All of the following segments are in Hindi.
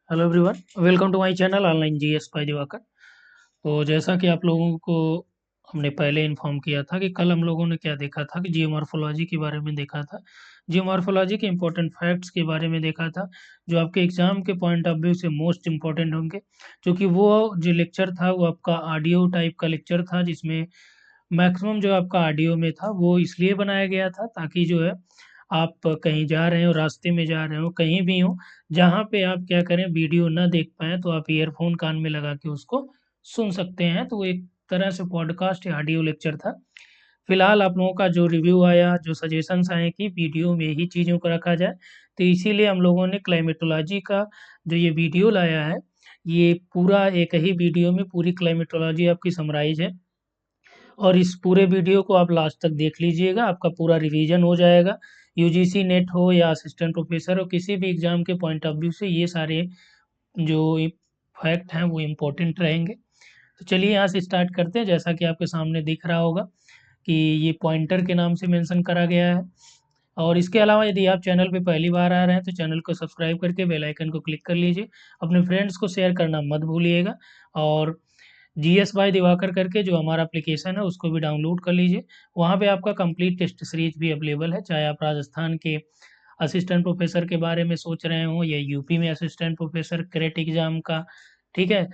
Hello everyone, welcome to my channel online GS by Diwakar. तो जैसा कि आप लोगों को हमने पहले इन्फॉर्म किया था कि कल हम लोगों ने क्या देखा था कि जियोमॉर्फोलॉजी के बारे में देखा था। जियोमॉर्फोलॉजी के इम्पोर्टेंट फैक्ट्स के बारे में देखा था, जो आपके एग्जाम के पॉइंट ऑफ व्यू से मोस्ट इम्पोर्टेंट होंगे। क्योंकि वो जो लेक्चर था वो आपका ऑडियो टाइप का लेक्चर था, जिसमें मैक्सिमम जो आपका ऑडियो में था वो इसलिए बनाया गया था ताकि जो है आप कहीं जा रहे हो, रास्ते में जा रहे हो, कहीं भी हो, जहाँ पे आप क्या करें वीडियो ना देख पाएँ तो आप ईयरफ़ोन कान में लगा के उसको सुन सकते हैं। तो वो एक तरह से पॉडकास्ट या ऑडियो लेक्चर था। फिलहाल आप लोगों का जो रिव्यू आया, जो सजेशंस आए कि वीडियो में ही चीज़ों को रखा जाए, तो इसीलिए हम लोगों ने क्लाइमेटोलॉजी का जो ये वीडियो लाया है, ये पूरा एक ही वीडियो में पूरी क्लाइमेटोलॉजी आपकी समराइज़ है। और इस पूरे वीडियो को आप लास्ट तक देख लीजिएगा, आपका पूरा रिवीजन हो जाएगा। यूजीसी नेट हो या असिस्टेंट प्रोफेसर हो, किसी भी एग्ज़ाम के पॉइंट ऑफ व्यू से ये सारे जो फैक्ट हैं वो इम्पोर्टेंट रहेंगे। तो चलिए यहाँ से स्टार्ट करते हैं। जैसा कि आपके सामने दिख रहा होगा कि ये पॉइंटर के नाम से मेंशन करा गया है। और इसके अलावा यदि आप चैनल पे पहली बार आ रहे हैं तो चैनल को सब्सक्राइब करके बेल आइकन को क्लिक कर लीजिए। अपने फ्रेंड्स को शेयर करना मत भूलिएगा। और जीएस बाय दिवाकर करके जो हमारा एप्लीकेशन है उसको भी डाउनलोड कर लीजिए। वहाँ पे आपका कंप्लीट टेस्ट सीरीज भी अवेलेबल है, चाहे आप राजस्थान के असिस्टेंट प्रोफेसर के बारे में सोच रहे हो या यूपी में असिस्टेंट प्रोफेसर क्रेट एग्जाम का। ठीक है,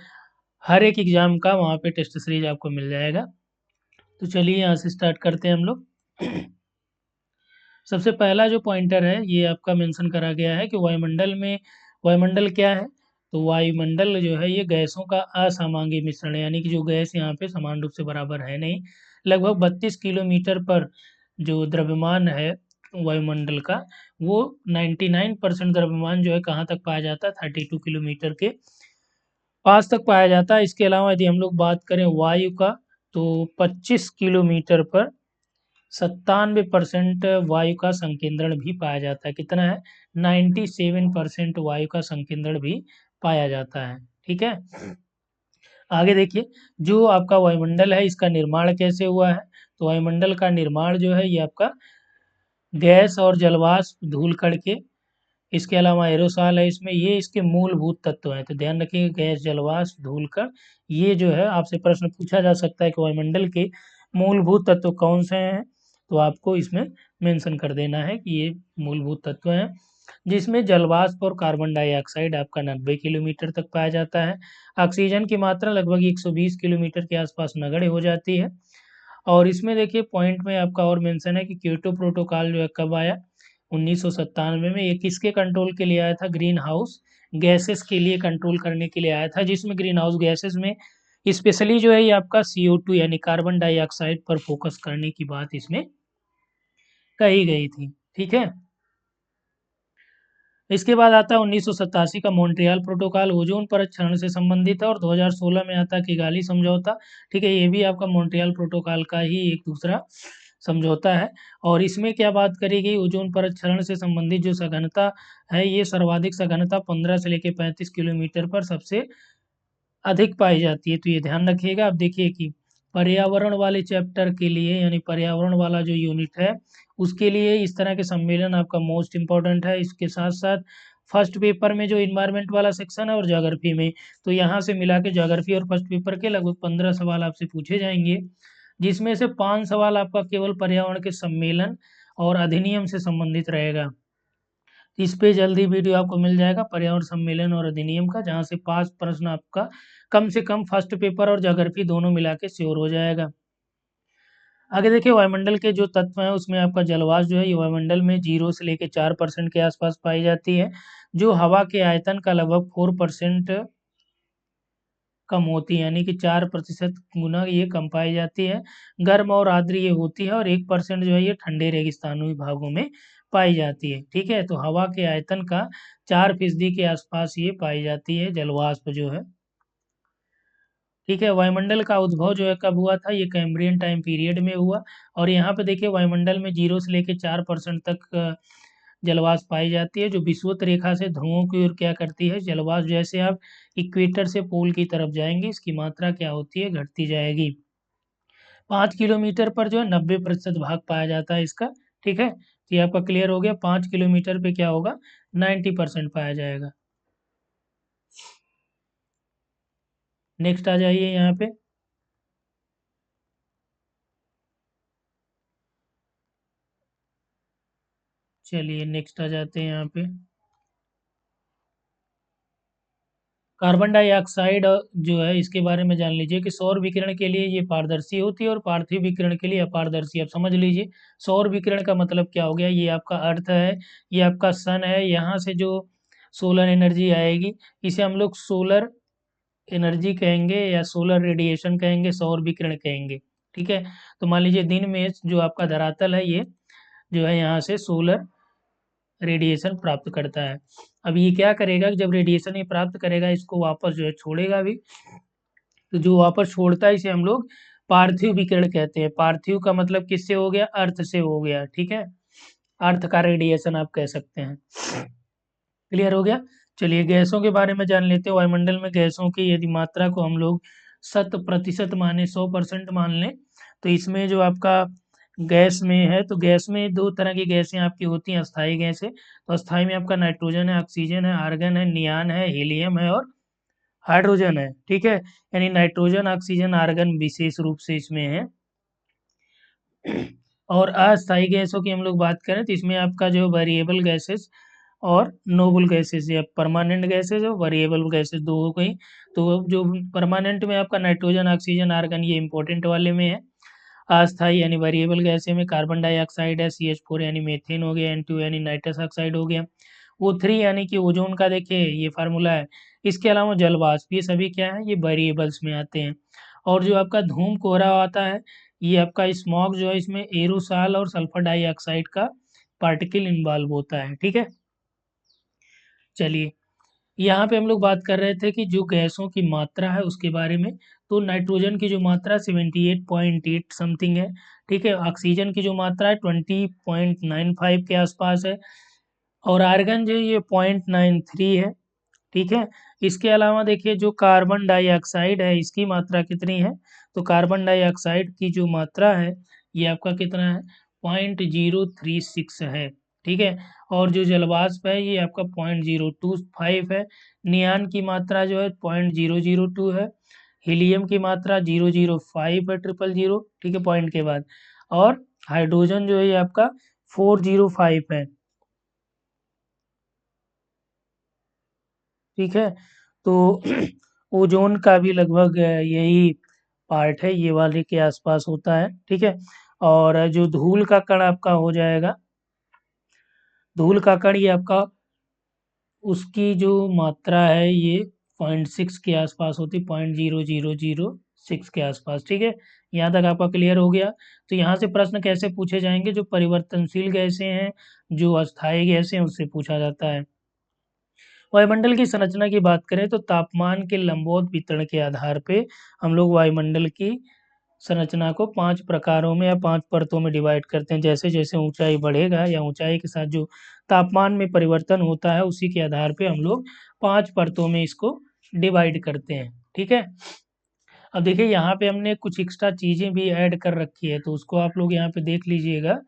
हर एक एग्जाम का वहाँ पे टेस्ट सीरीज आपको मिल जाएगा। तो चलिए यहाँ से स्टार्ट करते हैं हम लोग। सबसे पहला जो पॉइंटर है ये आपका मेंशन करा गया है कि वायुमंडल क्या है। तो वायुमंडल जो है ये गैसों का असामांगी मिश्रण है, यानी कि जो गैस यहाँ पे समान रूप से बराबर है नहीं। लगभग 32 किलोमीटर पर जो द्रव्यमान है वायुमंडल का, वो 99% द्रव्यमान जो है कहाँ तक पाया जाता है, 32 किलोमीटर के पास तक पाया जाता है। इसके अलावा यदि हम लोग बात करें वायु का, तो 25 किलोमीटर पर 97% वायु का संकेंद्रण भी पाया जाता है। कितना है? 97% वायु का संकेंद्रण भी पाया जाता है। ठीक है, आगे देखिए, जो आपका वायुमंडल है इसका निर्माण कैसे हुआ है। तो वायुमंडल का निर्माण जो है ये आपका गैस और जलवाष्प, धूल कण के, इसके अलावा एरोसॉल है इसमें, ये इसके मूलभूत तत्व हैं। तो ध्यान रखिए, गैस, जलवाष्प, धूल कण, ये जो है आपसे प्रश्न पूछा जा सकता है कि वायुमंडल के मूलभूत तत्व कौन से हैं। तो आपको इसमें मेंशन कर देना है कि ये मूलभूत तत्व हैं, जिसमें जलवाष्प और कार्बन डाइऑक्साइड आपका 90 किलोमीटर तक पाया जाता है। ऑक्सीजन की मात्रा लगभग 120 किलोमीटर के आसपास नगण्य हो जाती है। और इसमें देखिए पॉइंट में आपका और मेंशन है कि क्योटो प्रोटोकॉल जो है कब आया, 1997 में। ये किसके कंट्रोल के लिए आया था? ग्रीन हाउस गैसेस के लिए कंट्रोल करने के लिए आया था, जिसमें ग्रीन हाउस गैसेस में स्पेशली जो है ये आपका CO2 यानी कार्बन डाइऑक्साइड पर फोकस करने की बात इसमें कही गई थी। ठीक है, इसके बाद आता है 1987 का मॉन्ट्रियल प्रोटोकॉल, ओजोन परत क्षरण से संबंधित है। और 2016 में आता है किगाली समझौता। ठीक है, ये भी आपका मॉन्ट्रियल प्रोटोकॉल का ही एक दूसरा समझौता है। और इसमें क्या बात करी गई, ओजोन परत क्षरण से संबंधित जो सघनता है, ये सर्वाधिक सघनता 15 से लेकर 35 किलोमीटर पर सबसे अधिक पाई जाती है। तो ये ध्यान रखिएगा। अब देखिए कि पर्यावरण वाले चैप्टर के लिए, यानी पर्यावरण वाला जो यूनिट है उसके लिए इस तरह के सम्मेलन आपका मोस्ट इम्पोर्टेंट है। इसके साथ साथ फर्स्ट पेपर में जो इन्वायरमेंट वाला सेक्शन है और ज्योग्राफी में, तो यहाँ से मिला के ज्योग्राफी और फर्स्ट पेपर के लगभग 15 सवाल आपसे पूछे जाएंगे, जिसमें से 5 सवाल आपका केवल पर्यावरण के सम्मेलन और अधिनियम से संबंधित रहेगा। इस पे जल्दी वीडियो आपको मिल जाएगा पर्यावरण सम्मेलन और अधिनियम का, जहाँ से 5 प्रश्न आपका कम से कम फर्स्ट पेपर और ज्योग्राफी दोनों मिला के श्योर हो जाएगा। आगे देखिए, वायुमंडल के जो तत्व हैं उसमें आपका जलवाष्प जो है ये वायुमंडल में 0 से लेकर 4% के आसपास पाई जाती है, जो हवा के आयतन का लगभग 4% कम होती है, यानी कि 4% गुना ये कम पाई जाती है। गर्म और आर्द्र ये होती है, और 1% जो है ये ठंडे रेगिस्तानी भागों में पाई जाती है। ठीक है, तो हवा के आयतन का 4% के आसपास ये पाई जाती है जलवाष्प जो है। ठीक है, वायुमंडल का उद्भव जो है कब हुआ था, ये कैम्ब्रियन टाइम पीरियड में हुआ। और यहाँ पे देखिए वायुमंडल में 0 से लेकर 4% तक जलवाष्प पाई जाती है, जो विषुवत रेखा से ध्रुवों की ओर क्या करती है, जलवाष्प जैसे आप इक्वेटर से पोल की तरफ जाएंगे इसकी मात्रा क्या होती है, घटती जाएगी। 5 किलोमीटर पर जो है 90% भाग पाया जाता है इसका। ठीक है, तो ये आपका क्लियर हो गया। 5 किलोमीटर पे क्या होगा, 90% पाया जाएगा। नेक्स्ट आ जाइए यहाँ पे। चलिए नेक्स्ट आ जाते हैं यहाँ पे। कार्बन डाइऑक्साइड जो है इसके बारे में जान लीजिए कि सौर विकिरण के लिए ये पारदर्शी होती है और पार्थिव विकिरण के लिए अपारदर्शी। आप समझ लीजिए सौर विकिरण का मतलब क्या हो गया, ये आपका अर्थ है, ये आपका सन है, यहाँ से जो सोलर एनर्जी आएगी इसे हम लोग सोलर एनर्जी कहेंगे या सोलर रेडिएशन कहेंगे, सौर विकिरण कहेंगे। ठीक है, तो मान लीजिए दिन में जो आपका धरातल है ये जो है यहाँ से सोलर रेडिएशन प्राप्त करता है। अब ये क्या करेगा कि जब रेडिएशन ये प्राप्त करेगा इसको वापस जो है छोड़ेगा भी, तो जो वापस छोड़ता है इसे हम लोग पार्थिव विकिरण कहते हैं। पार्थिव का मतलब किससे हो गया, अर्थ से हो गया। ठीक है, अर्थ का रेडिएशन आप कह सकते हैं। क्लियर हो गया। चलिए गैसों के बारे में जान लेते हैं। वायुमंडल में गैसों की यदि मात्रा को हम लोग 100% माने, 100% मान लें, तो इसमें जो आपका गैस में है, तो गैस में दो तरह की गैसें आपकी होती हैं, अस्थाई गैसें। तो अस्थाई में आपका नाइट्रोजन है, ऑक्सीजन है, आर्गन है, नियान है, हीलियम है और हाइड्रोजन है। ठीक है, यानी नाइट्रोजन, ऑक्सीजन, आर्गन विशेष रूप से इसमें है। और अस्थाई गैसों की हम लोग बात करें तो इसमें आपका जो वेरिएबल गैसेस और नोबल गैसेस या परमानेंट गैसेस और वेरिएबल गैसेस दो हो गई। तो जो परमानेंट में आपका नाइट्रोजन, ऑक्सीजन, आर्गन ये इंपॉर्टेंट वाले में है। अस्थाई यानी वेरिएबल गैसें में कार्बन डाइऑक्साइड है, CH4 यानी मीथेन हो गया, N2 यानी नाइट्रस ऑक्साइड हो गया, O3 यानी कि ओजोन का देखिए ये फार्मूला है। इसके अलावा जल वाष्प, ये सभी क्या है, ये वेरिएबल्स में आते हैं। और जो आपका धूम कोहरा आता है, ये आपका स्मॉग जो है इसमें एरोसॉल और सल्फर डाइऑक्साइड का पार्टिकल इन्वॉल्व होता है। ठीक है, चलिए यहाँ पे हम लोग बात कर रहे थे कि जो गैसों की मात्रा है उसके बारे में। तो नाइट्रोजन की जो मात्रा 78.8 समथिंग है। ठीक है, ऑक्सीजन की जो मात्रा है 20.95 के आसपास है, और आर्गन जो है ये 0.93 है। ठीक है, इसके अलावा देखिए जो कार्बन डाइऑक्साइड है इसकी मात्रा कितनी है, तो कार्बन डाइऑक्साइड की जो मात्रा है ये आपका कितना है, 0.036 है। ठीक है, और जो जलवाष्प है ये आपका 0.025 है। नियान की मात्रा जो है 0.002 है। हीलियम की मात्रा 005 है, 000, ठीक है, पॉइंट के बाद। और हाइड्रोजन जो है ये आपका 405 है। ठीक है, तो ओजोन का भी लगभग यही पार्ट है, ये वाले के आसपास होता है। ठीक है, और जो धूल का कण आपका हो जाएगा, धूल का कण ये आपका उसकी जो मात्रा है ये 0.6 के आसपास होती है, 0.0006 के आसपास। ठीक है, यहाँ तक आपका क्लियर हो गया। तो यहाँ से प्रश्न कैसे पूछे जाएंगे, जो परिवर्तनशील गैसें हैं, जो अस्थायी गैसें हैं, उससे पूछा जाता है। वायुमंडल की संरचना की बात करें तो तापमान के लंबवत वितरण के आधार पे हम लोग वायुमंडल की संरचना को 5 प्रकारों में या 5 परतों में डिवाइड करते हैं। जैसे जैसे ऊंचाई बढ़ेगा या ऊंचाई के साथ जो तापमान में परिवर्तन होता है उसी के आधार पे हम लोग 5 परतों में इसको डिवाइड करते हैं। ठीक है, अब देखिए यहाँ पे हमने कुछ एक्स्ट्रा चीज़ें भी ऐड कर रखी है, तो उसको आप लोग यहाँ पे देख लीजिएगा।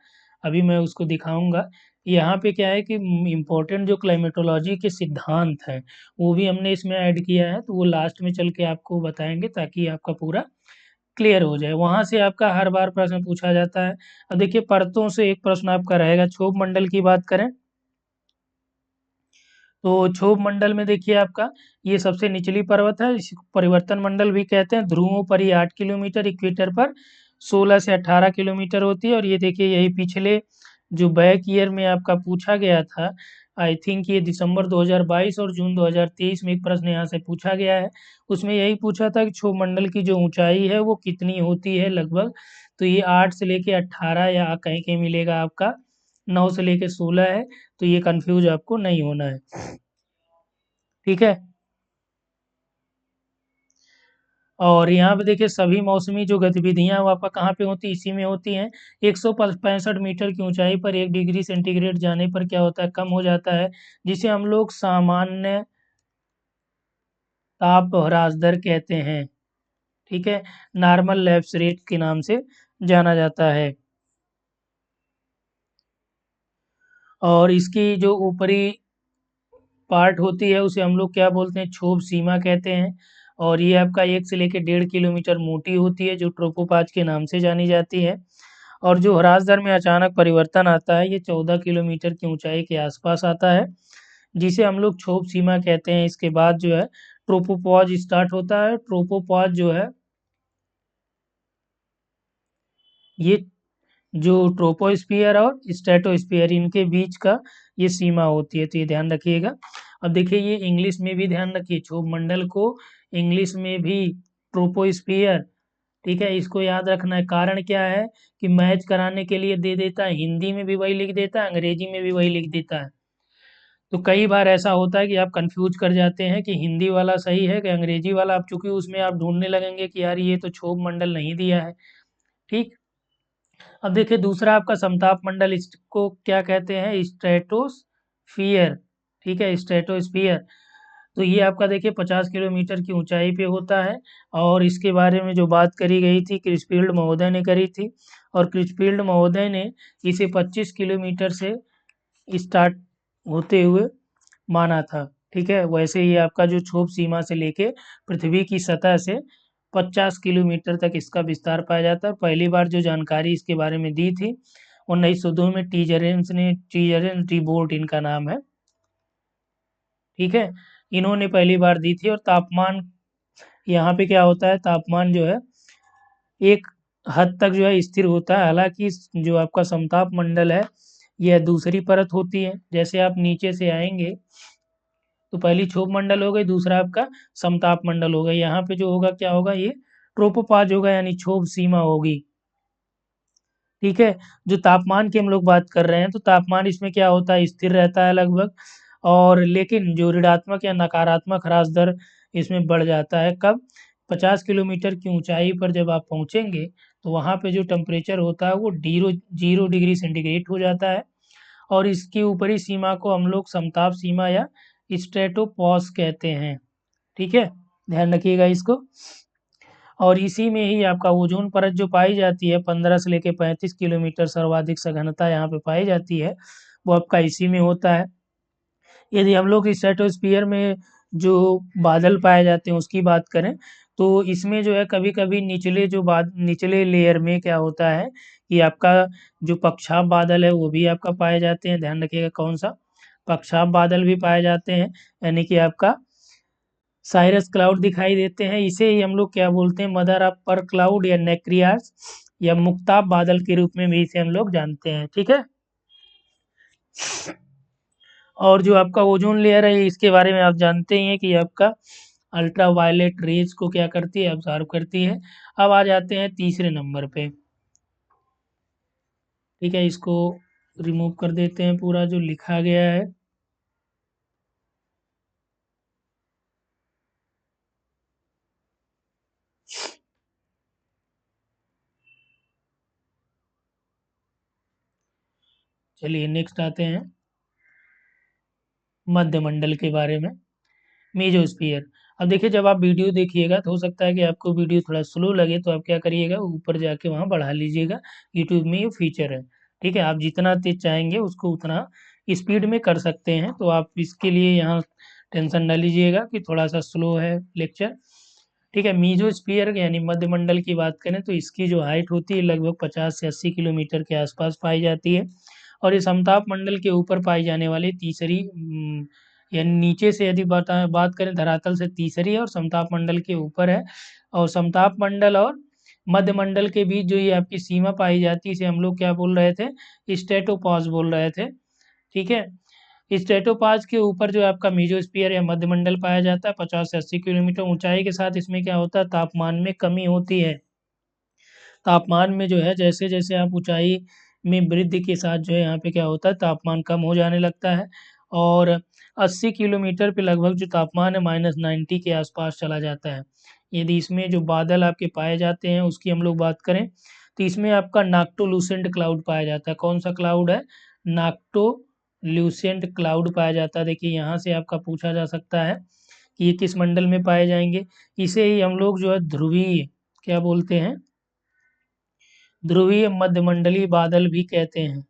अभी मैं उसको दिखाऊंगा। यहाँ पे क्या है कि इम्पोर्टेंट जो क्लाइमेटोलॉजी के सिद्धांत हैं वो भी हमने इसमें ऐड किया है, तो वो लास्ट में चल के आपको बताएंगे ताकि आपका पूरा क्लियर हो जाए। वहां से आपका हर बार प्रश्न पूछा जाता है। अब देखिए परतों से एक प्रश्न आपका रहेगा। क्षोभ मंडल की बात करें तो क्षोभ मंडल में देखिए आपका ये सबसे निचली पर्वत है, इसी को परिवर्तन मंडल भी कहते हैं। ध्रुवों पर ये 8 किलोमीटर, इक्वेटर पर 16 से 18 किलोमीटर होती है। और ये देखिए यही पिछले जो बैक ईयर में आपका पूछा गया था, आई थिंक ये दिसंबर 2022 और जून 2023 में एक प्रश्न यहाँ से पूछा गया है। उसमें यही पूछा था कि क्षोभ मंडल की जो ऊंचाई है वो कितनी होती है लगभग, तो ये 8 से लेके 18 या कहीं कहीं मिलेगा आपका 9 से लेके 16 है। तो ये कंफ्यूज आपको नहीं होना है। ठीक है, और यहाँ पे देखिए सभी मौसमी जो गतिविधियां वो आपका कहाँ पे होती है, इसी में होती हैं। 165 मीटर की ऊंचाई पर 1 डिग्री सेंटीग्रेड जाने पर क्या होता है, कम हो जाता है, जिसे हम लोग सामान्य ताप ह्रास दर कहते हैं। ठीक है, नॉर्मल लैप्स रेट के नाम से जाना जाता है। और इसकी जो ऊपरी पार्ट होती है उसे हम लोग क्या बोलते हैं, क्षोभ सीमा कहते हैं। और ये आपका 1 से लेके 1.5 किलोमीटर मोटी होती है, जो ट्रोपोपाज के नाम से जानी जाती है। और जो ह्रास दर में अचानक परिवर्तन आता है, ये 14 किलोमीटर की ऊंचाई के आसपास आता है, जिसे हम लोग क्षोभ सीमा कहते हैं। इसके बाद जो है ट्रोपोपॉज स्टार्ट होता है। ट्रोपोपॉज जो है, ये जो ट्रोपोस्फियर और स्ट्रेटोस्फियर इनके बीच का ये सीमा होती है, तो ये ध्यान रखिएगा। अब देखिए, ये इंग्लिश में भी ध्यान रखिए, क्षोभ मंडल को इंग्लिश में भी ट्रोपोस्फियर, ठीक है, इसको याद रखना है। कारण क्या है कि मैच कराने के लिए दे देता है, हिंदी में भी वही लिख देता है, अंग्रेजी में भी वही लिख देता है। तो कई बार ऐसा होता है कि आप कंफ्यूज कर जाते हैं कि हिंदी वाला सही है कि अंग्रेजी वाला। आप चूंकि उसमें आप ढूंढने लगेंगे कि यार ये तो क्षोभ मंडल नहीं दिया है, ठीक। अब देखिए, दूसरा आपका समताप मंडल, इसको क्या कहते हैं? स्ट्रेटोस्फियर, ठीक है, स्ट्रेटोस्फियर। तो ये आपका देखिए 50 किलोमीटर की ऊंचाई पे होता है। और इसके बारे में जो बात करी गई थी, क्रिचफील्ड महोदय ने करी थी। और क्रिचफील्ड महोदय ने इसे 25 किलोमीटर से स्टार्ट होते हुए माना था, ठीक है। वैसे ही आपका जो क्षोभ सीमा से लेके पृथ्वी की सतह से 50 किलोमीटर तक इसका विस्तार पाया जाता है। पहली बार जो जानकारी इसके बारे में दी थी 1902 में टीजरेंस डीबोर्ट इनका नाम है, ठीक है। इन्होंने पहली बार दी थी। और तापमान यहाँ पे क्या होता है, तापमान जो है एक हद तक जो है स्थिर होता है। हालांकि जो आपका समताप मंडल है, यह दूसरी परत होती है। जैसे आप नीचे से आएंगे तो पहली क्षोभ मंडल हो गई, दूसरा आपका समताप मंडल हो गया। यहाँ पे जो होगा क्या होगा, ये ट्रोपोपाज होगा, यानी क्षोभ सीमा होगी, ठीक है। जो तापमान की हम लोग बात कर रहे हैं, तो तापमान इसमें क्या होता है, स्थिर रहता है लगभग। और लेकिन जो ऋणात्मक या नकारात्मक ह्रास दर इसमें बढ़ जाता है कब? 50 किलोमीटर की ऊंचाई पर जब आप पहुंचेंगे, तो वहाँ पे जो टेम्परेचर होता है वो 0 डिग्री सेंटीग्रेड हो जाता है। और इसकी ऊपरी सीमा को हम लोग समताप सीमा या स्ट्रेटोपॉज कहते हैं, ठीक है। ध्यान रखिएगा इसको। और इसी में ही आपका ओजोन परत जो पाई जाती है, 15 से लेके 35 किलोमीटर सर्वाधिक सघनता यहाँ पे पाई जाती है, वो आपका इसी में होता है। यदि हम लोग स्ट्रेटोस्फियर में जो बादल पाए जाते हैं उसकी बात करें, तो इसमें जो है कभी कभी निचले लेयर में क्या होता है कि आपका जो पक्षाप बादल है वो भी आपका पाए जाते हैं। ध्यान रखिएगा कौन सा, पक्षाप बादल भी पाए जाते हैं, यानी कि आपका साइरस क्लाउड दिखाई देते हैं। इसे ही हम लोग क्या बोलते हैं, मदर ऑफ पर क्लाउड या नेक्रियास या मुक्ताप बादल के रूप में भी इसे हम लोग जानते हैं, ठीक है। और जो आपका ओजोन लेयर है, इसके बारे में आप जानते ही हैं कि आपका अल्ट्रा वायलेट रेज को क्या करती है, ऑब्जर्व करती है। अब आ जाते हैं तीसरे नंबर पे, ठीक है। इसको रिमूव कर देते हैं पूरा जो लिखा गया है। चलिए नेक्स्ट आते हैं मध्यमंडल के बारे में, मेजोस्फीयर। अब देखिए, जब आप वीडियो देखिएगा तो हो सकता है कि आपको वीडियो थोड़ा स्लो लगे, तो आप क्या करिएगा, ऊपर जाके वहाँ बढ़ा लीजिएगा। यूट्यूब में ये फीचर है, ठीक है। आप जितना तेज चाहेंगे उसको उतना स्पीड में कर सकते हैं। तो आप इसके लिए यहाँ टेंशन न लीजिएगा कि थोड़ा सा स्लो है लेक्चर, ठीक है। मीजोस्फीयर यानी मध्यमंडल की बात करें तो इसकी जो हाइट होती है लगभग 50 से 80 किलोमीटर के आसपास पाई जाती है। और ये समताप मंडल के ऊपर पाई जाने वाली तीसरी यानी नीचे से यदि बात करें धरातल से तीसरी, और समताप मंडल के ऊपर है। और समताप मंडल और मध्य मंडल के बीच जो ये आपकी सीमा पाई जाती है, इसे हम लोग क्या बोल रहे थे, स्ट्रेटोपॉज बोल रहे थे, ठीक है। स्ट्रेटोपॉज के ऊपर जो आपका मेसोस्फीयर या मध्यमंडल पाया जाता है, 50 से 80 किलोमीटर ऊंचाई के साथ इसमें क्या होता है, तापमान में कमी होती है। तापमान में जो है जैसे जैसे आप ऊंचाई में वृद्धि के साथ जो है यहाँ पे क्या होता है, तापमान कम हो जाने लगता है। और 80 किलोमीटर पे लगभग जो तापमान है -90 के आसपास चला जाता है। यदि इसमें जो बादल आपके पाए जाते हैं उसकी हम लोग बात करें, तो इसमें आपका नाक्टोलूसेंट क्लाउड पाया जाता है। कौन सा क्लाउड है? नाक्टोल्यूसेंट क्लाउड पाया जाता है। देखिए यहाँ से आपका पूछा जा सकता है कि ये किस मंडल में पाए जाएंगे। इसे ही हम लोग जो है ध्रुवीय क्या बोलते हैं, ध्रुवीय मध्यमंडलीय बादल भी कहते हैं,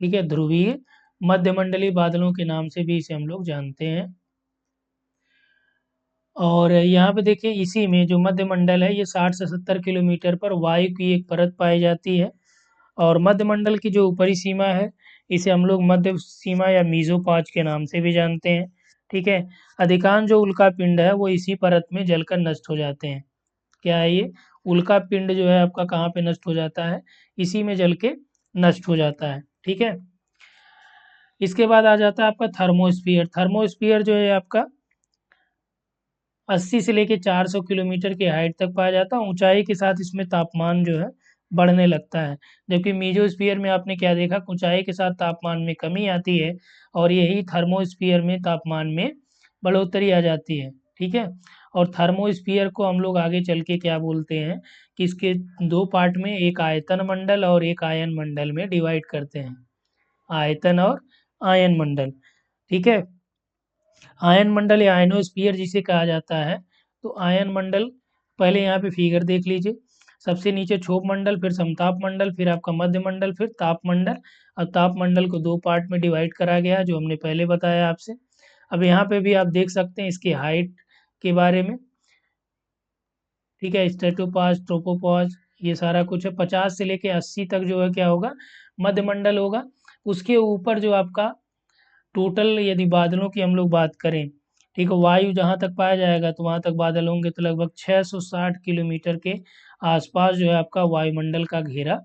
ठीक है। ध्रुवीय मध्यमंडलीय बादलों के नाम से भी इसे हम लोग जानते हैं। और यहाँ पे देखिए इसी में जो मध्य मंडल है ये 60 से 70 किलोमीटर पर वायु की एक परत पाई जाती है। और मध्य मंडल की जो ऊपरी सीमा है इसे हम लोग मध्य सीमा या मीज़ोपॉज के नाम से भी जानते हैं। ठीक है। अधिकांश जो उल्का पिंड है वो इसी परत में जलकर नष्ट हो जाते हैं। क्या है ये? उल्का पिंड जो है आपका कहाँ पे नष्ट हो जाता है? इसी में जल के नष्ट हो जाता है। ठीक है। इसके बाद आ जाता है आपका थर्मोस्फियर। थर्मोस्फियर जो है आपका 80 से लेके 400 किलोमीटर की हाइट तक पाया जाता है। ऊंचाई के साथ इसमें तापमान जो है बढ़ने लगता है। जबकि मीजोस्फीयर में आपने क्या देखा, ऊंचाई के साथ तापमान में कमी आती है और यही थर्मोस्फियर में तापमान में बढ़ोतरी आ जाती है। ठीक है। और थर्मोस्फियर को हम लोग आगे चल के क्या बोलते हैं कि इसके दो पार्ट में, एक आयतन मंडल और एक आयन मंडल में डिवाइड करते हैं। आयतन और आयन मंडल। ठीक है। आयन मंडल या आयनोस्फीयर जिसे कहा जाता है, तो आयन मंडल पहले यहाँ पे फिगर देख लीजिए। सबसे नीचे क्षोभ मंडल, फिर समताप मंडल, फिर आपका मध्य मंडल, फिर ताप मंडल। अब ताप मंडल को दो पार्ट में डिवाइड करा गया है, जो हमने पहले बताया आपसे। अब यहाँ पे भी आप देख सकते हैं इसकी हाइट के बारे में। ठीक है। स्ट्रेटोपॉज, ट्रोपोपॉज, ये सारा कुछ है। 50 से लेके 80 तक जो है क्या होगा, मध्य मंडल होगा। उसके ऊपर जो आपका टोटल यदि बादलों की हम लोग बात करें, ठीक है, वायु जहाँ तक पाया जाएगा तो वहाँ तक बादल होंगे, तो लगभग 660 किलोमीटर के आसपास जो है आपका वायुमंडल का घेरा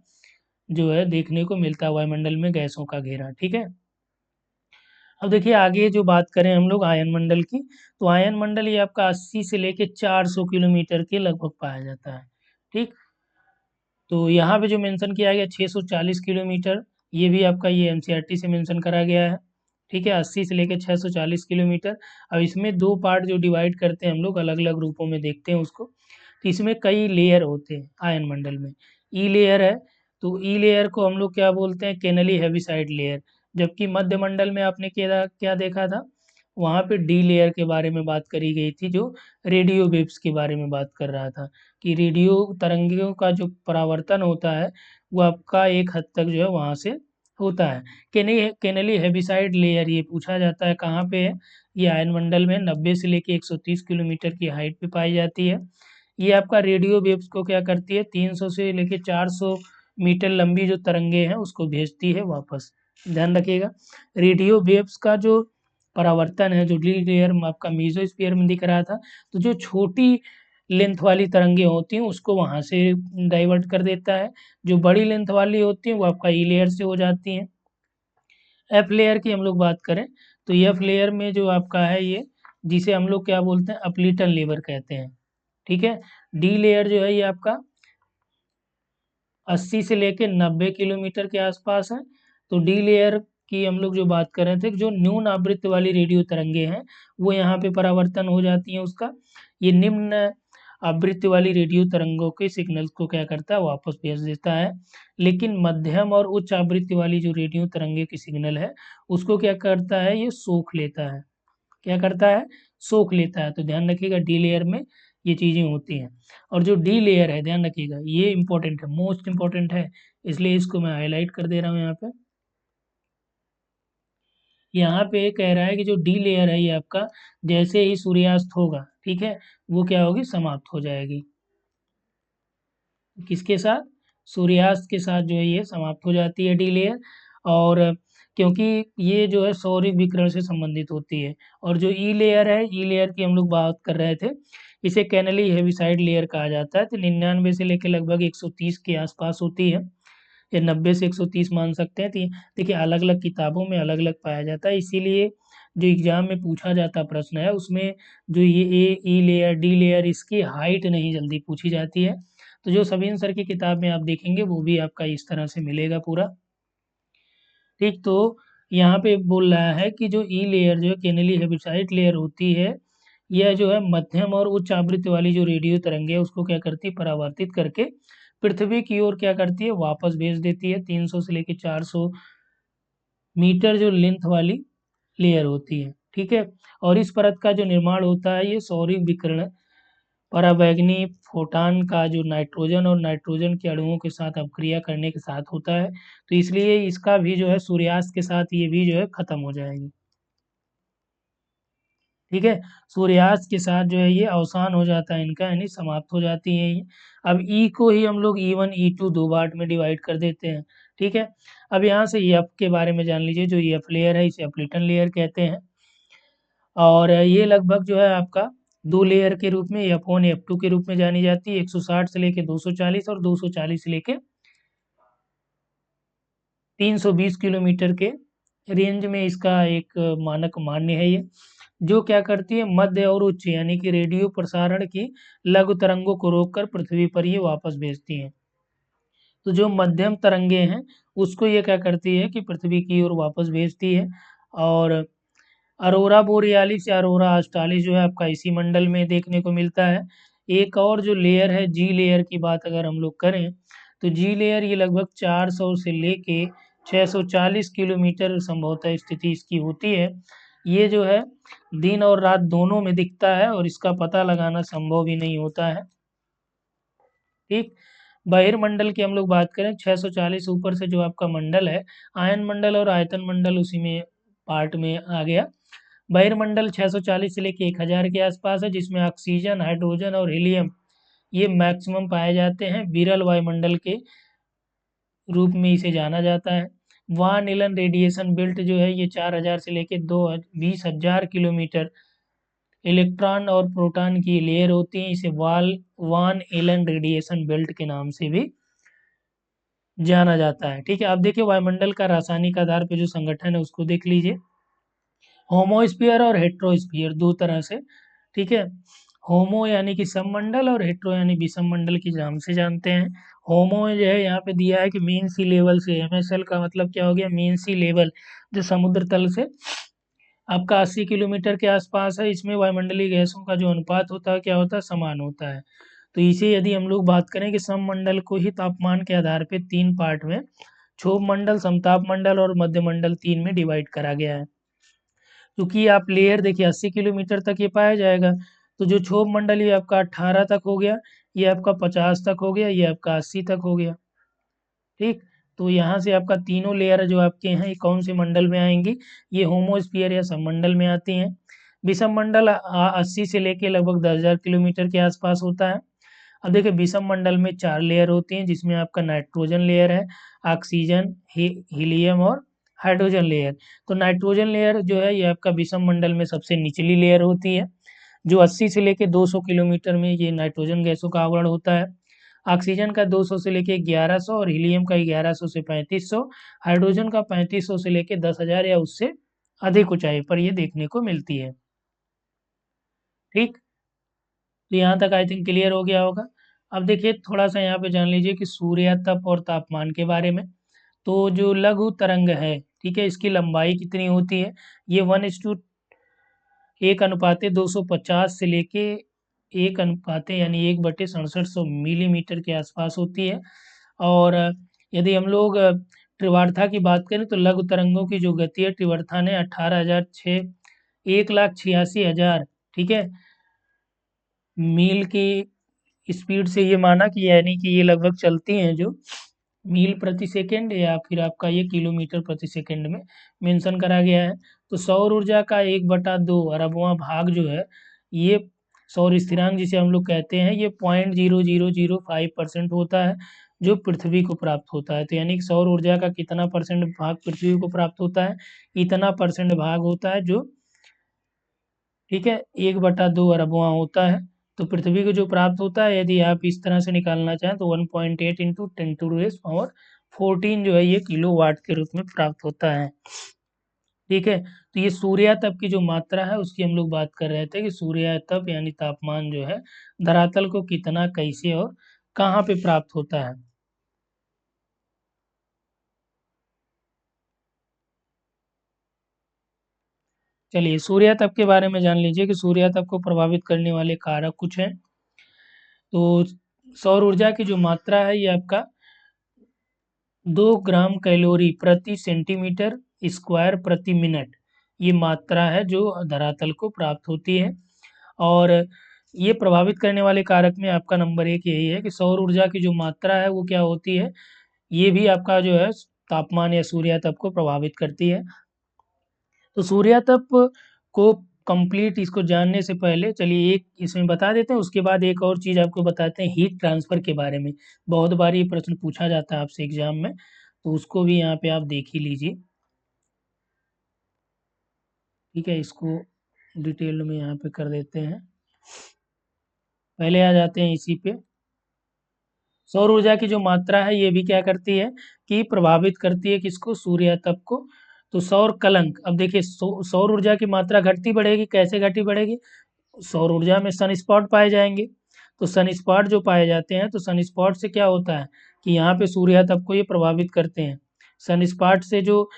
जो है देखने को मिलता है, वायुमंडल में गैसों का घेरा। ठीक है। अब देखिए आगे जो बात करें हम लोग आयन मंडल की, तो आयन मंडल ये आपका 80 से लेके 400 किलोमीटर के लगभग पाया जाता है। ठीक। तो यहाँ पे जो मेंशन किया गया 640 किलोमीटर, ये भी आपका ये एनसीईआरटी से मेंशन करा गया है। ठीक है। 80 से लेकर 640 किलोमीटर। अब इसमें दो पार्ट जो डिवाइड करते हैं हम लोग, अलग अलग रूपों में देखते हैं उसको। तो इसमें कई लेयर होते हैं आयन मंडल में। ई लेयर है, तो ई लेयर को हम लोग क्या बोलते हैं, केनली हेविसाइड लेयर। जबकि मध्य मंडल में आपने क्या क्या देखा था, वहाँ पे डी लेयर के बारे में बात करी गई थी, जो रेडियो वेव्स के बारे में बात कर रहा था कि रेडियो तरंगों का जो परावर्तन होता है वो आपका एक हद तक जो है वहाँ से होता है। केनली हेविसाइड लेयर ये पूछा जाता है कहाँ पे है, ये आयन मंडल में 90 से लेके 130 किलोमीटर की हाइट पे पाई जाती है। ये आपका रेडियो वेव्स को क्या करती है, 300 से लेके 400 मीटर लंबी जो तरंगे हैं उसको भेजती है वापस। ध्यान रखिएगा, रेडियो वेव्स का जो परावर्तन है, जो डी लेयर में आपका मीजोस्फीयर में दिख रहा था, तो जो छोटी लेंथ वाली तरंगे होती हैं उसको वहाँ से डाइवर्ट कर देता है। जो बड़ी लेंथ वाली होती हैं वो आपका ई लेयर से हो जाती हैं। एफ लेयर की हम लोग बात करें, तो एफ लेयर में जो आपका है ये, जिसे हम लोग क्या बोलते हैं, अपलीटन लेयर कहते हैं। ठीक है। डी लेयर जो है ये आपका 80 से लेके 90 किलोमीटर के आसपास है। तो डी लेयर की हम लोग जो बात कर रहे थे, जो न्यून आवृत्ति वाली रेडियो तरंगे हैं वो यहाँ पे परावर्तन हो जाती हैं उसका। ये निम्न आवृत्ति वाली रेडियो तरंगों के सिग्नल्स को क्या करता है, वापस भेज देता है। लेकिन मध्यम और उच्च आवृत्ति वाली जो रेडियो तरंगे की सिग्नल है उसको क्या करता है, ये सोख लेता है। क्या करता है, सोख लेता है। तो ध्यान रखिएगा डी लेयर में ये चीज़ें होती हैं। और जो डी लेयर है, ध्यान रखिएगा ये इंपॉर्टेंट है, मोस्ट इंपॉर्टेंट है, इसलिए इसको मैं हाईलाइट कर दे रहा हूँ यहाँ पे। यहाँ पे कह रहा है कि जो डी लेयर है ये आपका जैसे ही सूर्यास्त होगा, ठीक है, वो क्या होगी, समाप्त हो जाएगी। किसके साथ, सूर्यास्त के साथ जो है ये समाप्त हो जाती है डी लेयर। और क्योंकि ये जो है सौर विकिरण से संबंधित होती है। और जो ई लेयर है, ई लेयर की हम लोग बात कर रहे थे, इसे कैनली हेविसाइड लेयर कहा जाता है। तो 99 से लेकर लगभग 130 के आसपास होती है, या 90 से 130 मान सकते हैं। तो देखिए अलग अलग किताबों में अलग अलग पाया जाता है, इसीलिए जो एग्जाम में पूछा जाता प्रश्न है उसमें जो ये ए ई लेयर डी लेयर इसकी हाइट नहीं जल्दी पूछी जाती है। तो जो सबिन सर की किताब में आप देखेंगे वो भी आपका इस तरह से मिलेगा पूरा। ठीक। तो यहाँ पे बोल रहा है कि जो ई लेयर जो है केनेली हेविसाइड लेयर होती है, यह जो है मध्यम और उच्च आवृत्ति वाली जो रेडियो तरंगे है उसको क्या करती है, परावर्तित करके पृथ्वी की ओर क्या करती है, वापस भेज देती है। 300 से लेकर 400 मीटर जो लेंथ वाली लेयर होती है। ठीक है। और इस परत का जो निर्माण होता है ये सौर विकिरण पराबैंगनी फोटान का जो नाइट्रोजन और नाइट्रोजन के अणुओं के साथ अपक्रिया करने के साथ होता है। तो इसलिए इसका भी जो है सूर्यास्त के साथ ये भी जो है खत्म हो जाएगी। ठीक है। सूर्यास्त के साथ जो है ये अवसान हो जाता है इनका, यानी समाप्त हो जाती है ये। अब ई को ही हम लोग E1 E2 दो पार्ट में डिवाइड कर देते हैं। ठीक है। अब यहाँ से एफ के बारे में जान लीजिए। जो एफ लेयर है इसे एप्लिटन लेयर कहते हैं, और ये लगभग जो है आपका दो लेयर के रूप में F1 F2 के रूप में जानी जाती है। 160 से लेके 240 और 240 से लेके 320 किलोमीटर के रेंज में इसका एक मानक मान्य है ये, जो क्या करती है, मध्य और उच्च यानी कि रेडियो प्रसारण की लघु तरंगों को रोककर पृथ्वी पर ये वापस भेजती हैं। तो जो मध्यम तरंगे हैं उसको ये क्या करती है कि पृथ्वी की ओर वापस भेजती है। और अरोरा बोरियालिस या अरोरा ऑस्ट्रालिस जो है आपका इसी मंडल में देखने को मिलता है। एक और जो लेयर है जी लेयर की बात अगर हम लोग करें, तो जी लेयर ये लगभग 400 से लेके 640 किलोमीटर संभवतः स्थिति इसकी होती है। ये जो है दिन और रात दोनों में दिखता है और इसका पता लगाना संभव भी नहीं होता है। ठीक। बहिर्मंडल की हम लोग बात करें, 640 ऊपर से जो आपका मंडल है, आयन मंडल और आयतन मंडल उसी में पार्ट में आ गया। बहिर्मंडल 640 से लेके 1000 के आसपास है, जिसमें ऑक्सीजन, हाइड्रोजन और हीलियम ये मैक्सिमम पाए जाते हैं। विरल वायुमंडल के रूप में इसे जाना जाता है। वान एलन रेडिएशन बेल्ट जो है ये 4000 से लेके 20,000 किलोमीटर इलेक्ट्रॉन और प्रोटॉन की लेयर होती है। इसे वान एलन रेडिएशन बेल्ट के नाम से भी जाना जाता है। ठीक है। अब देखिए वायुमंडल का रासायनिक आधार पे जो संगठन है उसको देख लीजिए। होमोस्फीयर और हेट्रोस्फीयर दो तरह से। ठीक है। होमो यानी कि सममंडल और हेट्रो यानी विषम मंडल के नाम से जानते हैं। होमो जो है यहाँ पे दिया है कि मीन सी लेवल से, MSL का मतलब क्या हो गया, मीन सी लेवल, जो समुद्र तल से आपका 80 किलोमीटर के आसपास है। इसमें वायुमंडलीय गैसों का जो अनुपात होता है क्या होता है, समान होता है। तो इसे यदि हम लोग बात करें कि सममंडल को ही तापमान के आधार पे तीन पार्ट में, क्षोभ मंडल, समताप मंडल और मध्य मंडल, तीन में डिवाइड करा गया है। क्योंकि आप लेयर देखिए 80 किलोमीटर तक ये पाया जाएगा, तो जो क्षोभ मंडल ये आपका 18 तक हो गया, ये आपका 50 तक हो गया, ये आपका 80 तक हो गया। ठीक। तो यहाँ से आपका तीनों लेयर जो आपके हैं ये कौन से मंडल में आएंगी, ये होमोस्फीयर या सममंडल में आती हैं। विषम मंडल 80 से लेके लगभग 10,000 किलोमीटर के आसपास होता है। अब देखिए विषम मंडल में चार लेयर होती हैं, जिसमें आपका नाइट्रोजन लेयर है, ऑक्सीजन, हीलियम और हाइड्रोजन लेयर। तो नाइट्रोजन लेयर जो है ये आपका विषम मंडल में सबसे निचली लेयर होती है, जो 80 से लेके 200 किलोमीटर में ये नाइट्रोजन गैसों का आवरण होता है। ऑक्सीजन का 200 से लेके 1100 और हीलियम का 1100 से 3500, हाइड्रोजन का 3500 से लेके 10,000 या उससे अधिक ऊंचाई पर ये देखने को मिलती है। ठीक। तो यहाँ तक आई थिंक क्लियर हो गया होगा। अब देखिए थोड़ा सा यहाँ पे जान लीजिए कि सूर्य तप और तापमान के बारे में। तो जो लघु तरंग है, ठीक है, इसकी लंबाई कितनी होती है, ये 1:1 250 से लेके 1 यानी 1/6700 मिलीमीटर के आसपास होती है। और यदि हम लोग तीव्रता की बात करें तो लघु तरंगों की जो गति है तीव्रता ने 1,86,000, ठीक है, मील की स्पीड से ये माना कि यानी कि ये लगभग चलती हैं जो मील प्रति सेकंड या फिर आपका ये किलोमीटर प्रति सेकंड में मेंशन करा गया है। तो सौर ऊर्जा का 1/2 अरबवां भाग जो है, ये सौर स्थिरांक जिसे हम लोग कहते हैं, ये 0.0005% होता है जो पृथ्वी को प्राप्त होता है। तो यानी कि सौर ऊर्जा का कितना परसेंट भाग पृथ्वी को प्राप्त होता है, इतना परसेंट भाग होता है जो, ठीक है, 1/2 अरबवां होता है। तो पृथ्वी को जो प्राप्त होता है, यदि आप इस तरह से निकालना चाहें तो 1.8 इंटू 10⁻14 जो है ये किलो वाट के रूप में प्राप्त होता है। ठीक है। तो ये सूर्यातप की जो मात्रा है उसकी हम लोग बात कर रहे थे कि सूर्यातप यानी तापमान जो है धरातल को कितना, कैसे और कहाँ पे प्राप्त होता है। चलिए सूर्यातप के बारे में जान लीजिए कि सूर्यातप को प्रभावित करने वाले कारक कुछ हैं। तो सौर ऊर्जा की जो मात्रा है ये आपका 2 ग्राम कैलोरी प्रति सेंटीमीटर स्क्वायर प्रति मिनट, ये मात्रा है जो धरातल को प्राप्त होती है। और ये प्रभावित करने वाले कारक में आपका नंबर 1 यही है कि सौर ऊर्जा की जो मात्रा है वो क्या होती है, ये भी आपका जो है तापमान या सूर्यातप को प्रभावित करती है। तो सूर्यातप को कंप्लीट इसको जानने से पहले चलिए एक इसमें बता देते हैं, उसके बाद एक और चीज़ आपको बताते हैं हीट ट्रांसफ़र के बारे में। बहुत बार ये प्रश्न पूछा जाता है आपसे एग्ज़ाम में, तो उसको भी यहाँ पे आप देख ही लीजिए। ठीक है, इसको डिटेल में यहाँ पे कर देते हैं। पहले आ जाते हैं इसी पे। सौर ऊर्जा की जो मात्रा है ये भी क्या करती है कि प्रभावित करती है किसको, सूर्य तप को। तो सौर कलंक, अब देखिए सौर ऊर्जा की मात्रा घटती बढ़ेगी, कैसे घटी बढ़ेगी, सौर ऊर्जा में सन स्पॉट पाए जाएंगे। तो सन स्पॉट जो पाए जाते हैं, तो सन स्पॉट से क्या होता है कि यहाँ पे सूर्य तप को ये प्रभावित करते हैं। सन स्पॉट से जो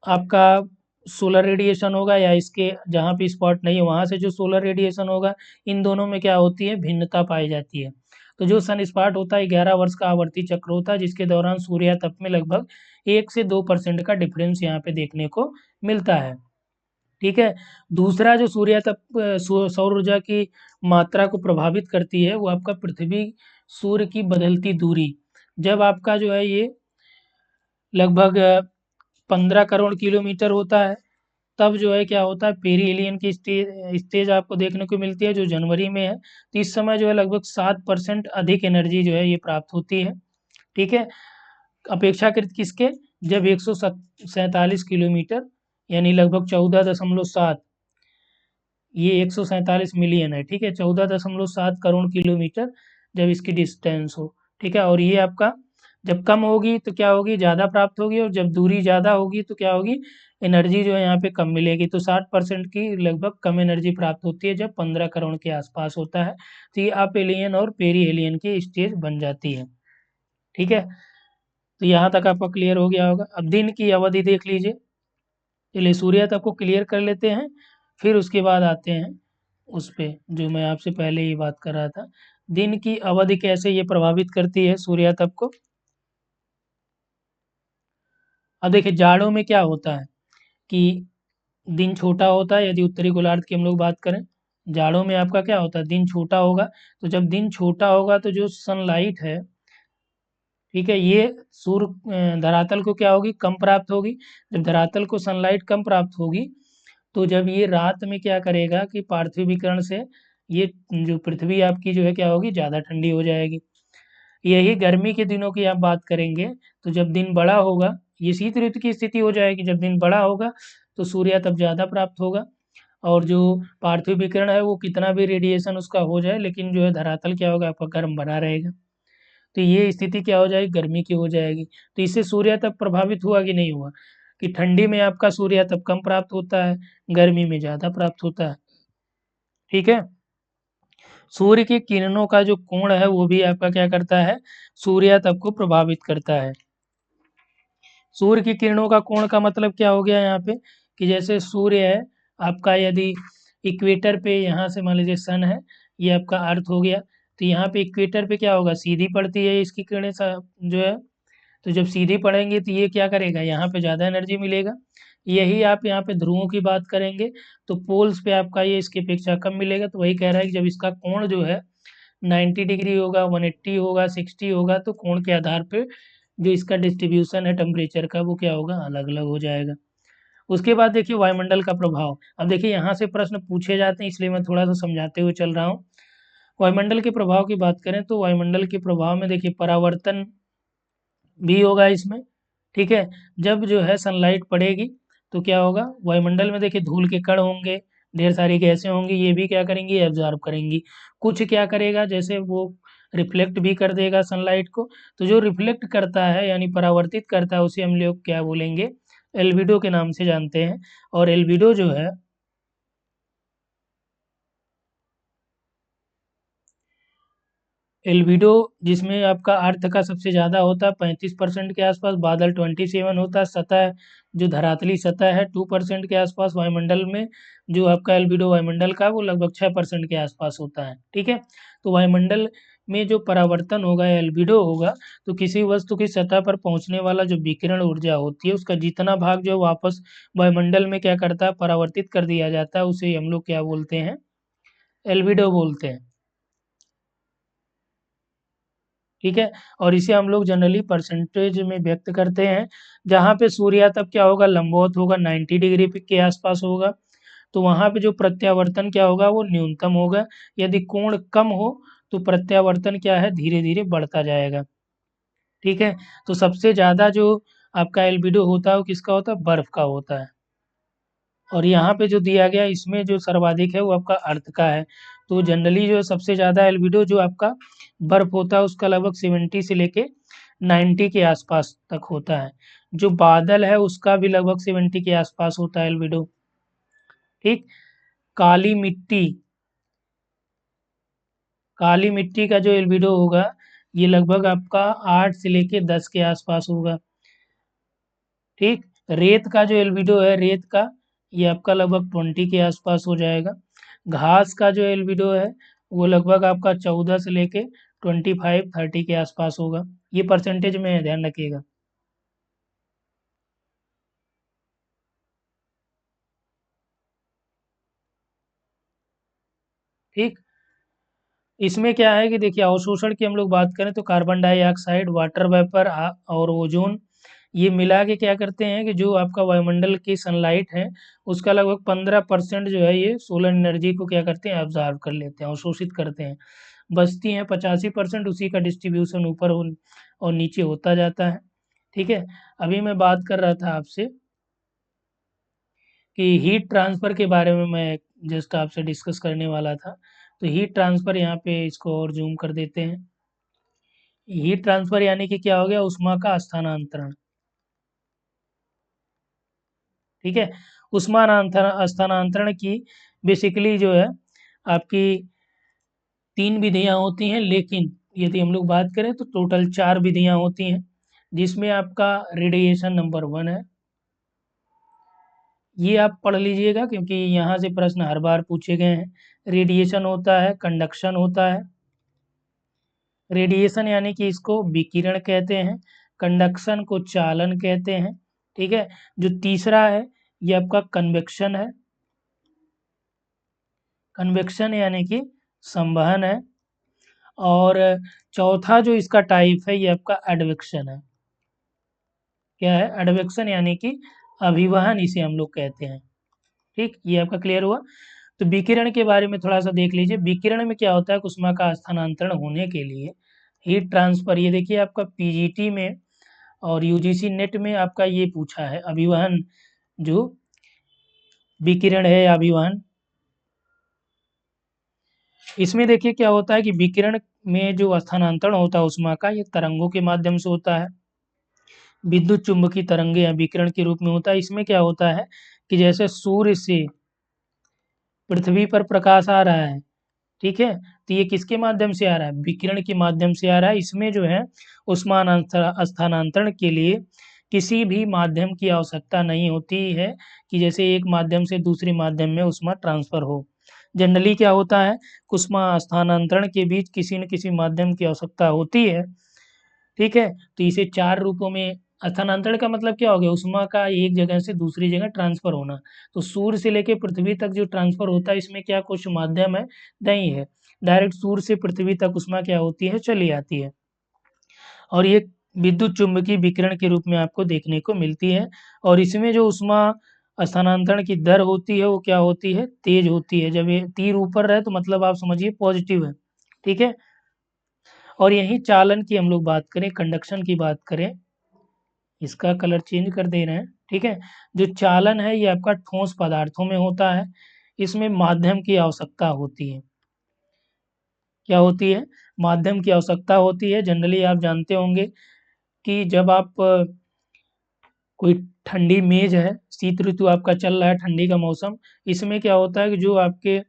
आपका सोलर रेडिएशन होगा या इसके जहाँ पे स्पॉट नहीं है वहाँ से जो सोलर रेडिएशन होगा, इन दोनों में क्या होती है, भिन्नता पाई जाती है। तो जो सन स्पॉट होता है 11 वर्ष का आवर्ती चक्र होता है, जिसके दौरान सूर्य तप में लगभग 1 से 2% का डिफरेंस यहाँ पे देखने को मिलता है। ठीक है, दूसरा जो सूर्य तप सौर ऊर्जा की मात्रा को प्रभावित करती है वो आपका पृथ्वी सूर्य की बदलती दूरी। जब आपका जो है ये लगभग 15 करोड़ किलोमीटर होता है, तब जो है क्या होता है, पेरीहेलियन की स्टेज आपको देखने को मिलती है जो जनवरी में है। तो इस समय जो है लगभग 7% अधिक एनर्जी जो है ये प्राप्त होती है। ठीक है, अपेक्षाकृत किसके, जब 147 किलोमीटर यानी लगभग 14.7, ये 147 मिलियन है। ठीक है, 14.7 करोड़ किलोमीटर जब इसकी डिस्टेंस हो। ठीक है, और ये आपका जब कम होगी तो क्या होगी, ज़्यादा प्राप्त होगी, और जब दूरी ज़्यादा होगी तो क्या होगी, एनर्जी जो है यहाँ पे कम मिलेगी। तो 60% की लगभग कम एनर्जी प्राप्त होती है जब 15 करोड़ के आसपास होता है। तो ये अपेलियन और पेरीहेलियन की स्टेज बन जाती है। ठीक है, तो यहाँ तक आपका क्लियर हो गया होगा। अब दिन की अवधि देख लीजिए। चलिए सूर्य तक को क्लियर कर लेते हैं, फिर उसके बाद आते हैं उस पे जो मैं आपसे पहले ही बात कर रहा था, दिन की अवधि कैसे ये प्रभावित करती है सूर्य तप को। अब देखिए जाड़ों में क्या होता है कि दिन छोटा होता है, यदि उत्तरी गोलार्ध की हम लोग बात करें, जाड़ों में आपका क्या होता है, दिन छोटा होगा। तो जब दिन छोटा होगा तो जो सनलाइट है, ठीक है, ये धरातल को क्या होगी, कम प्राप्त होगी। जब धरातल को सनलाइट कम प्राप्त होगी, तो जब ये रात में क्या करेगा कि पार्थिव विकिरण से ये जो पृथ्वी आपकी जो है क्या होगी, ज़्यादा ठंडी हो जाएगी। यही गर्मी के दिनों की आप बात करेंगे, तो जब दिन बड़ा होगा, ये शीत ऋतु की स्थिति हो जाएगी। जब दिन बड़ा होगा तो सूर्य तब ज़्यादा प्राप्त होगा, और जो पार्थिव विकिरण है वो कितना भी रेडिएशन उसका हो जाए, लेकिन जो है धरातल क्या होगा, आपका गर्म बना रहेगा। तो ये स्थिति क्या हो जाएगी, गर्मी की हो जाएगी। तो इससे सूर्य तप प्रभावित हुआ कि नहीं हुआ, कि ठंडी में आपका सूर्य तप कम प्राप्त होता है, गर्मी में ज़्यादा प्राप्त होता है। ठीक है, सूर्य की किरणों का जो कोण है वो भी आपका क्या करता है, सूर्य तप को प्रभावित करता है। सूर्य की किरणों का कोण का मतलब क्या हो गया यहाँ पे, कि जैसे सूर्य है आपका, यदि इक्वेटर पे यहाँ से मान लीजिए सन है, ये आपका अर्थ हो गया, तो यहाँ पे इक्वेटर पे क्या होगा, सीधी पड़ती है इसकी किरणें जो है। तो जब सीधी पड़ेंगे तो ये क्या करेगा, यहाँ पे ज़्यादा एनर्जी मिलेगा। यही आप यहाँ पे ध्रुवों की बात करेंगे तो पोल्स पे आपका ये इसकी अपेक्षा कम मिलेगा। तो वही कह रहा है कि जब इसका कोण जो है 90 डिग्री होगा, 180 होगा, 60 होगा, तो कोण के आधार पे जो इसका डिस्ट्रीब्यूशन है टेम्परेचर का वो क्या होगा, अलग अलग हो जाएगा। उसके बाद देखिए वायुमंडल का प्रभाव। अब देखिए यहाँ से प्रश्न पूछे जाते हैं, इसलिए मैं थोड़ा सा समझाते हुए चल रहा हूँ। वायुमंडल के प्रभाव की बात करें तो वायुमंडल के प्रभाव में देखिए परावर्तन भी होगा इसमें। ठीक है, जब जो है सनलाइट पड़ेगी तो क्या होगा, वायुमंडल में देखिए धूल के कण होंगे, ढेर सारी गैसें होंगी, ये भी क्या करेंगी, एब्जॉर्ब करेंगी। कुछ क्या करेगा, जैसे वो रिफ्लेक्ट भी कर देगा सनलाइट को। तो जो रिफ्लेक्ट करता है यानी परावर्तित करता है उसे हम लोग क्या बोलेंगे, एल्बिडो के नाम से जानते हैं। और एल्बिडो जो है, एल्बिडो जिसमें आपका अर्थ का सबसे ज़्यादा होता है 35% के आसपास, बादल 27 होता है, सतह जो धरातली सतह है 2% के आसपास, वायुमंडल में जो आपका एल्बिडो वायुमंडल का वो लगभग 6% के आसपास होता है। ठीक है, तो वायुमंडल में जो परावर्तन होगा, एल्बिडो होगा, तो किसी वस्तु की सतह पर पहुंचने वाला जो विकिरण ऊर्जा होती है उसका जितना भाग जो वापस वायुमंडल में क्या करता है, परावर्तित कर दिया जाता है, उसे हम लोग क्या बोलते हैं, एल्बिडो बोलते हैं। ठीक है, और इसे हम लोग जनरली परसेंटेज में व्यक्त करते हैं। जहाँ पे सूर्य तब क्या होगा, लंबवत होगा, 90 डिग्री के आसपास होगा। तो वहाँ पे जो प्रत्यावर्तन क्या होगा वो न्यूनतम होगा। यदि कोण कम हो तो प्रत्यावर्तन क्या है धीरे धीरे बढ़ता जाएगा। ठीक है, तो सबसे ज़्यादा जो आपका एल्बिडो होता है वो किसका होता है, बर्फ का होता है। और यहाँ पे जो दिया गया है इसमें जो सर्वाधिक है वो आपका अर्थ का है। तो जनरली जो सबसे ज़्यादा एल्बिडो जो आपका बर्फ होता है उसका लगभग 70 से लेके 90 के आसपास तक होता है। जो बादल है उसका भी लगभग 70 के आसपास होता है एल्बिडो। ठीक, काली मिट्टी, काली मिट्टी का जो एल्बिडो होगा ये लगभग आपका 8 से लेके 10 के आसपास होगा। ठीक, रेत का जो एल्बिडो है रेत का ये आपका लगभग 20 के आसपास हो जाएगा। घास का जो एल्बिडो है वो लगभग आपका 14 से लेके 25-30 के आसपास होगा। ये परसेंटेज में है, ध्यान रखिएगा। ठीक, इसमें क्या है कि देखिए अवशोषण की हम लोग बात करें तो कार्बन डाइऑक्साइड, वाटर वेपर और ओजोन ये मिला के क्या करते हैं कि जो आपका वायुमंडल की सनलाइट है उसका लगभग 15% जो है ये सोलर एनर्जी को क्या करते हैं ऑब्जर्व कर लेते हैं, अवशोषित करते हैं। बचती हैं 85%, उसी का डिस्ट्रीब्यूशन ऊपर और नीचे होता जाता है। ठीक है, अभी मैं बात कर रहा था आपसे कि हीट ट्रांसफ़र के बारे में मैं जस्ट आपसे डिस्कस करने वाला था। तो हीट ट्रांसफ़र यहाँ पे इसको और ज़ूम कर देते हैं। हीट ट्रांसफ़र यानी कि क्या हो गया, ऊष्मा का स्थानांतरण। ठीक है, स्थानांतरण की बेसिकली जो है आपकी 3 विधियाँ होती हैं, लेकिन यदि हम लोग बात करें तो टोटल 4 विधियाँ होती हैं, जिसमें आपका रेडिएशन नंबर 1 है। ये आप पढ़ लीजिएगा क्योंकि यहाँ से प्रश्न हर बार पूछे गए हैं। रेडिएशन होता है, कंडक्शन होता है। रेडिएशन यानी कि इसको विकिरण कहते हैं, कंडक्शन को चालन कहते हैं। ठीक है, जो तीसरा है ये आपका कन्वेक्शन है। कन्वेक्शन यानी कि संवहन है। और चौथा जो इसका टाइप है ये आपका एडवेक्शन है। क्या है, एडवेक्शन यानी कि अभिवहन इसे हम लोग कहते हैं। ठीक, ये आपका क्लियर हुआ। तो विकिरण के बारे में थोड़ा सा देख लीजिए। विकिरण में क्या होता है, ऊष्मा का स्थानांतरण होने के लिए हीट ट्रांसफर, ये देखिए आपका पीजीटी में और यूजीसी नेट में आपका ये पूछा है अभिवहन, जो विकिरण है या अभिवहन। इसमें देखिए क्या होता है कि विकिरण में जो स्थानांतरण होता है ऊष्मा का ये तरंगों के माध्यम से होता है। विद्युत चुम्बकीय तरंगे या विकिरण के रूप में होता है। इसमें क्या होता है कि जैसे सूर्य से पृथ्वी पर प्रकाश आ रहा है, ठीक है, तो ये किसके माध्यम से आ रहा है, विकिरण के माध्यम से आ रहा है। इसमें जो है स्थानांतरण के लिए किसी भी माध्यम की आवश्यकता नहीं होती है कि जैसे एक माध्यम से दूसरे माध्यम में ऊष्मा ट्रांसफर हो। जनरली क्या होता है, ऊष्मा स्थानांतरण के बीच किसी न किसी माध्यम की आवश्यकता होती है। ठीक है, तो इसे 4 रूपों में स्थानांतरण का मतलब क्या हो गया, ऊष्मा का एक जगह से दूसरी जगह ट्रांसफर होना। तो सूर्य से लेके पृथ्वी तक जो ट्रांसफर होता है इसमें क्या कुछ माध्यम है, नहीं है। डायरेक्ट सूर्य से पृथ्वी तक ऊष्मा क्या होती है, चली आती है। और ये विद्युत चुम्बकीय विकिरण के रूप में आपको देखने को मिलती है। और इसमें जो ऊष्मा स्थानांतरण की दर होती है वो क्या होती है, तेज होती है। जब ये तीर ऊपर रहे तो मतलब आप समझिए पॉजिटिव है। ठीक है, और यही चालन की हम लोग बात करें, कंडक्शन की बात करें, इसका कलर चेंज कर दे रहे हैं। ठीक है, जो चालन है ये आपका ठोस पदार्थों में होता है। इसमें माध्यम की आवश्यकता होती है। क्या होती है, माध्यम की आवश्यकता होती है। जनरली आप जानते होंगे कि जब आप कोई ठंडी मेज है, शीत ऋतु आपका चल रहा है, ठंडी का मौसम, इसमें क्या होता है कि जो आपके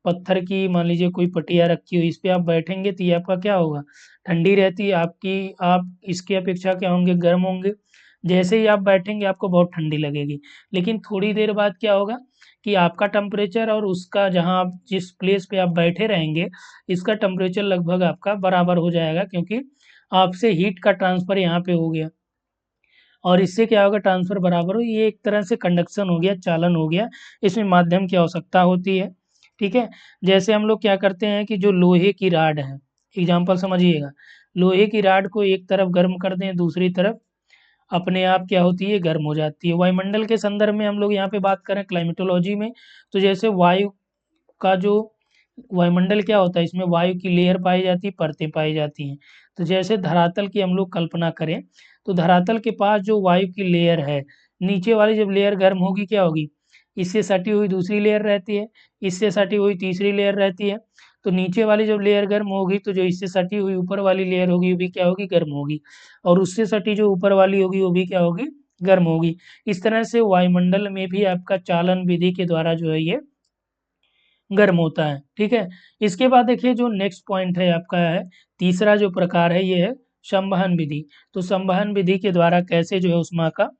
पत्थर की मान लीजिए कोई पटिया रखी हुई, इस पे आप बैठेंगे तो ये आपका क्या होगा, ठंडी रहती है आपकी। आप इसकी अपेक्षा क्या होंगे, गर्म होंगे। जैसे ही आप बैठेंगे आपको बहुत ठंडी लगेगी, लेकिन थोड़ी देर बाद क्या होगा कि आपका टेम्परेचर और उसका, जहाँ आप जिस प्लेस पे आप बैठे रहेंगे, इसका टेम्परेचर लगभग आपका बराबर हो जाएगा, क्योंकि आपसे हीट का ट्रांसफर यहाँ पे हो गया। और इससे क्या होगा, ट्रांसफर बराबर हो, ये एक तरह से कंडक्शन हो गया, चालन हो गया। इसमें माध्यम की आवश्यकता होती है। ठीक है, जैसे हम लोग क्या करते हैं कि जो लोहे की राड है, एग्जाम्पल समझिएगा, लोहे की राड को एक तरफ गर्म कर दें, दूसरी तरफ अपने आप क्या होती है, गर्म हो जाती है। वायुमंडल के संदर्भ में हम लोग यहाँ पे बात करें क्लाइमेटोलॉजी में, तो जैसे वायु का जो वायुमंडल क्या होता है, इसमें वायु की लेयर पाई जाती है, परतें पाई जाती हैं। तो जैसे धरातल की हम लोग कल्पना करें, तो धरातल के पास जो वायु की लेयर है, नीचे वाली जब लेयर गर्म होगी क्या होगी, इससे सटी हुई दूसरी लेयर रहती है, इससे सटी हुई तीसरी लेयर रहती है। तो नीचे वाली जब लेयर गर्म होगी तो जो इससे सटी हुई ऊपर वाली लेयर होगी वो भी क्या होगी, गर्म होगी। और उससे सटी जो ऊपर वाली होगी वो भी क्या होगी, गर्म होगी। इस तरह से वायुमंडल में भी आपका चालन विधि के द्वारा जो है ये गर्म होता है। ठीक है। इसके बाद देखिए जो नेक्स्ट पॉइंट है आपका है, तीसरा जो प्रकार है ये है संवहन विधि। तो संवहन विधि के द्वारा कैसे जो है ऊष्मा का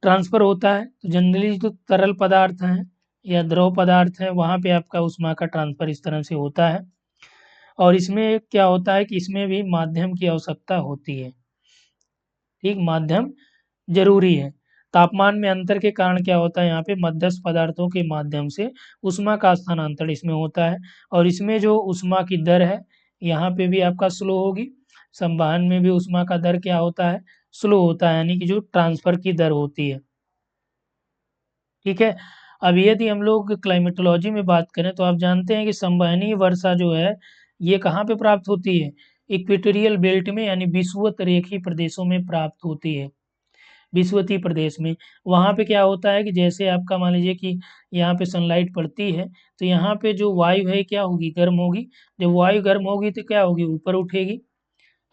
ट्रांसफर होता है। तो जनरली जो तरल पदार्थ हैं या द्रव पदार्थ हैं वहाँ पे आपका ऊष्मा का ट्रांसफर इस तरह से होता है। और इसमें क्या होता है कि इसमें भी माध्यम की आवश्यकता होती है। ठीक, माध्यम जरूरी है। तापमान में अंतर के कारण क्या होता है, यहाँ पे मध्यस्थ पदार्थों के माध्यम से ऊष्मा का स्थानांतरण इसमें होता है। और इसमें जो ऊष्मा की दर है, यहाँ पे भी आपका स्लो होगी। संवहन में भी ऊष्मा का दर क्या होता है, स्लो होता है, यानी कि जो ट्रांसफर की दर होती है। ठीक है। अब यदि हम लोग क्लाइमेटोलॉजी में बात करें तो आप जानते हैं कि संवहनीय वर्षा जो है ये कहाँ पे प्राप्त होती है, इक्वेटोरियल बेल्ट में, यानी विषुवत रेखीय प्रदेशों में प्राप्त होती है। विषुवतीय प्रदेश में वहाँ पे क्या होता है कि जैसे आपका मान लीजिए कि यहाँ पे सनलाइट पड़ती है, तो यहाँ पे जो वायु है क्या होगी, गर्म होगी। जब वायु गर्म होगी तो क्या होगी, ऊपर उठेगी।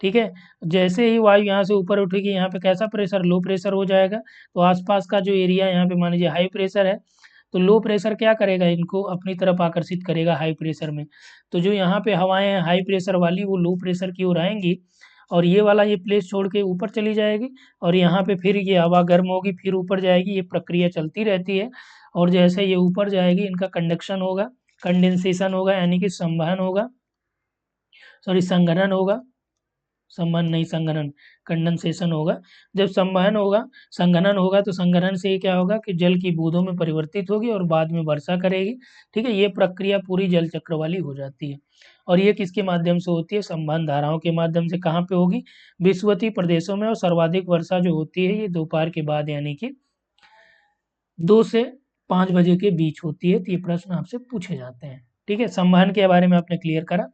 ठीक है। जैसे ही वायु यहाँ से ऊपर उठेगी, यहाँ पे कैसा प्रेशर, लो प्रेशर हो जाएगा। तो आसपास का जो एरिया यहाँ पे मान लीजिए हाई प्रेशर है, तो लो प्रेशर क्या करेगा, इनको अपनी तरफ आकर्षित करेगा हाई प्रेशर में। तो जो यहाँ पे हवाएं हैं हाई प्रेशर वाली, वो लो प्रेशर की ओर आएंगी, और ये वाला ये प्लेस छोड़ के ऊपर चली जाएगी। और यहाँ पे फिर ये हवा गर्म होगी, फिर ऊपर जाएगी, ये प्रक्रिया चलती रहती है। और जैसे ये ऊपर जाएगी, इनका कंडक्शन होगा, कंडेंसेशन होगा, यानी कि संवहन होगा, सॉरी संघनन होगा, संवहन नहीं संघनन, कंडेंसेशन होगा। जब संवहन होगा, संघनन होगा, तो संघनन से ये क्या होगा कि जल की बूंदों में परिवर्तित होगी और बाद में वर्षा करेगी। ठीक है, ये प्रक्रिया पूरी जल चक्र वाली हो जाती है। और ये किसके माध्यम से होती है, संवहन धाराओं के माध्यम से। कहाँ पे होगी, विषुवतीय प्रदेशों में। और सर्वाधिक वर्षा जो होती है ये दोपहर के बाद, यानी कि 2 से 5 बजे के बीच होती है। तो ये प्रश्न आपसे पूछे जाते हैं। ठीक है, संवहन के बारे में आपने क्लियर करा।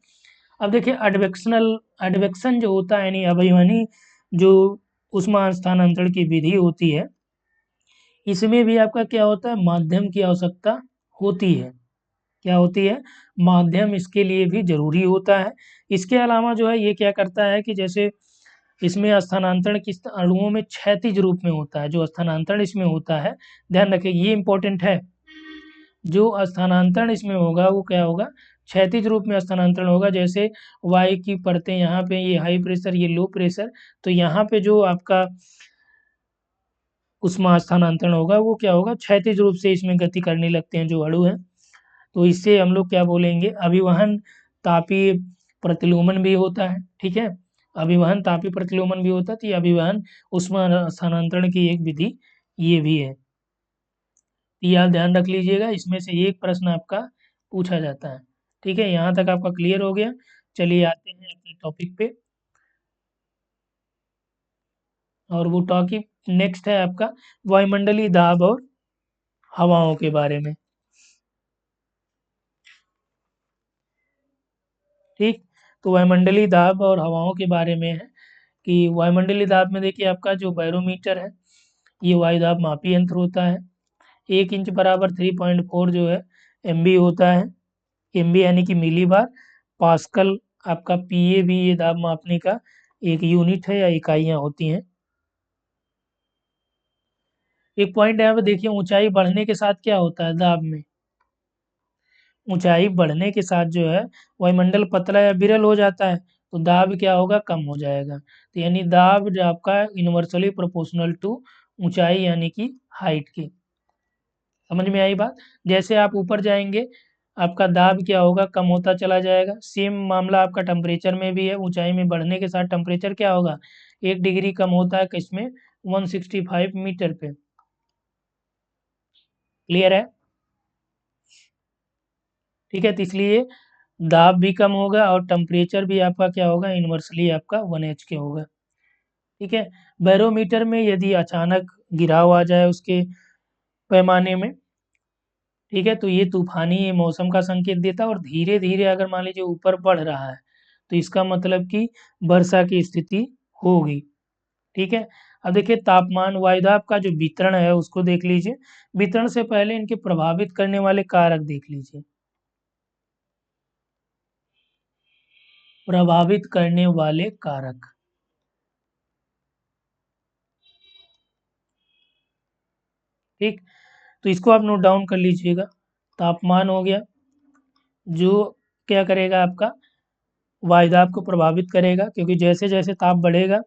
अब देखिए एडवेक्शनल, एडवेक्शन जो होता है यानी अभिमन्यु जो ऊष्मा स्थानांतरण की विधि होती है, इसमें भी आपका क्या होता है, माध्यम की आवश्यकता होती है। क्या होती है, माध्यम इसके लिए भी जरूरी होता है। इसके अलावा जो है ये क्या करता है कि जैसे इसमें स्थानांतरण किस अणुओं में क्षैतिज रूप में होता है, जो स्थानांतरण इसमें होता है, ध्यान रखिए ये इंपॉर्टेंट है। जो स्थानांतरण इसमें होगा वो क्या होगा, क्षैतिज रूप में स्थानांतरण होगा। जैसे वायु की परतें यहाँ पे, ये हाई प्रेशर, ये लो प्रेशर, तो यहाँ पे जो आपका उष्मा स्थानांतरण होगा वो क्या होगा, क्षैतिज रूप से इसमें गति करने लगते हैं जो अणु हैं। तो इससे हम लोग क्या बोलेंगे, अभिवहन तापीय प्रतिलोमन भी होता है। ठीक है, अभिवहन तापीय प्रतिलोमन भी होता है। तो ये अभिवहन उष्मा स्थानांतरण की एक विधि ये भी है। यह ध्यान रख लीजिएगा, इसमें से एक प्रश्न आपका पूछा जाता है। ठीक है, यहाँ तक आपका क्लियर हो गया। चलिए आते हैं अपने टॉपिक पे। और वो टॉपिक नेक्स्ट है आपका वायुमंडलीय दाब और हवाओं के बारे में। ठीक, तो वायुमंडलीय दाब और हवाओं के बारे में है कि वायुमंडलीय दाब में देखिए आपका जो बैरोमीटर है, ये वायु दाब मापी यंत्र होता है। 1 इंच बराबर 3.4 जो है MB होता है। MB यानी कि मिली बार। पास्कल आपका PA भी ये दाब मापने का एक यूनिट है या इकाइयाँ होती हैं। एक पॉइंट यहाँ पे देखिए, ऊंचाई बढ़ने के साथ क्या होता है दाब में, ऊंचाई बढ़ने के साथ जो है वायुमंडल पतला या विरल हो जाता है, तो दाब क्या होगा, कम हो जाएगा। तो यानी दाब जो आपका इनवर्सली प्रोपोर्शनल टू ऊंचाई यानी कि हाइट की। समझ में आई बात। जैसे आप ऊपर जाएंगे आपका दाब क्या होगा, कम होता चला जाएगा। सेम मामला आपका टेम्परेचर में भी है, ऊंचाई में बढ़ने के साथ टेम्परेचर क्या होगा, 1 डिग्री कम होता है किसमें, 165 मीटर पे। क्लियर है। ठीक है, तो इसलिए दाब भी कम होगा और टेम्परेचर भी आपका क्या होगा, इन्वर्सली आपका 1H के होगा। ठीक है। बैरोमीटर में यदि अचानक गिराव आ जाए उसके पैमाने में, ठीक है, तो ये तूफानी मौसम का संकेत देता है। और धीरे धीरे अगर मान लीजिए ऊपर बढ़ रहा है तो इसका मतलब कि वर्षा की स्थिति होगी। ठीक है। अब देखिए तापमान वायुदाब का जो वितरण है उसको देख लीजिए। वितरण से पहले इनके प्रभावित करने वाले कारक देख लीजिए। प्रभावित करने वाले कारक, ठीक, तो इसको आप नोट डाउन कर लीजिएगा। तापमान हो गया जो क्या करेगा, आपका वायुदाब को प्रभावित करेगा, क्योंकि जैसे जैसे ताप बढ़ेगा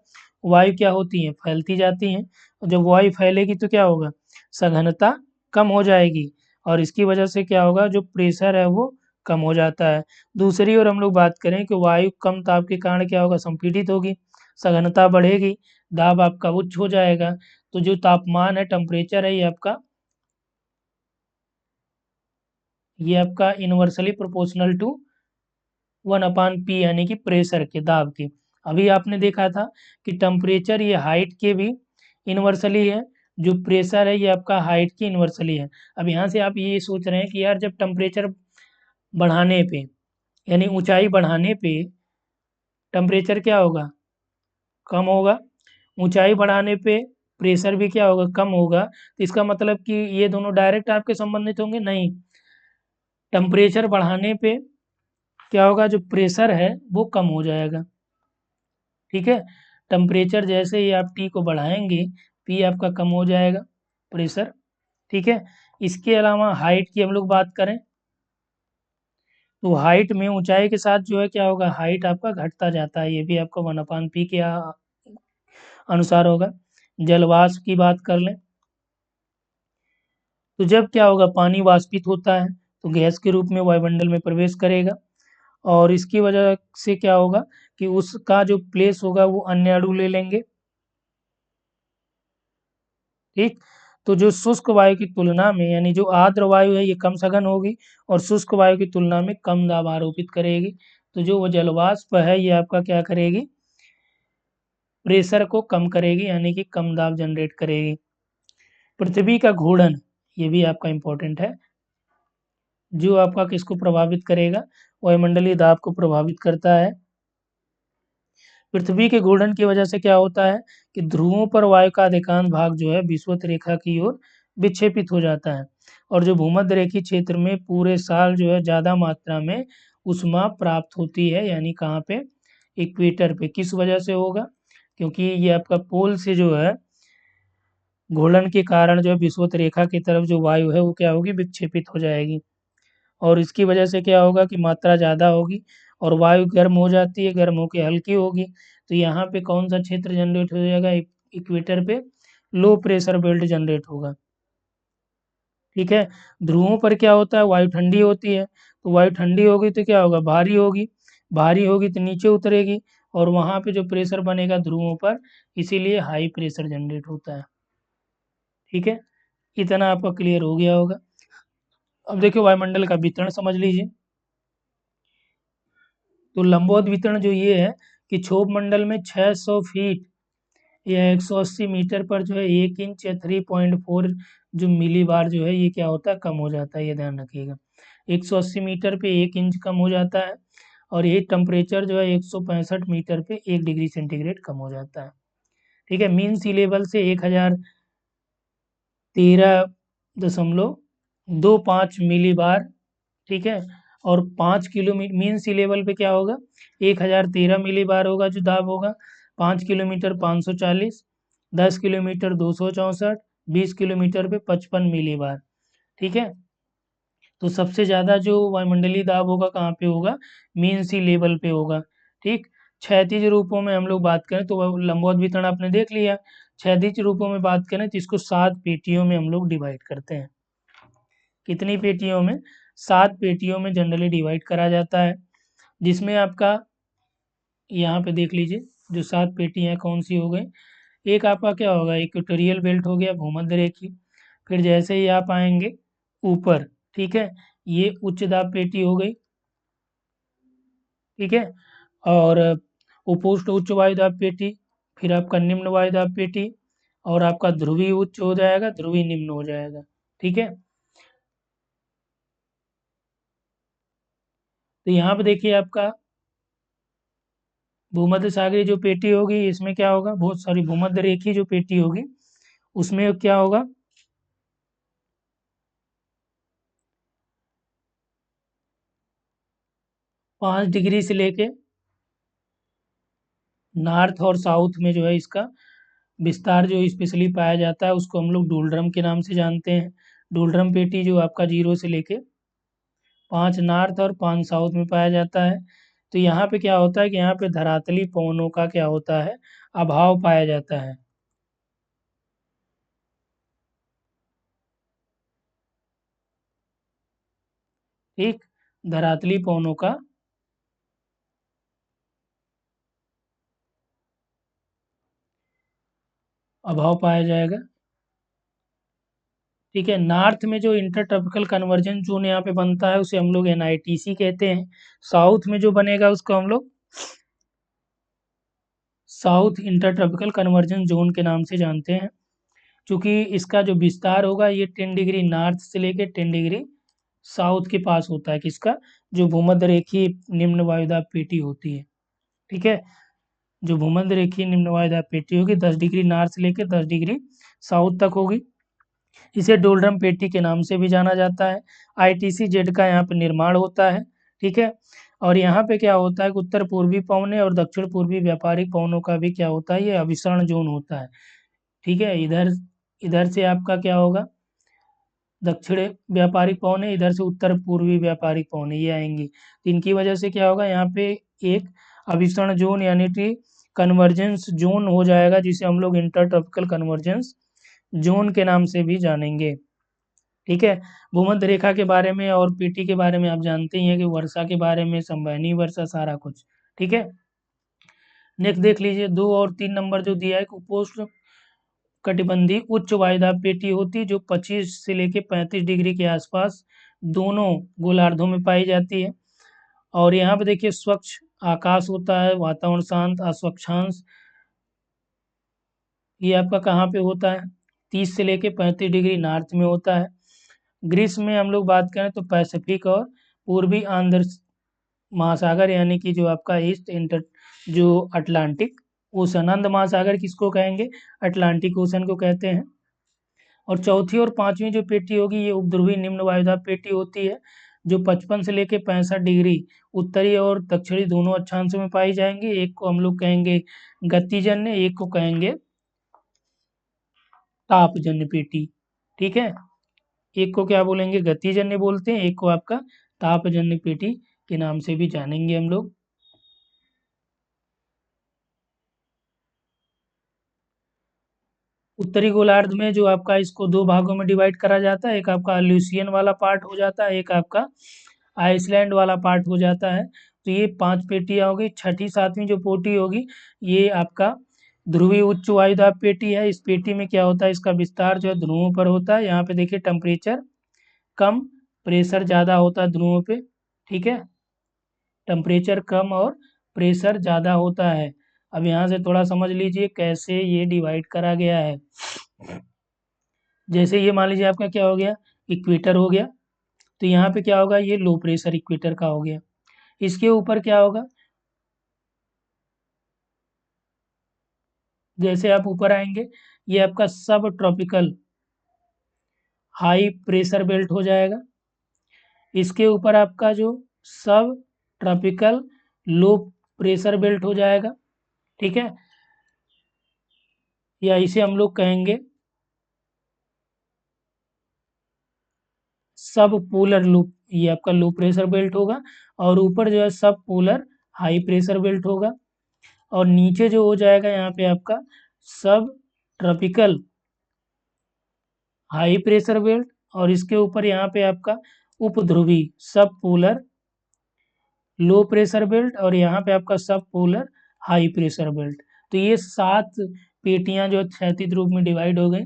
वायु क्या होती है, फैलती जाती हैं। और जब वायु फैलेगी तो क्या होगा, सघनता कम हो जाएगी, और इसकी वजह से क्या होगा, जो प्रेशर है वो कम हो जाता है। दूसरी ओर हम लोग बात करें कि वायु कम ताप के कारण क्या होगा, संपीड़ित होगी, सघनता बढ़ेगी, दाब आपका उच्च हो जाएगा। तो जो तापमान है, टेम्परेचर है, ये आपका इनवर्सली प्रोपोर्शनल टू 1/P, यानी कि प्रेशर के, दाब के। अभी आपने देखा था कि टेम्परेचर ये हाइट के भी इनवर्सली है, जो प्रेशर है ये आपका हाइट की इनवर्सली है। अब यहाँ से आप ये सोच रहे हैं कि यार जब टेम्परेचर बढ़ाने पे, यानी ऊंचाई बढ़ाने पे टेम्परेचर क्या होगा, कम होगा, ऊंचाई बढ़ाने पे प्रेशर भी क्या होगा, कम होगा, तो इसका मतलब कि ये दोनों डायरेक्ट आपके संबंधित होंगे, नहीं। टेम्परेचर बढ़ाने पे क्या होगा, जो प्रेशर है वो कम हो जाएगा। ठीक है। टेम्परेचर जैसे ही आप टी को बढ़ाएंगे, पी आपका कम हो जाएगा, प्रेशर। ठीक है। इसके अलावा हाइट की हम लोग बात करें तो हाइट में ऊंचाई के साथ जो है क्या होगा, हाइट आपका घटता जाता है, ये भी आपका 1/P के अनुसार होगा। जलवाष्प की बात कर लें तो जब क्या होगा, पानी वाष्पित होता है तो गैस के रूप में वायुमंडल में प्रवेश करेगा, और इसकी वजह से क्या होगा कि उसका जो प्लेस होगा वो अन्य अणु ले लेंगे। ठीक। तो जो शुष्क वायु की तुलना में, यानी जो आर्द्र वायु है ये कम सघन होगी, और शुष्क वायु की तुलना में कम दाब आरोपित करेगी। तो जो वो जलवाष्प है ये आपका क्या करेगी, प्रेशर को कम करेगी, यानी कि कम दाब जनरेट करेगी। पृथ्वी का घूर्णन, ये भी आपका इम्पोर्टेंट है, जो आपका किसको प्रभावित करेगा, वायुमंडलीय दाब को प्रभावित करता है। पृथ्वी के घूर्णन की वजह से क्या होता है कि ध्रुवों पर वायु का अधिकांश भाग जो है विषुवत रेखा की ओर विक्षेपित हो जाता है, और जो भूमध्य रेखीय क्षेत्र में पूरे साल जो है ज़्यादा मात्रा में ऊष्मा प्राप्त होती है, यानी कहाँ पे, इक्वेटर पे। किस वजह से होगा, क्योंकि ये आपका पोल से जो है घूर्णन के कारण जो है विषुवत रेखा की तरफ जो वायु है वो क्या होगी, विक्षेपित हो जाएगी, और इसकी वजह से क्या होगा कि मात्रा ज़्यादा होगी, और वायु गर्म हो जाती है, गर्म होकर हल्की होगी। तो यहाँ पे कौन सा क्षेत्र जनरेट हो जाएगा, इक्वेटर पे लो प्रेशर बेल्ट जनरेट होगा। ठीक है। ध्रुवों पर क्या होता है, वायु ठंडी होती है, तो वायु ठंडी होगी तो क्या होगा, भारी होगी, भारी होगी तो नीचे उतरेगी, और वहाँ पे जो प्रेशर बनेगा ध्रुवों पर, इसीलिए हाई प्रेशर जनरेट होता है। ठीक है। इतना आपका क्लियर हो गया होगा। अब देखिए वायुमंडल का वितरण समझ लीजिए। तो लंबवत वितरण जो ये है कि क्षोभ मंडल में 600 फीट या 180 मीटर पर जो है 1 इंच या 3.4 जो मिली बार जो है ये क्या होता है, कम हो जाता है, ये ध्यान रखिएगा। 180 मीटर पे 1 इंच कम हो जाता है, और ये टेम्परेचर जो है 165 मीटर पे 1 डिग्री सेंटीग्रेड कम हो जाता है। ठीक है। मीन सी लेवल से 1013.25 मिली बार। ठीक है। और 5 किलोमीटर मीन सी लेवल पे क्या होगा, 1013 मिली बार होगा जो दाब होगा। 5 किलोमीटर 540, 10 किलोमीटर 264, 20 किलोमीटर पे 55 मिली बार। ठीक है। तो सबसे ज़्यादा जो वायुमंडलीय दाब होगा कहाँ पे होगा, मीन सी लेवल पे होगा। ठीक। क्षैतिज रूपों में हम लोग बात करें तो वह लंबवत वितरण आपने देख लिया। क्षैतिज रूपों में बात करें तो इसको 7 पेटियों में हम लोग डिवाइड करते हैं। कितनी पेटियों में, 7 पेटियों में जनरली डिवाइड करा जाता है, जिसमें आपका यहाँ पे देख लीजिए जो 7 पेटियाँ कौन सी हो गई। एक आपका क्या होगा, इक्वेटोरियल बेल्ट हो गया, भूमध्य रेखीय। फिर जैसे ही आप आएंगे ऊपर, ठीक है, ये उच्च दाब पेटी हो गई। ठीक है। और उपोष्ण उच्च वायु दाब पेटी, फिर आपका निम्न वायुदाब पेटी, और आपका ध्रुवीय उच्च हो जाएगा, ध्रुवीय निम्न हो जाएगा। ठीक है, तो यहाँ पे देखिए आपका भूमध्य सागरीय जो पेटी होगी, इसमें क्या होगा, बहुत सारी भूमध्य रेखीय जो पेटी होगी उसमें क्या होगा, 5 डिग्री से लेके नॉर्थ और साउथ में जो है इसका विस्तार जो स्पेशली पाया जाता है उसको हम लोग डोलड्रम के नाम से जानते हैं। डोलड्रम पेटी जो आपका 0 से लेके 5 नॉर्थ और 5 साउथ में पाया जाता है। तो यहाँ पे क्या होता है कि यहाँ पे धरातली पवनों का क्या होता है, अभाव पाया जाता है। ठीक, धरातली पवनों का अभाव पाया जाएगा। ठीक है, नॉर्थ में जो इंटर ट्रॉपिकल कन्वर्जेंस जोन यहाँ पे बनता है उसे हम लोग NITC कहते हैं। साउथ में जो बनेगा उसको हम लोग south inter tropical convergence zone के नाम से जानते हैं। क्योंकि इसका जो विस्तार होगा ये 10 डिग्री नॉर्थ से लेके 10 डिग्री साउथ के पास होता है, किसका, जो भूमध्य रेखीय निम्न वायुदाब पेटी होती है। ठीक है, जो भूमध्य रेखीय निम्न वायुदाब पेटी होगी 10 डिग्री नॉर्थ से लेके 10 डिग्री साउथ तक होगी। इसे डोलड्रम पेटी के नाम से भी जाना जाता है। ITC जेड का यहाँ पे निर्माण होता है। ठीक है, और यहाँ पे क्या होता है कि उत्तर पूर्वी पवने और दक्षिण पूर्वी व्यापारिक पवनों का भी क्या होता है, ये अभिसरण जोन होता है। ठीक है, इधर इधर से आपका क्या होगा, दक्षिण व्यापारिक पवने, इधर से उत्तर पूर्वी व्यापारिक पवने ये आएंगी। तो इनकी वजह से क्या होगा, यहाँ पे एक अभिसरण जोन यानी कि कन्वर्जेंस जोन हो जाएगा, जिसे हम लोग इंटर ट्रॉपिकल कन्वर्जेंस जोन के नाम से भी जानेंगे। ठीक है, भूमध्य रेखा के बारे में और पीटी के बारे में आप जानते ही हैं कि वर्षा के बारे में, संवहनी वर्षा, सारा कुछ। ठीक है, नेक्स्ट देख लीजिए 2 और 3 नंबर जो दिया है, उपोष्ण कटिबंधीय उच्च वायुदाब पेटी होती है जो 25 से लेके 35 डिग्री के आसपास दोनों गोलार्धों में पाई जाती है। और यहाँ पे देखिए स्वच्छ आकाश होता है, वातावरण शांत, अस्वच्छांश ये आपका कहाँ पे होता है, 30 से लेके 35 डिग्री नॉर्थ में होता है। ग्रीष्म में हम लोग बात करें तो पैसिफिक और पूर्वी आंध्र महासागर यानी कि जो आपका ईस्ट इंटर जो अटलांटिक ओशन, अंध महासागर किसको कहेंगे, अटलांटिक ओशन को कहते हैं। और चौथी और पांचवी जो पेटी होगी ये उपध्रुवी निम्न वायुदाब पेटी होती है जो 55 से लेके 65 डिग्री उत्तरी और दक्षिणी दोनों अक्षांशों में पाई जाएंगी। एक को हम लोग कहेंगे गतिजन्य, एक को कहेंगे तापजन्य पेटी। ठीक है, एक को क्या बोलेंगे, गतिजन्य बोलते हैं, एक को आपका तापजन्य पेटी के नाम से भी जानेंगे हम लोग। उत्तरी गोलार्ध में जो आपका इसको 2 भागों में डिवाइड करा जाता है, एक आपका ल्यूसियन वाला पार्ट हो जाता है, एक आपका आइसलैंड वाला पार्ट हो जाता है। तो ये 5 पेटियां होगी। छठी सातवीं जो पोटी होगी ये आपका ध्रुवीय उच्च वायुदाब पेटी है। इस पेटी में क्या होता है, इसका विस्तार जो है ध्रुवों पर होता है। यहाँ पे देखिए टेम्परेचर कम, प्रेशर ज़्यादा होता है ध्रुवों पे। ठीक है, टेम्परेचर कम और प्रेशर ज़्यादा होता है। अब यहाँ से थोड़ा समझ लीजिए कैसे ये डिवाइड करा गया है। जैसे ये मान लीजिए आपका क्या हो गया, इक्वेटर हो गया, तो यहाँ पे क्या होगा, ये लो प्रेशर इक्वेटर का हो गया। इसके ऊपर क्या होगा, जैसे आप ऊपर आएंगे ये आपका सब ट्रॉपिकल हाई प्रेशर बेल्ट हो जाएगा। इसके ऊपर आपका जो सब ट्रॉपिकल लो प्रेशर बेल्ट हो जाएगा। ठीक है, या इसे हम लोग कहेंगे सब पोलर लूप, ये आपका लो प्रेशर बेल्ट होगा। और ऊपर जो है सब पोलर हाई प्रेशर बेल्ट होगा। और नीचे जो हो जाएगा यहाँ पे आपका सब ट्रॉपिकल हाई प्रेशर बेल्ट। और इसके ऊपर यहाँ पे आपका उपध्रुवी सब पोलर लो प्रेशर बेल्ट, और यहाँ पे आपका सब पोलर हाई प्रेशर बेल्ट। तो ये 7 पेटियां जो क्षैतिज रूप में डिवाइड हो गई।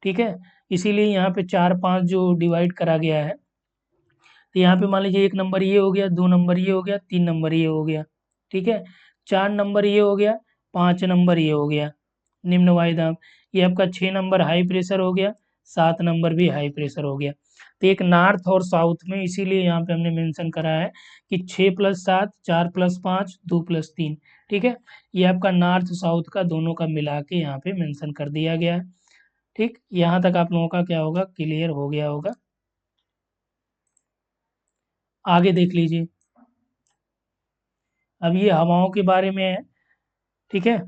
ठीक है, इसीलिए यहाँ पे 4 5 जो डिवाइड करा गया है। तो यहाँ पे मान लीजिए 1 नंबर ये हो गया, 2 नंबर ये हो गया, 3 नंबर ये हो गया। ठीक है, 4 नंबर ये हो गया, 5 नंबर ये हो गया निम्न वायुदाब। ये आपका 6 नंबर हाई प्रेशर हो गया, 7 नंबर भी हाई प्रेशर हो गया। तो एक नॉर्थ और साउथ में, इसीलिए यहाँ पे हमने मेंशन करा है कि 6+7, 4+5, 2+3। ठीक है, ये आपका नॉर्थ साउथ का दोनों का मिला के यहाँ पे मेंशन कर दिया गया है। ठीक, यहाँ तक आप लोगों का क्या होगा, क्लियर हो गया होगा। आगे देख लीजिए, अब ये हवाओं के बारे में है। ठीक है,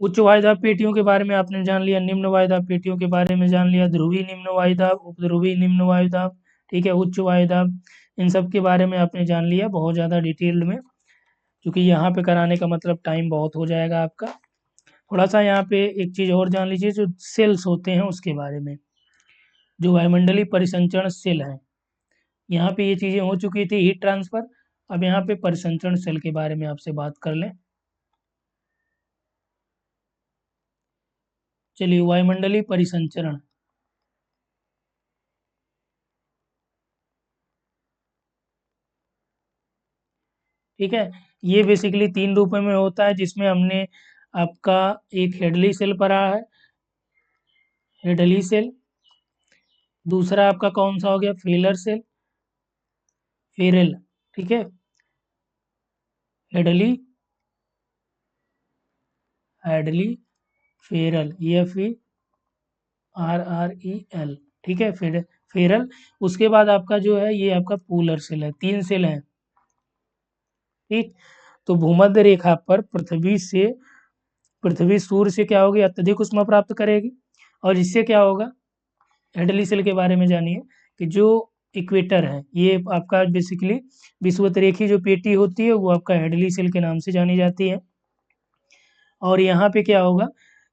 उच्च वायुदाब पेटियों के बारे में आपने जान लिया, निम्न वायुदाब पेटियों के बारे में जान लिया, ध्रुवीय निम्न वायुदाब, उपध्रुवीय निम्न वायुदाब, ठीक है, उच्च वायुदाब, इन सब के बारे में आपने जान लिया बहुत ज़्यादा डिटेल्ड में, क्योंकि यहाँ पे कराने का मतलब टाइम बहुत हो जाएगा आपका। थोड़ा सा यहाँ पे एक चीज़ और जान लीजिए, जो सेल्स होते हैं उसके बारे में, जो वायुमंडलीय परिसंचरण सेल हैं। यहाँ पे ये चीज़ें हो चुकी थी, हीट ट्रांसफर। अब यहाँ पे परिसंचरण सेल के बारे में आपसे बात कर लें। चलिए, वायुमंडलीय परिसंचरण, ठीक है, ये बेसिकली 3 रूपों में होता है, जिसमें हमने आपका एक हेडली सेल पढ़ा है, हेडली सेल। दूसरा आपका कौन सा हो गया, फेलर सेल, फेरल। ठीक है, हेडली, हेडली, फेरल, FERREL। ठीक है, फिर फेरल। उसके बाद आपका जो है ये आपका पोलर सेल है, 3 सेल हैं। ठीक, तो भूमध्य रेखा पर पृथ्वी सूर्य से क्या होगी, अत्यधिक ऊष्मा प्राप्त करेगी, और इससे क्या होगा, हेडली सेल के बारे में जानिए कि जो इक्वेटर है, ये आपका बेसिकली विषुवतरेखी जो पेटी होती है वो आपका हेडली सेल के नाम से जानी जाती है। और यहाँ पे क्या होगा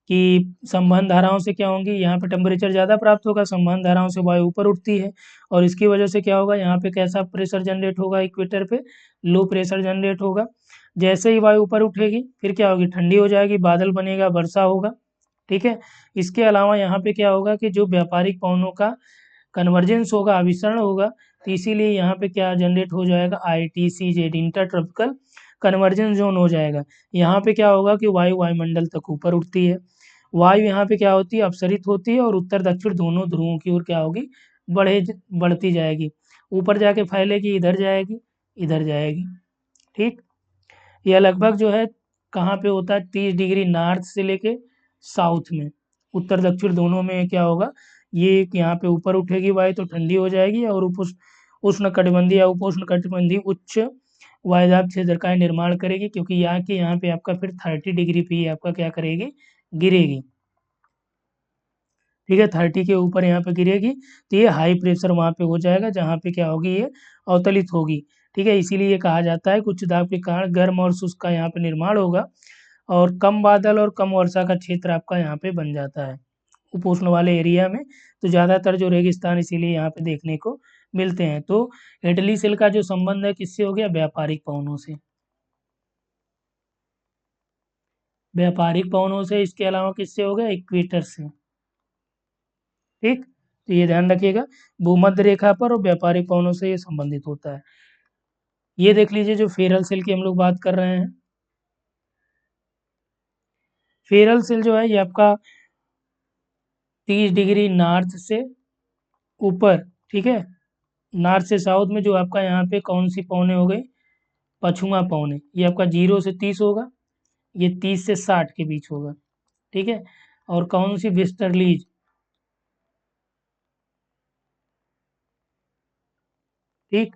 कि संवहन धाराओं से क्या होंगी, यहाँ पे टेम्परेचर ज़्यादा प्राप्त होगा, संवहन धाराओं से वायु ऊपर उठती है, और इसकी वजह से क्या होगा, यहाँ पे कैसा प्रेशर जनरेट होगा, इक्वेटर पे लो प्रेशर जनरेट होगा। जैसे ही वायु ऊपर उठेगी फिर क्या होगी, ठंडी हो जाएगी, बादल बनेगा, वर्षा होगा। ठीक है, इसके अलावा यहाँ पे क्या होगा कि जो व्यापारिक पवनों का कन्वर्जेंस होगा, अभिसरण होगा, तो इसीलिए यहाँ पे क्या जनरेट हो जाएगा, ITCZ, inter tropical convergence zone हो जाएगा। यहाँ पे क्या होगा कि वायु वायुमंडल तक ऊपर उठती है, वायु यहाँ पे क्या होती है, अपसरित होती है, और उत्तर दक्षिण दोनों ध्रुवों की ओर क्या होगी, बढ़ती जाएगी, ऊपर जाके फैलेगी, इधर जाएगी, इधर जाएगी। ठीक, यह लगभग जो है कहाँ पे होता है, 30 डिग्री नॉर्थ से लेके साउथ में, उत्तर दक्षिण दोनों में क्या होगा, ये यहाँ पे ऊपर उठेगी वायु तो ठंडी हो जाएगी, और उष्ण कटिबंधीय या उपोष्ण कटिबंधीय उच्च वायुदाब क्षेत्र का निर्माण करेगी, क्योंकि यहाँ पे आपका फिर 30 डिग्री पे आपका क्या करेगी, गिरेगी। ठीक है, 30 के ऊपर यहाँ पे गिरेगी, तो ये हाई प्रेशर वहाँ पे हो जाएगा, जहाँ पे क्या होगी, ये अवतलित होगी। ठीक है, इसीलिए ये कहा जाता है कि उच्च दाब के कारण गर्म और शुष्क का यहाँ पे निर्माण होगा, और कम बादल और कम वर्षा का क्षेत्र आपका यहाँ पे बन जाता है उपोष्ण वाले एरिया में। तो ज़्यादातर जो रेगिस्तान इसीलिए यहाँ पे देखने को मिलते हैं। तो हेडली सेल का जो संबंध है किससे हो गया, व्यापारिक पवनों से, व्यापारिक पवनों से। इसके अलावा किससे हो गया, इक्वेटर से। ठीक, तो ये ध्यान रखिएगा, भूमध्य रेखा पर और व्यापारिक पवनों से ये संबंधित होता है। ये देख लीजिए, जो फेरल सेल की हम लोग बात कर रहे हैं, फेरल सेल जो है ये आपका 30 डिग्री नॉर्थ से ऊपर, ठीक है, नॉर्थ से साउथ में जो आपका यहाँ पे कौन सी पौने हो गई, पछुआ पौने, ये आपका 0 से 30 होगा, ये 30 से 60 के बीच होगा। ठीक है, और कौन सी वेस्टर्लीज, ठीक,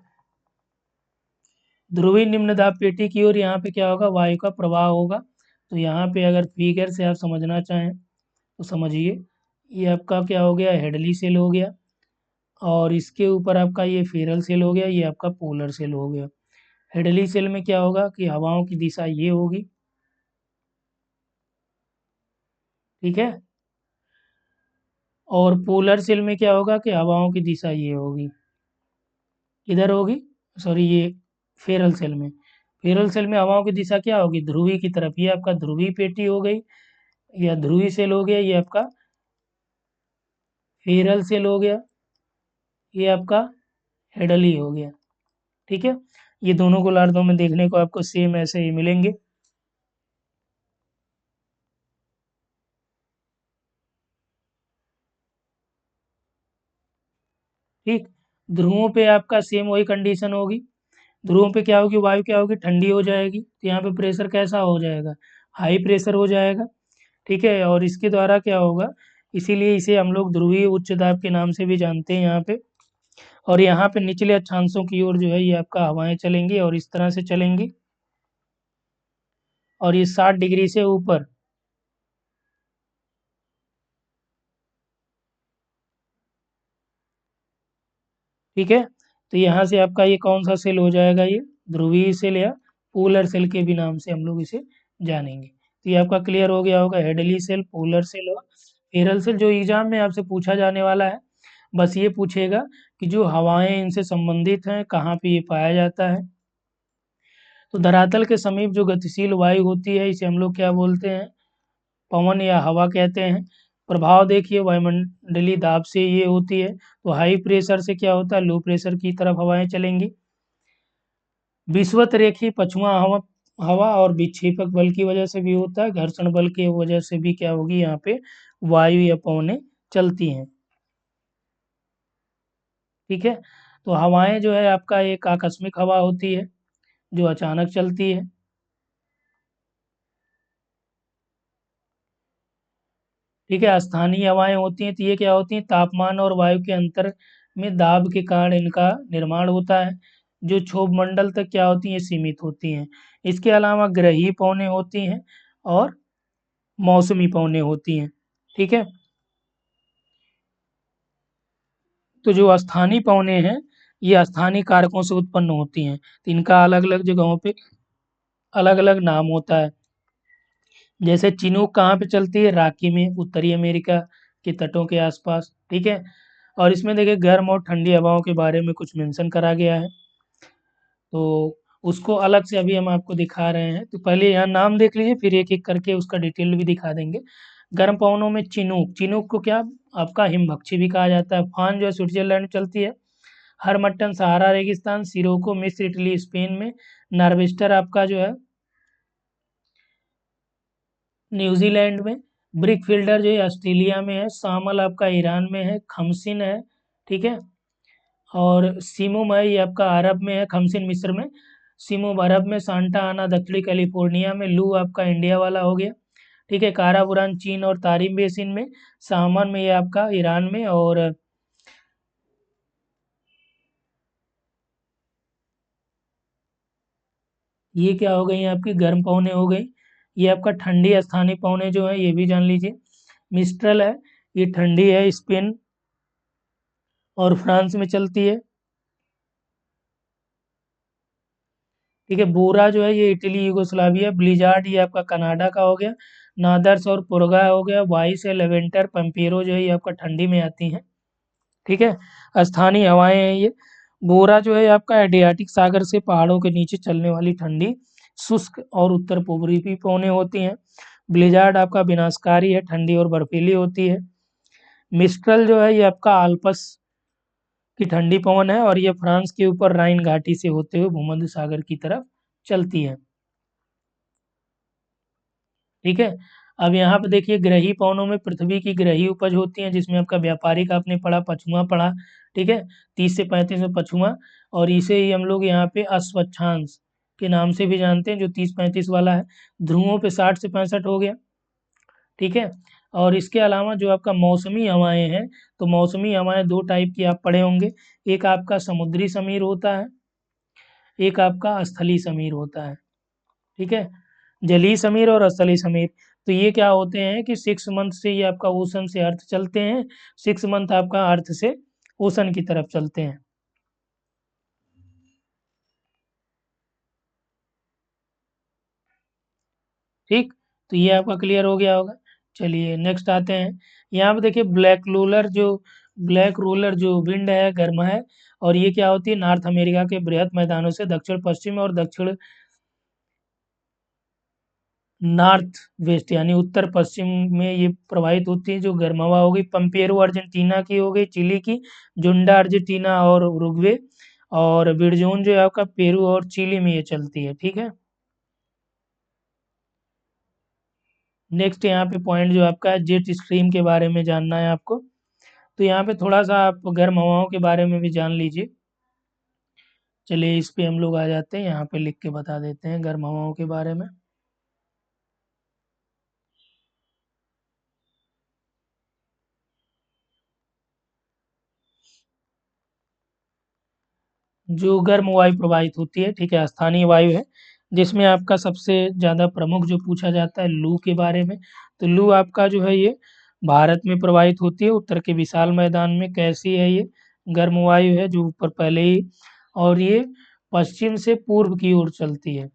ध्रुवीय निम्न दाब पेटी की ओर यहाँ पे क्या होगा, वायु का प्रवाह होगा। तो यहाँ पे अगर फिगर से आप समझना चाहें तो समझिए, ये आपका क्या हो गया, हेडली सेल हो गया, और इसके ऊपर आपका ये फेरल सेल हो गया, ये आपका पोलर सेल हो गया। हेडली सेल में क्या होगा कि हवाओं की दिशा ये होगी, ठीक है, और पोलर सेल में क्या होगा कि हवाओं की दिशा ये होगी, इधर होगी, सॉरी, ये फेरल सेल में, फेरल सेल में हवाओं की दिशा क्या होगी, ध्रुवी की तरफ। ये आपका ध्रुवी पेटी हो गई, या ध्रुवी सेल हो गया, ये आपका फेरल सेल हो गया, ये आपका हेडली हो गया। ठीक है, ये दोनों गोलार्धों में देखने को आपको सेम ऐसे ही मिलेंगे। ठीक। ध्रुवों पे आपका सेम वही कंडीशन होगी। ध्रुवों पे क्या होगी, वायु क्या होगी, ठंडी हो जाएगी, तो यहाँ पे प्रेशर कैसा हो जाएगा, हाई प्रेशर हो जाएगा। ठीक है, और इसके द्वारा क्या होगा, इसीलिए इसे हम लोग ध्रुवीय उच्च दाब के नाम से भी जानते हैं यहाँ पे। और यहाँ पे निचले अक्षांशों की ओर जो है ये आपका हवाएं चलेंगी और इस तरह से चलेंगी, और ये 60 डिग्री से ऊपर। ठीक है, तो यहाँ से आपका ये कौन सा सेल हो जाएगा, ये ध्रुवीय सेल या पोलर सेल के भी नाम से हम लोग इसे जानेंगे। तो ये आपका क्लियर हो गया होगा, हेडली सेल, पोलर सेल और फेरल सेल। जो एग्जाम में आपसे पूछा जाने वाला है, बस ये पूछेगा कि जो हवाएं इनसे संबंधित हैं कहाँ पे ये पाया जाता है। तो धरातल के समीप जो गतिशील वायु होती है इसे हम लोग क्या बोलते हैं, पवन या हवा कहते हैं। प्रभाव देखिए, वायुमंडलीय दाब से ये होती है, तो हाई प्रेशर से क्या होता है, लो प्रेशर की तरफ हवाएं चलेंगी। विषुवत रेखी पछुआ हवा हवा और विक्षेपक बल की वजह से भी होता है, घर्षण बल की वजह से भी क्या होगी, यहाँ पे वायु या पवनें चलती हैं। ठीक है, तो हवाएं जो है आपका एक आकस्मिक हवा होती है जो अचानक चलती है। ठीक है, स्थानीय हवाएं होती हैं, तो ये क्या होती हैं, तापमान और वायु के अंतर में दाब के कारण इनका निर्माण होता है, जो क्षोभ मंडल तक क्या होती हैं, सीमित होती हैं। इसके अलावा ग्रही पवनें होती हैं और मौसमी पवनें होती हैं। ठीक है, तो जो स्थानीय पवनें हैं ये स्थानीय कारकों से उत्पन्न होती हैं, तो इनका अलग अलग जगहों पे अलग अलग नाम होता है। जैसे चिनूक कहाँ पे चलती है, राकी में, उत्तरी अमेरिका के तटों के आसपास। ठीक है, और इसमें देखिए गर्म और ठंडी हवाओं के बारे में कुछ मेंशन करा गया है, तो उसको अलग से अभी हम आपको दिखा रहे हैं। तो पहले यहाँ नाम देख लीजिए, फिर एक एक करके उसका डिटेल भी दिखा देंगे। गर्म पवनों में चिनूक, चिनूक को क्या आपका हिमभक्षी भी कहा जाता है। फान जो है स्विट्जरलैंड में चलती है। हरमट्टन सहारा रेगिस्तान, सिरोको मिस्र इटली स्पेन में, नार्वेस्टर आपका जो है न्यूजीलैंड में, ब्रिक फिल्डर जो है ऑस्ट्रेलिया में है, सामल आपका ईरान में है, खमसिन है। ठीक है, और सिमुम है ये आपका अरब में है, खमसिन मिस्र में, सिमुम अरब में, सांता आना दक्षिणी कैलिफोर्निया में, लू आपका इंडिया वाला हो गया। ठीक है, काराबुरान चीन और तारिम बेसिन में, सामन में ये आपका ईरान में, और ये क्या हो गई आपकी गर्म पवनें हो गई। ये आपका ठंडी स्थानीय पवनें जो है ये भी जान लीजिए। मिस्ट्रल है, ये ठंडी है, स्पेन और फ्रांस में चलती है। ठीक है, बोरा जो है ये इटली यूगोस्लाविया, ब्लिजार्ड ये आपका कनाडा का हो गया, नादर्स और पुरगा हो गया, वाइस है, लेवेंटर, पंपेरो जो है ये आपका ठंडी में आती हैं। ठीक है, स्थानीय हवाएं हैं ये। बोरा जो है आपका एडियाटिक सागर से पहाड़ों के नीचे चलने वाली ठंडी शुष्क और उत्तर पूर्वी पवनें होती हैं। ब्लिजार्ड आपका विनाशकारी है, ठंडी और बर्फीली होती है। मिस्ट्रल जो है ये आपका आल्पस की ठंडी पवन है, और ये फ्रांस के ऊपर राइन घाटी से होते हुए भूमध्य सागर की तरफ चलती है। ठीक है, अब यहाँ पे देखिए ग्रही पवनों में पृथ्वी की ग्रही उपज होती है, जिसमें आपका व्यापारिक आपने पढ़ा, पछुआ पढ़ा। ठीक है, 30 से 35 में पछुआ, और इसे ही हम लोग यहाँ पे अश्वच्छांश के नाम से भी जानते हैं, जो 30-35 वाला है। ध्रुवों पे 60 से 65 हो गया। ठीक है, और इसके अलावा जो आपका मौसमी हवाएं हैं, तो मौसमी हवाएं दो टाइप की आप पढ़े होंगे। एक आपका समुद्री समीर होता है, एक आपका स्थलीय समीर होता है। ठीक है, जलीय समीर और स्थलीय समीर, तो ये क्या होते हैं कि 6 मंथ से ये आपका ओशन से अर्थ चलते हैं, 6 मंथ आपका अर्थ से ओशन की तरफ चलते हैं। ठीक, तो ये आपका क्लियर हो गया होगा। चलिए नेक्स्ट आते हैं। यहाँ पे देखिए ब्लैक रोलर जो विंड है, गर्म है, और ये क्या होती है, नॉर्थ अमेरिका के बृहद मैदानों से दक्षिण पश्चिम और दक्षिण नॉर्थ वेस्ट यानी उत्तर पश्चिम में ये प्रवाहित होती है। जो गर्म हवा हो गई, पंपेरो अर्जेंटीना की हो गई, चिली की, जुंडा अर्जेंटीना और उरुग्वे, और बिरजोन जो है आपका पेरू और चिली में ये चलती है। ठीक है, नेक्स्ट यहाँ पे पॉइंट जो आपका है जेट स्ट्रीम के बारे में जानना है आपको। तो यहाँ पे थोड़ा सा आप गर्म हवाओं के बारे में भी जान लीजिए। चलिए इस पे हम लोग आ जाते हैं, यहाँ पे लिख के बता देते हैं गर्म हवाओं के बारे में। जो गर्म वायु प्रवाहित होती है, ठीक है, स्थानीय वायु है, जिसमें आपका सबसे ज़्यादा प्रमुख जो पूछा जाता है लू के बारे में। तो लू आपका जो है ये भारत में प्रवाहित होती है, उत्तर के विशाल मैदान में। कैसी है ये? गर्म वायु है जो ऊपर पहले ही, और ये पश्चिम से पूर्व की ओर चलती है,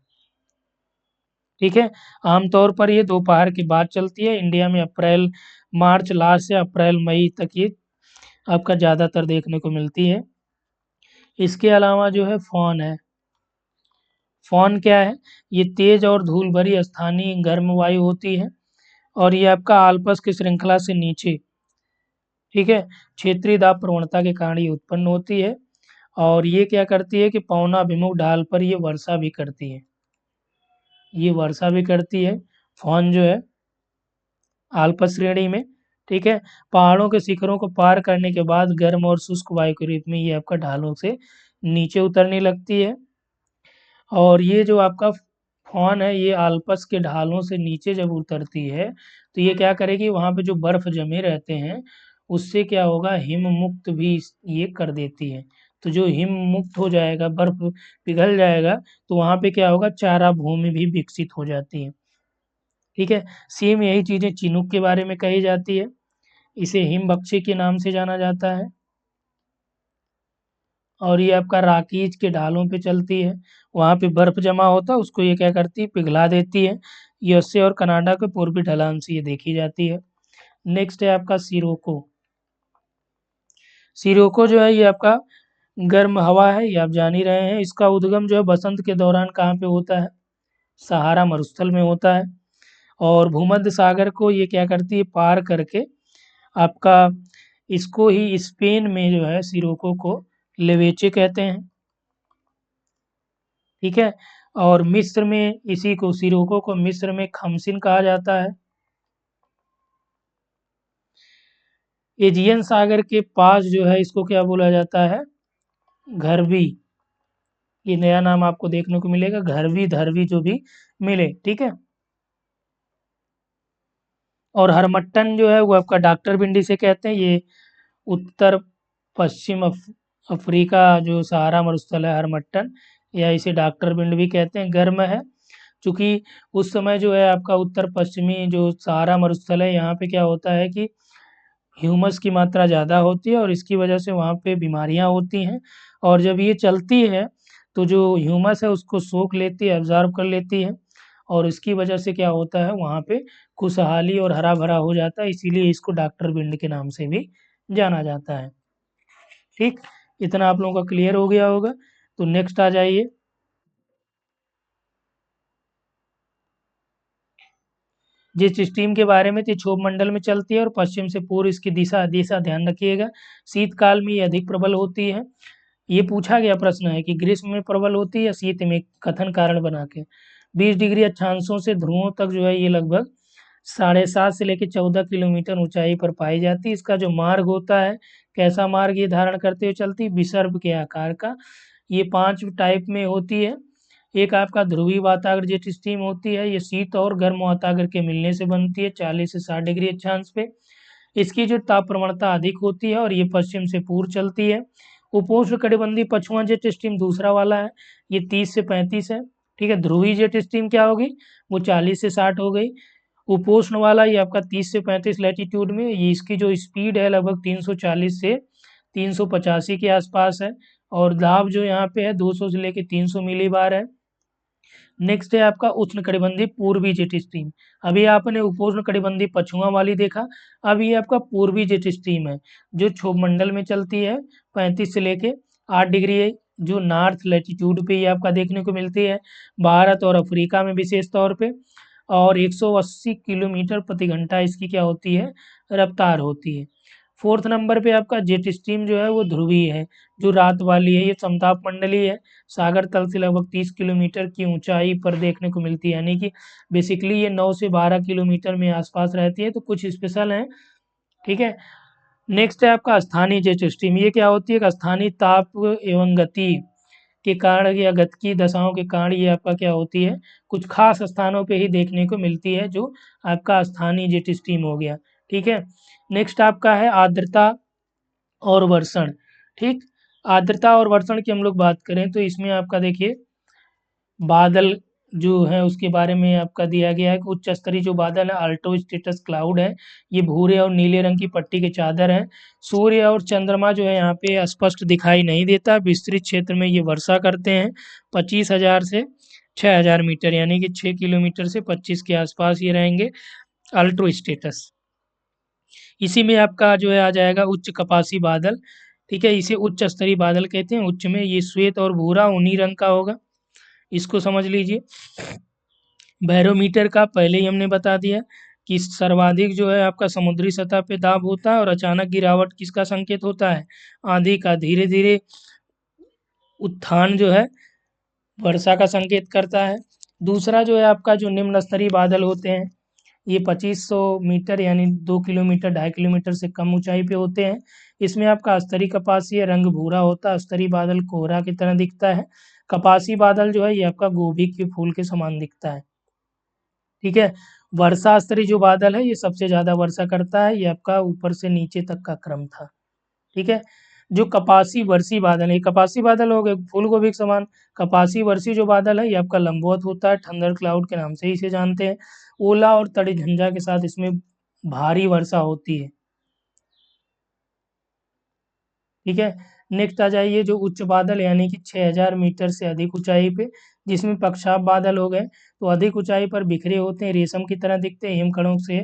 ठीक है। आमतौर पर ये दोपहर के बाद चलती है। इंडिया में अप्रैल मार्च लास्ट से अप्रैल मई तक ये आपका ज़्यादातर देखने को मिलती है। इसके अलावा जो है फ़ॉन है। फ़ॉन क्या है? ये तेज और धूल भरी स्थानीय गर्म वायु होती है, और ये आपका आल्प्स की श्रृंखला से नीचे, ठीक है, क्षेत्रीय दाब प्रवणता के कारण ये उत्पन्न होती है। और ये क्या करती है कि पवनाभिमुख ढाल पर ये वर्षा भी करती है, ये वर्षा भी करती है फ़ॉन जो है आल्प्स श्रेणी में, ठीक है। पहाड़ों के शिखरों को पार करने के बाद गर्म और शुष्क वायु के रूप में ये आपका ढालों से नीचे उतरने लगती है। और ये जो आपका फ़ॉन है ये आल्प्स के ढालों से नीचे जब उतरती है, तो ये क्या करेगी, वहाँ पे जो बर्फ जमे रहते हैं उससे क्या होगा, हिम मुक्त भी ये कर देती है। तो जो हिम मुक्त हो जाएगा, बर्फ पिघल जाएगा, तो वहाँ पे क्या होगा, चारा भूमि भी विकसित हो जाती है, ठीक है। सेम यही चीज़ें चिनूक के बारे में कही जाती है। इसे हिमबक्षी के नाम से जाना जाता है। और ये आपका राकीज के ढालों पे चलती है, वहाँ पे बर्फ जमा होता है, उसको ये क्या करती है, पिघला देती है। यूएसए और कनाडा के पूर्वी ढलान से ये देखी जाती है। नेक्स्ट है आपका सिरोको। सिरोको जो है ये आपका गर्म हवा है, ये आप जान ही रहे हैं। इसका उद्गम जो है बसंत के दौरान कहाँ पे होता है, सहारा मरुस्थल में होता है। और भूमध्य सागर को ये क्या करती है, पार करके आपका इसको ही स्पेन में जो है सिरोको को लेवेचे कहते हैं, ठीक है। और मिस्र में इसी को सिरोको को मिस्र में खमसिन कहा जाता है। एजियन सागर के पास जो है इसको क्या बोला जाता है, घरवी। ये नया नाम आपको देखने को मिलेगा, घरवी धरवी जो भी मिले, ठीक है। और हरमट्टन जो है वो आपका डॉक्टर भिंडी से कहते हैं। ये उत्तर पश्चिम अफ्रीका जो सहारा मरुस्थल है हरमट्टन, या इसे डॉक्टर भिंड भी कहते हैं, गर्म है। चूँकि उस समय जो है आपका उत्तर पश्चिमी जो सहारा मरुस्थल है, यहाँ पे क्या होता है कि ह्यूमस की मात्रा ज़्यादा होती है, और इसकी वजह से वहाँ पे बीमारियाँ होती हैं। और जब ये चलती है तो जो ह्यूमस है उसको सोख लेती है, एब्ज़ॉर्ब कर लेती है, और इसकी वजह से क्या होता है, वहाँ पे खुशहाली और हरा-भरा हो जाता है। इसीलिए इसको डॉक्टर भिंड के नाम से भी जाना जाता है, ठीक। इतना आप लोगों का क्लियर हो गया होगा। तो नेक्स्ट आ जाइए। जिस स्ट्रीम के बारे में थी क्षोभ मंडल में चलती है और पश्चिम से पूर्व इसकी दिशा दिशा ध्यान रखिएगा। शीतकाल में ये अधिक प्रबल होती है। ये पूछा गया प्रश्न है कि ग्रीष्म में प्रबल होती है या शीत में, कथन कारण बना के। 20 डिग्री अक्षांशों से ध्रुवों तक जो है ये लगभग 7.5 से लेकर 14 किलोमीटर ऊंचाई पर पाई जाती है। इसका जो मार्ग होता है, कैसा मार्ग ये धारण करते हुए चलती है, विसर्प के आकार का। ये 5 टाइप में होती है। एक आपका ध्रुवीय वातागर जेट स्ट्रीम होती है, ये शीत और गर्म वातागर के मिलने से बनती है 40 से 60 डिग्री अक्षांश पे। इसकी जो ताप प्रवणता अधिक होती है और ये पश्चिम से पूर्व चलती है। उपोष्ण कटिबंधीय पछुआ जेट स्ट्रीम दूसरा वाला है, ये 30 से 35 है, ठीक है। ध्रुवीय जेट स्ट्रीम क्या होगी, वो 40 से 60 हो गई। उपोष्ण वाला ये आपका 30 से 35 लैटीट्यूड में, ये इसकी जो स्पीड है लगभग 340 से 385 के आसपास है, और दाब जो यहाँ पे है 200 से लेके 300 मिली बार है। नेक्स्ट है आपका उष्ण कटिबंधीय पूर्वी जेट स्ट्रीम। अभी आपने उपोष्ण कटिबंधीय पछुआ वाली देखा, अब ये आपका पूर्वी जेट स्ट्रीम है जो क्षोभ मंडल में चलती है 35 से लेके 8 डिग्री जो नॉर्थ लैटीट्यूड पे ये आपका देखने को मिलती है, भारत और अफ्रीका में विशेष तौर पे। और 180 किलोमीटर प्रति घंटा इसकी क्या होती है, रफ्तार होती है। फोर्थ नंबर पे आपका जेट स्ट्रीम जो है वो ध्रुवीय है, जो रात वाली है, ये समताप मंडलीय है, सागर तल से लगभग 30 किलोमीटर की ऊंचाई पर देखने को मिलती है। यानी कि बेसिकली ये 9 से 12 किलोमीटर में आसपास रहती है, तो कुछ स्पेशल हैं, ठीक है। नेक्स्ट है आपका स्थानीय जेट स्ट्रीम। ये क्या होती है? एक स्थानीय ताप एवं गति के कारण या गति की दशाओं के कारण ये आपका क्या होती है, कुछ खास स्थानों पे ही देखने को मिलती है, जो आपका स्थानीय जेट स्ट्रीम हो गया। ठीक है। नेक्स्ट आपका है आर्द्रता और वर्षण। ठीक। आर्द्रता और वर्षण की हम लोग बात करें तो इसमें आपका देखिए बादल जो है उसके बारे में आपका दिया गया है कि उच्च स्तरीय जो बादल है अल्टो स्टेटस क्लाउड है, ये भूरे और नीले रंग की पट्टी के चादर है। सूर्य और चंद्रमा जो है यहाँ पे स्पष्ट दिखाई नहीं देता। विस्तृत क्षेत्र में ये वर्षा करते हैं। 25,000 से 6,000 मीटर, यानी कि 6 किलोमीटर से 25 के आसपास ये रहेंगे अल्ट्रो स्टेटस। इसी में आपका जो है आ जाएगा उच्च कपासी बादल। ठीक है, इसे उच्च स्तरीय बादल कहते हैं। उच्च में ये श्वेत और भूरा ऊनी रंग का होगा, इसको समझ लीजिए। बैरोमीटर का पहले ही हमने बता दिया कि सर्वाधिक जो है आपका समुद्री सतह पे दाब होता है, और अचानक गिरावट किसका संकेत होता है? आंधी का। धीरे धीरे उत्थान जो है वर्षा का संकेत करता है। दूसरा जो है आपका जो निम्न स्तरीय बादल होते हैं, ये 2500 मीटर यानी 2 किलोमीटर 2.5 किलोमीटर से कम ऊंचाई पे होते हैं। इसमें आपका स्तरीय कपासीय रंग भूरा होता है। स्तरीय बादल कोहरा की तरह दिखता है। कपासी बादल जो है ये आपका गोभी के फूल के समान दिखता है। ठीक है। वर्षा स्तरीय जो बादल है ये सबसे ज्यादा वर्षा करता है। ये आपका ऊपर से नीचे तक का क्रम था। ठीक है। जो कपासी वर्षी बादल है, कपासी बादल हो गए फूल गोभी के समान। कपासी वर्षी जो बादल है ये आपका लंबवत होता है, थंडर क्लाउड के नाम से ही इसे जानते हैं। ओला और तड़ी झंझा के साथ इसमें भारी वर्षा होती है। ठीक है। नेक्स्ट आ जाइए जो उच्च बादल यानी कि 6,000 मीटर से अधिक ऊंचाई पे, जिसमें पक्षाप बादल हो गए, तो अधिक ऊंचाई पर बिखरे होते हैं, रेशम की तरह दिखते हैं, हिमकणों से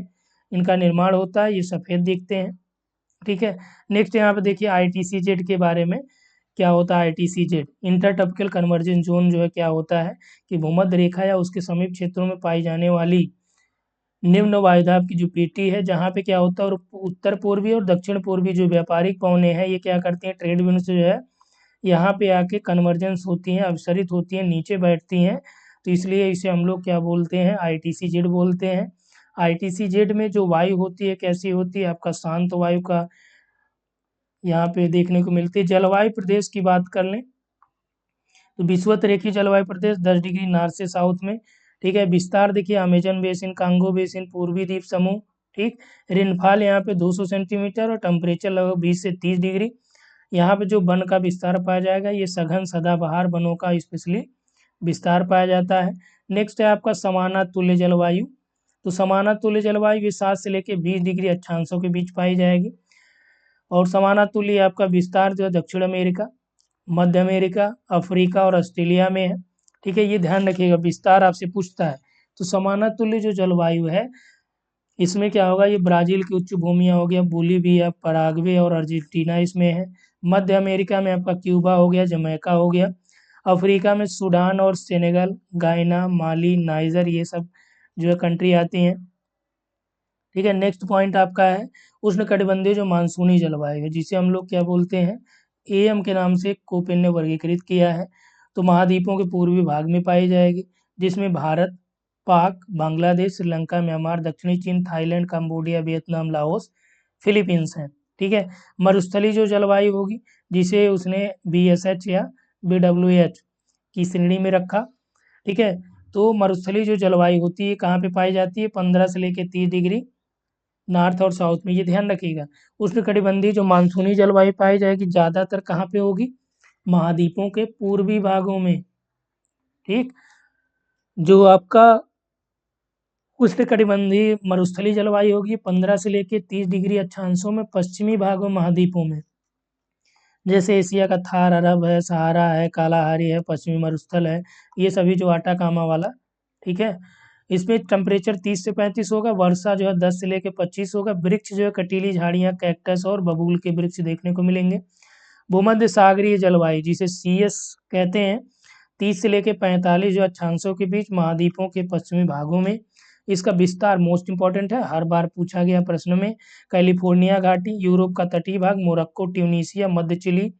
इनका निर्माण होता है, ये सफ़ेद दिखते हैं। ठीक है। नेक्स्ट यहाँ पे देखिए ITCZ के बारे में। क्या होता है ITCZ? Inter tropical convergence zone जो है क्या होता है कि भूमध्य रेखा या उसके समीप क्षेत्रों में पाई जाने वाली निम्न वायुदाब की जो पेटी है, जहाँ पे क्या होता है, और उत्तर पूर्वी और दक्षिण पूर्वी जो व्यापारिक पवने हैं ये क्या करती हैं, ट्रेड विंड से जो है यहाँ पे आके कन्वर्जेंस होती हैं, अवसरित होती हैं, नीचे बैठती हैं। तो इसलिए इसे हम लोग क्या बोलते हैं, ITCZ बोलते हैं। ITCZ में जो वायु होती है कैसी होती है? आपका शांत वायु का यहाँ पे देखने को मिलती है। जलवायु प्रदेश की बात कर लें तो विषुवत रेखीय जलवायु प्रदेश 10 डिग्री नॉर्थ से साउथ में। ठीक है। विस्तार देखिए अमेजन बेसिन, कांगो बेसिन, पूर्वी द्वीप समूह। ठीक। रेनफॉल यहाँ पे 200 सेंटीमीटर और टेम्परेचर लगभग 20 से 30 डिग्री। यहाँ पे जो वन का विस्तार पाया जाएगा ये सघन सदाबहार वनों का स्पेशली विस्तार पाया जाता है। नेक्स्ट है आपका समानातुल्य जलवायु। तो समानातुल्य जलवायु ये 7 से लेकर 20 डिग्री अक्षांशों के बीच पाई जाएगी। और समानातुल्य आपका विस्तार जो है दक्षिण अमेरिका, मध्य अमेरिका, अफ्रीका और ऑस्ट्रेलिया में है। ठीक है, ये ध्यान रखिएगा, विस्तार आपसे पूछता है। तो समानातुल्य जो जलवायु है इसमें क्या होगा, ये ब्राजील की उच्च भूमियाँ हो गया, बोलीविया, पराग्वे और अर्जेंटीना इसमें है। मध्य अमेरिका में आपका क्यूबा हो गया, जमैका हो गया। अफ्रीका में सूडान और सेनेगल, गायना, माली, नाइजर, ये सब जो है कंट्री आती हैं। ठीक है। नेक्स्ट पॉइंट आपका है उष्णकटिबंधीय जो मानसूनी जलवायु है, जिसे हम लोग क्या बोलते हैं, AM के नाम से कोपेन ने वर्गीकृत किया है। तो महाद्वीपों के पूर्वी भाग में पाई जाएगी, जिसमें भारत, पाक, बांग्लादेश, श्रीलंका, म्यांमार, दक्षिणी चीन, Thailand, Cambodia, Vietnam, Laos, Philippines हैं। ठीक है। मरुस्थलीय जो जलवायु होगी, जिसे उसने BSH या BWH की श्रेणी में रखा। ठीक है। तो मरुस्थलीय जो जलवायु होती है कहाँ पे पाई जाती है? 15 से लेकर 30 डिग्री नॉर्थ और साउथ में, ये ध्यान रखिएगा। उष्णकटिबंधीय जो मानसूनी जलवायु पाई जाएगी ज़्यादातर कहाँ पे होगी? महाद्वीपों के पूर्वी भागों में। ठीक। जो आपका उष्णकटिबंधीय मरुस्थलीय जलवायु होगी 15 से लेकर 30 डिग्री अक्षांशों में पश्चिमी भागों महाद्वीपों में, जैसे एशिया का थार, अरब है, सहारा है, कालाहारी है, पश्चिमी मरुस्थल है, ये सभी जो आटाकामा वाला। ठीक है। इसमें टेम्परेचर 30 से 35 होगा। वर्षा जो है 10 से लेकर 25 होगा। वृक्ष जो है कटीली झाड़ियाँ, कैक्टस और बबूल के वृक्ष देखने को मिलेंगे। भूमध्य सागरीय जलवायु जिसे CS कहते हैं, 30 से लेकर 45 जो अक्षांशों के बीच महाद्वीपों के पश्चिमी भागों में। इसका विस्तार मोस्ट इंपॉर्टेंट है, हर बार पूछा गया प्रश्न में। कैलिफोर्निया घाटी, यूरोप का तटीय भाग, मोरक्को, ट्यूनीसिया, मध्य चिली,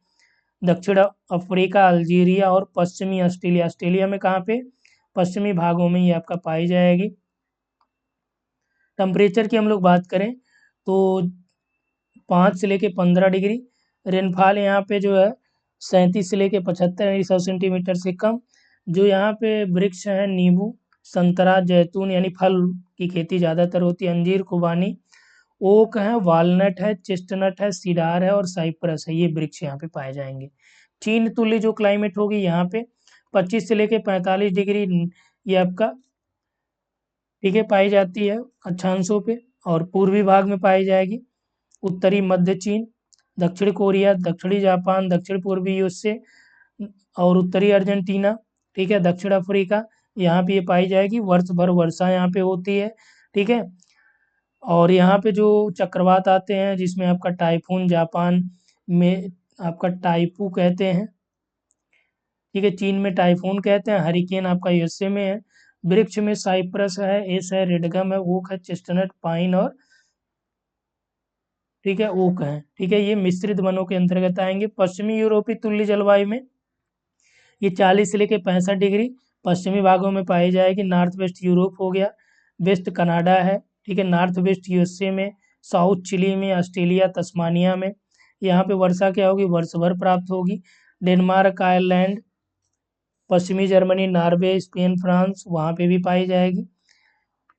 दक्षिण अफ्रीका, अल्जीरिया और पश्चिमी ऑस्ट्रेलिया। ऑस्ट्रेलिया में कहाँ पे? पश्चिमी भागों में ये आपका पाई जाएगी। टेम्परेचर की हम लोग बात करें तो 5 से लेके 15 डिग्री। रेनफॉल यहाँ पे जो है 37 से लेके 75 यानी 100 सेंटीमीटर से कम। जो यहाँ पे वृक्ष हैं नींबू, संतरा, जैतून यानी फल की खेती ज़्यादातर होती है, अंजीर, खुबानी, ओक है, वालनट है, चेस्टनट है, सीडार है और साइप्रस है, ये वृक्ष यहाँ पे पाए जाएंगे। चीन तुल्य जो क्लाइमेट होगी यहाँ पे 25 से लेके 45 डिग्री ये आपका ठीक है पाई जाती है अक्षांशों पे, और पूर्वी भाग में पाई जाएगी। उत्तरी मध्य चीन, दक्षिण कोरिया, दक्षिणी जापान, दक्षिण पूर्वी यूएसए और उत्तरी अर्जेंटीना, ठीक है, दक्षिण अफ्रीका, यहाँ पे ये पाई जाएगी। वर्ष भर वर्षा यहाँ पे होती है, ठीक है। और यहाँ पे जो चक्रवात आते हैं जिसमें आपका टाइफून जापान में आपका टाइफू कहते हैं, ठीक है, चीन में टाइफून कहते हैं, हरिकेन आपका यूएसए में है। वृक्ष में साइप्रस है, एस है, रेडगम है, ओक है, चेस्टनट, पाइन और ठीक है ओक है, ठीक है, ये मिश्रित वनों के अंतर्गत आएंगे। पश्चिमी यूरोपीय तुल्य जलवायु में ये 40 से लेके 65 डिग्री पश्चिमी भागों में पाई जाएगी। नॉर्थ वेस्ट यूरोप हो गया, वेस्ट कनाडा है, ठीक है, नॉर्थ वेस्ट यूएसए में, साउथ चिली में, ऑस्ट्रेलिया, तस्मानिया में यहाँ पे वर्षा क्या होगी, वर्ष भर प्राप्त होगी। डेनमार्क, आयरलैंड, पश्चिमी जर्मनी, नॉर्वे, स्पेन, फ्रांस वहाँ पे भी पाई जाएगी।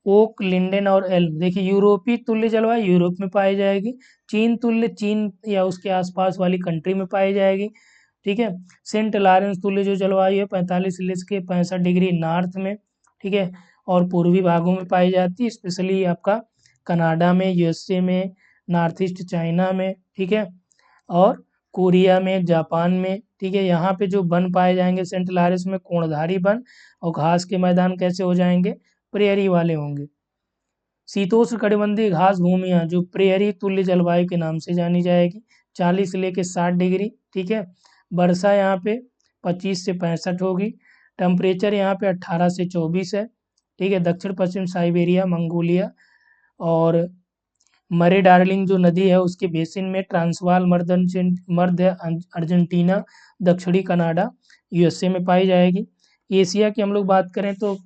ओक, लिंडेन और एल्म, देखिए यूरोपीय तुल्य जलवायु यूरोप में पाई जाएगी। चीन तुल्य चीन या उसके आसपास वाली कंट्री में पाई जाएगी, ठीक है। सेंट लॉरेंस तुल्य जो जलवायु है 45 से लेके 65 डिग्री नॉर्थ में, ठीक है, और पूर्वी भागों में पाई जाती है, स्पेशली आपका कनाडा में, यूएसए में, नॉर्थ ईस्ट चाइना में, ठीक है, और कोरिया में, जापान में, ठीक है। यहाँ पे जो वन पाए जाएंगे सेंट लॉरेंस में कोणधारी वन, और घास के मैदान कैसे हो जाएंगे, प्रेयरी वाले होंगे। शीतोष्ण कटिबंधीय घास भूमियाँ जो प्रेयरी तुल्य जलवायु के नाम से जानी जाएगी, 40 से लेके 60 डिग्री, ठीक है। वर्षा यहाँ पे 25 से 65 होगी। टेम्परेचर यहाँ पे 18 से 24 है, ठीक है। दक्षिण पश्चिम साइबेरिया, मंगोलिया और मरे डार्लिंग जो नदी है उसके बेसिन में, ट्रांसवाल, मध्य अर्जेंटीना, दक्षिणी कनाडा, यूएसए में पाई जाएगी। एशिया की हम लोग बात करें तो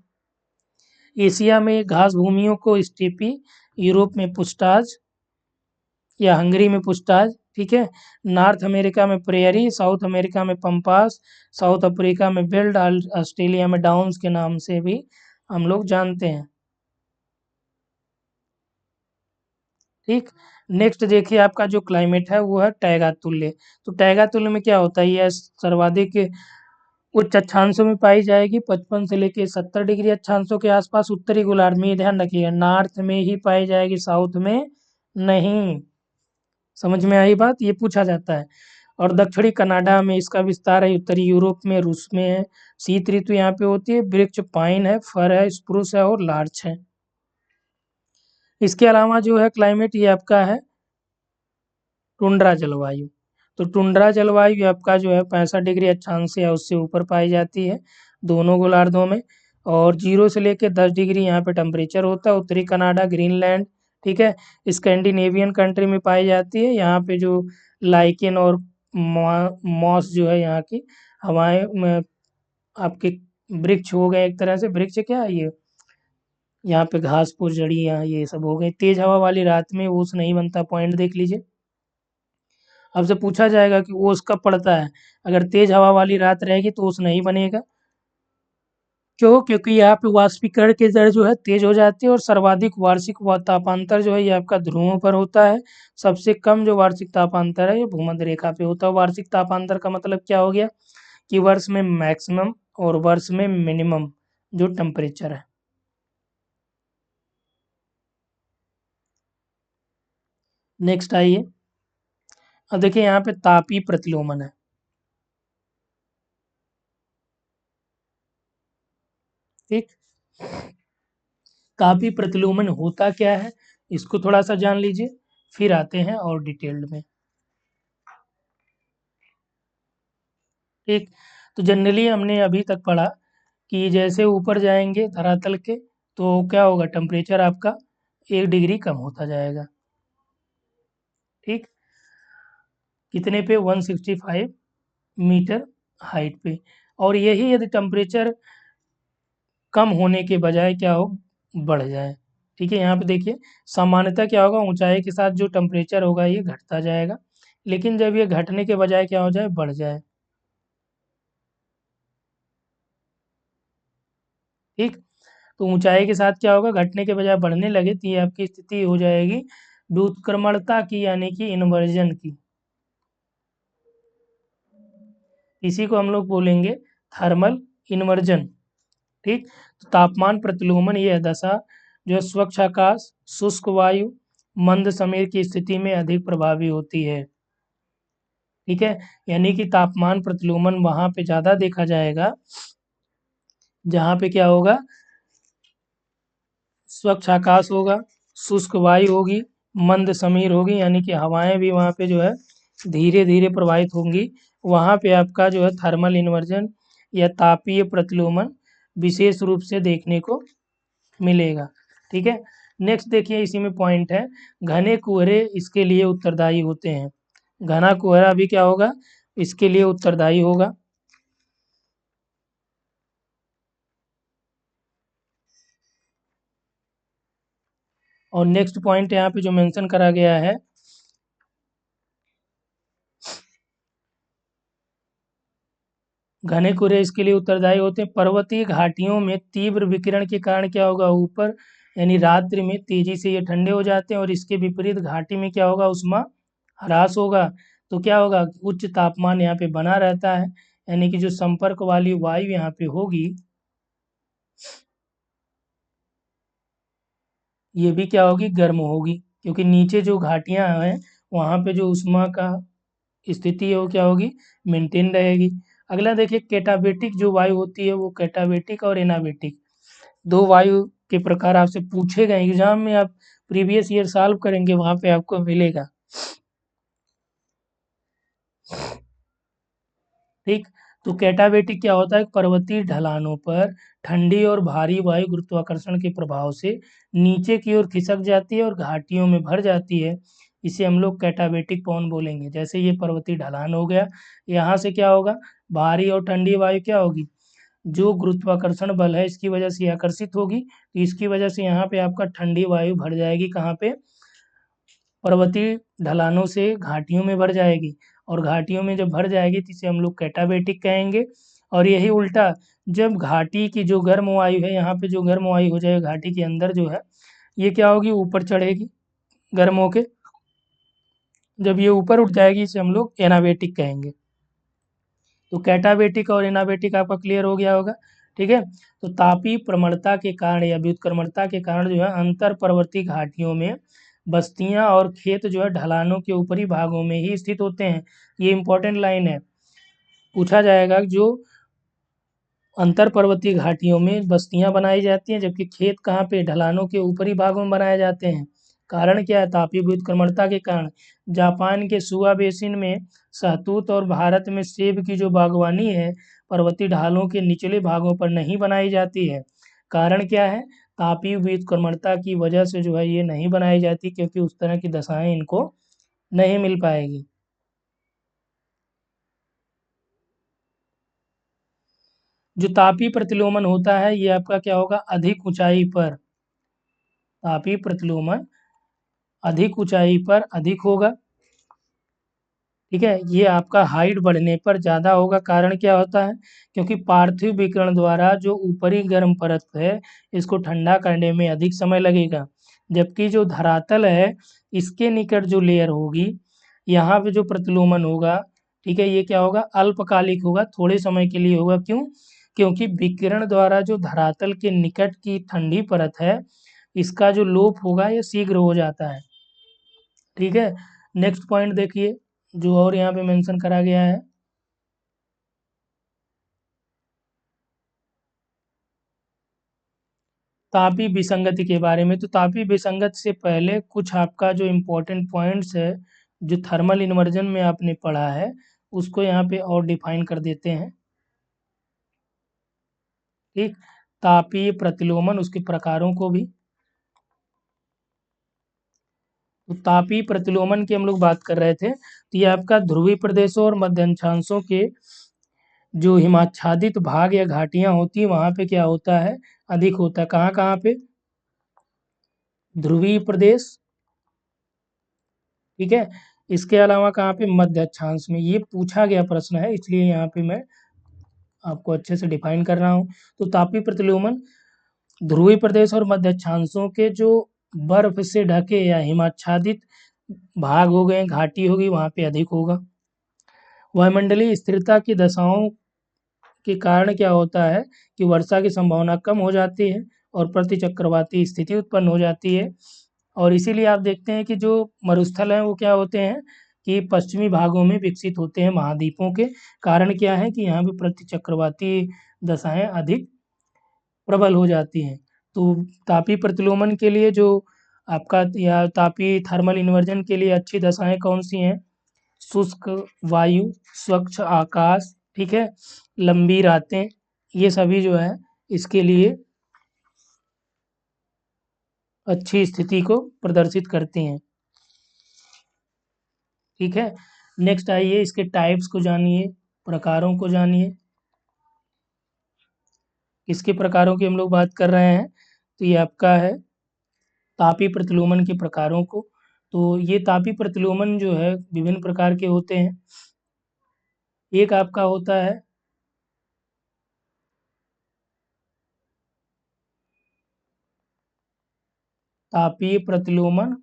एशिया में घास भूमियों को स्टेपी, यूरोप में पुस्टाज या हंगरी में पुस्टाज, ठीक है। नॉर्थ अमेरिका में प्रेयरी, साउथ अमेरिका में पंपास, साउथ अफ्रीका में बेल्ट, ऑस्ट्रेलिया में डाउन्स के नाम से भी हम लोग जानते हैं, ठीक। नेक्स्ट देखिए आपका जो क्लाइमेट है वो है टैगा तुल्य। तो टैगा तुल्य में क्या होता है, यह सर्वाधिक उच्च अक्षांशों में पाई जाएगी 55 से लेके 70 डिग्री अक्षांशों के आसपास। उत्तरी गोलार्ध में, ध्यान रखिएगा, नॉर्थ में ही पाई जाएगी, साउथ में नहीं। समझ में आई बात, ये पूछा जाता है। और दक्षिणी कनाडा में इसका विस्तार है, उत्तरी यूरोप में, रूस में है। शीत ऋतु यहाँ पे होती है। वृक्ष पाइन है, फर है, स्प्रूस है और लार्च है। इसके अलावा जो है क्लाइमेट ये आपका है टुंड्रा जलवायु। तो टुंड्रा जलवायु आपका जो है 65 डिग्री अक्षांश या उससे ऊपर पाई जाती है दोनों गोलार्धों में, और 0 से लेकर 10 डिग्री यहाँ पे टेम्परेचर होता है। उत्तरी कनाडा, ग्रीनलैंड, ठीक है, स्कैंडिनेवियन कंट्री में पाई जाती है। यहाँ पे जो लाइकेन और मॉस जो है यहाँ की हवाएं में आपके वृक्ष हो गए, एक तरह से वृक्ष क्या है ये, यहाँ पे घास फूस जड़ियाँ ये सब हो गए। तेज हवा वाली रात में ओस नहीं बनता, पॉइंट देख लीजिए। आपसे पूछा जाएगा कि ओस कब पड़ता है, अगर तेज हवा वाली रात रहेगी तो ओस नहीं बनेगा। क्यों, क्योंकि यहाँ पे वाष्पीकरण की दर जो है तेज हो जाती है, और सर्वाधिक वार्षिक तापांतर जो है ये आपका ध्रुवों पर होता है। सबसे कम जो वार्षिक तापांतर है ये भूमध्य रेखा पे होता है। वार्षिक तापांतर का मतलब क्या हो गया कि वर्ष में मैक्सिमम और वर्ष में मिनिमम जो टेम्परेचर है। नेक्स्ट आइए, अब देखिए यहाँ पे तापीय प्रतिलोमन है, ठीक। तापीय प्रतिलोमन होता क्या है इसको थोड़ा सा जान लीजिए, फिर आते हैं और डिटेल्ड में, ठीक। तो जनरली हमने अभी तक पढ़ा कि जैसे ऊपर जाएंगे धरातल के तो क्या होगा, टेम्परेचर आपका 1 डिग्री कम होता जाएगा, ठीक। कितने पे, 165 मीटर हाइट पे। और यही यदि टेम्परेचर कम होने के बजाय क्या हो, बढ़ जाए, ठीक है, यहाँ पे देखिए सामान्यतः क्या होगा, ऊंचाई के साथ जो टेम्परेचर होगा ये घटता जाएगा, लेकिन जब ये घटने के बजाय क्या हो जाए, बढ़ जाए। ठीक, तो ऊंचाई के साथ क्या होगा, घटने के बजाय बढ़ने लगे तो ये आपकी स्थिति हो जाएगी व्युत्क्रमणता की, यानी कि इन्वर्जन की। इसी को हम लोग बोलेंगे थर्मल इन्वर्जन। ठीक, तो तापमान प्रतिलोमन यह दशा जो स्वच्छ आकाश, शुष्क वायु, मंद समीर की स्थिति में अधिक प्रभावी होती है। ठीक है, यानी कि तापमान प्रतिलोमन वहां पे ज्यादा देखा जाएगा जहाँ पे क्या होगा, स्वच्छ आकाश होगा, शुष्क वायु होगी, मंद समीर होगी, यानी कि हवाएं भी वहाँ पे जो है धीरे धीरे प्रवाहित होंगी। वहाँ पे आपका जो है थर्मल इन्वर्जन या तापीय प्रतिलोमन विशेष रूप से देखने को मिलेगा। ठीक है, नेक्स्ट देखिए इसी में पॉइंट है, घने कुहरे इसके लिए उत्तरदायी होते हैं। घना कुहरा भी क्या होगा, इसके लिए उत्तरदायी होगा। और नेक्स्ट पॉइंट यहाँ पे जो मेंशन करा गया है, घने कुहरे इसके लिए उत्तरदायी होते हैं। पर्वतीय घाटियों में तीव्र विकिरण के कारण क्या होगा, ऊपर यानी रात्रि में तेजी से ये ठंडे हो जाते हैं, और इसके विपरीत घाटी में क्या होगा, उष्मा ह्रास होगा। तो क्या होगा, उच्च तापमान यहाँ पे बना रहता है, यानी कि जो संपर्क वाली वायु यहाँ पे होगी ये भी क्या होगी, गर्म होगी, क्योंकि नीचे जो घाटियां हैं वहाँ पे जो उष्मा का स्थिति है वो क्या होगी, मेंटेन रहेगी। अगला देखिए, कैटाबेटिक जो वायु होती है वो कैटाबेटिक और एनाबेटिक दो वायु के प्रकार आपसे पूछे गए एग्जाम में, आप प्रीवियस ईयर सॉल्व करेंगे वहाँ पे आपको मिलेगा। ठीक, तो कैटाबेटिक क्या होता है, पर्वतीय ढलानों पर ठंडी और भारी वायु गुरुत्वाकर्षण के प्रभाव से नीचे की ओर खिसक जाती है और घाटियों में भर जाती है। इसे हम लोग कैटाबेटिक पवन बोलेंगे। जैसे ये पर्वतीय ढलान हो गया, यहाँ से क्या होगा, भारी और ठंडी वायु क्या होगी, जो गुरुत्वाकर्षण बल है इसकी वजह से आकर्षित होगी, तो इसकी वजह से यहाँ पे आपका ठंडी वायु भर जाएगी, कहाँ पे, पर्वतीय ढलानों से घाटियों में भर जाएगी, और घाटियों में जब भर जाएगी तो इसे हम लोग कैटाबेटिक कहेंगे। और यही उल्टा, जब घाटी की जो गर्म वायु है, यहाँ पे जो गर्म वायु हो जाएगी घाटी के अंदर जो है, ये क्या होगी, ऊपर चढ़ेगी गर्म होके, जब ये ऊपर उठ जाएगी इसे हम लोग एनाबेटिक कहेंगे। तो कैटाबेटिक और एनाबेटिक आपका क्लियर हो गया होगा। ठीक है, तो तापीय प्रवणता के कारण या व्युत्क्रमणता के कारण जो है अंतर पर्वतीय घाटियों में बस्तियां और खेत जो है ढलानों के ऊपरी भागों में ही स्थित होते हैं। ये इंपॉर्टेंट लाइन है, पूछा जाएगा जो अंतर पर्वतीय घाटियों में बस्तियां बनाई जाती हैं, जबकि खेत कहाँ पे, ढलानों के ऊपरी भागों में बनाए जाते हैं। कारण क्या है, तापीय व्युत्क्रमणता के कारण। जापान के सुआ बेसिन में शहतूत और भारत में सेब की जो बागवानी है पर्वतीय ढालों के निचले भागों पर नहीं बनाई जाती है। कारण क्या है, तापीय व्युत्क्रमणता की वजह से जो है ये नहीं बनाई जाती, क्योंकि उस तरह की दशाएं इनको नहीं मिल पाएगी। जो तापीय प्रतिलोमन होता है ये आपका क्या होगा, अधिक ऊंचाई पर, तापीय प्रतिलोमन अधिक ऊंचाई पर अधिक होगा। ठीक है, ये आपका हाइट बढ़ने पर ज़्यादा होगा। कारण क्या होता है, क्योंकि पार्थिव विकिरण द्वारा जो ऊपरी गर्म परत है इसको ठंडा करने में अधिक समय लगेगा, जबकि जो धरातल है इसके निकट जो लेयर होगी यहाँ पे जो प्रतिलोमन होगा, ठीक है, ये क्या होगा, अल्पकालिक होगा, थोड़े समय के लिए होगा। क्यों, क्योंकि विकिरण द्वारा जो धरातल के निकट की ठंडी परत है इसका जो लोप होगा ये शीघ्र हो जाता है। ठीक है, नेक्स्ट पॉइंट देखिए जो और यहाँ पे मेंशन करा गया है, तापी विसंगति के बारे में। तो तापी विसंगत से पहले कुछ आपका जो इम्पोर्टेंट पॉइंट्स है जो थर्मल इन्वर्जन में आपने पढ़ा है उसको यहाँ पे और डिफाइन कर देते हैं। ठीक, तापीय प्रतिलोमन उसके प्रकारों को भी, तो तापीय प्रतिलोमन की हम लोग बात कर रहे थे, तो ये आपका ध्रुवीय प्रदेशों और मध्यांशांशों के जो हिमाच्छादित भाग या घाटियां होती हैं वहाँ पे क्या होता है, अधिक होता है। कहाँ कहाँ पे, ध्रुवीय प्रदेश, ठीक है। इसके अलावा कहाँ पे, मध्य अक्षांश में। ये पूछा गया प्रश्न है, इसलिए यहाँ पे मैं आपको अच्छे से डिफाइन कर रहा हूँ। तो तापीय प्रतिलोमन ध्रुवीय प्रदेश और मध्य अक्षांशों के जो बर्फ से ढके या हिमाच्छादित भाग हो गए, घाटी हो गई, वहाँ पे अधिक होगा। वायुमंडलीय स्थिरता की दशाओं के कारण क्या होता है कि वर्षा की संभावना कम हो जाती है और प्रतिचक्रवाती स्थिति उत्पन्न हो जाती है। और इसीलिए आप देखते हैं कि जो मरुस्थल हैं वो क्या होते हैं कि पश्चिमी भागों में विकसित होते हैं महाद्वीपों के। कारण क्या है कि यहाँ पे प्रतिचक्रवाती दशाएं अधिक प्रबल हो जाती हैं। तो तापीय प्रतिलोमन के लिए जो आपका, या तापीय थर्मल इन्वर्जन के लिए अच्छी दशाएं कौन सी हैं? शुष्क वायु, स्वच्छ आकाश, ठीक है, लंबी रातें, ये सभी जो है इसके लिए अच्छी स्थिति को प्रदर्शित करती हैं, ठीक है। नेक्स्ट आइए इसके टाइप्स को जानिए, प्रकारों को जानिए। किसके प्रकारों की हम लोग बात कर रहे हैं? तो ये आपका है तापीय प्रतिलोमन के प्रकारों को। तो ये तापीय प्रतिलोमन जो है विभिन्न प्रकार के होते हैं। एक आपका होता है तापीय प्रतिलोमन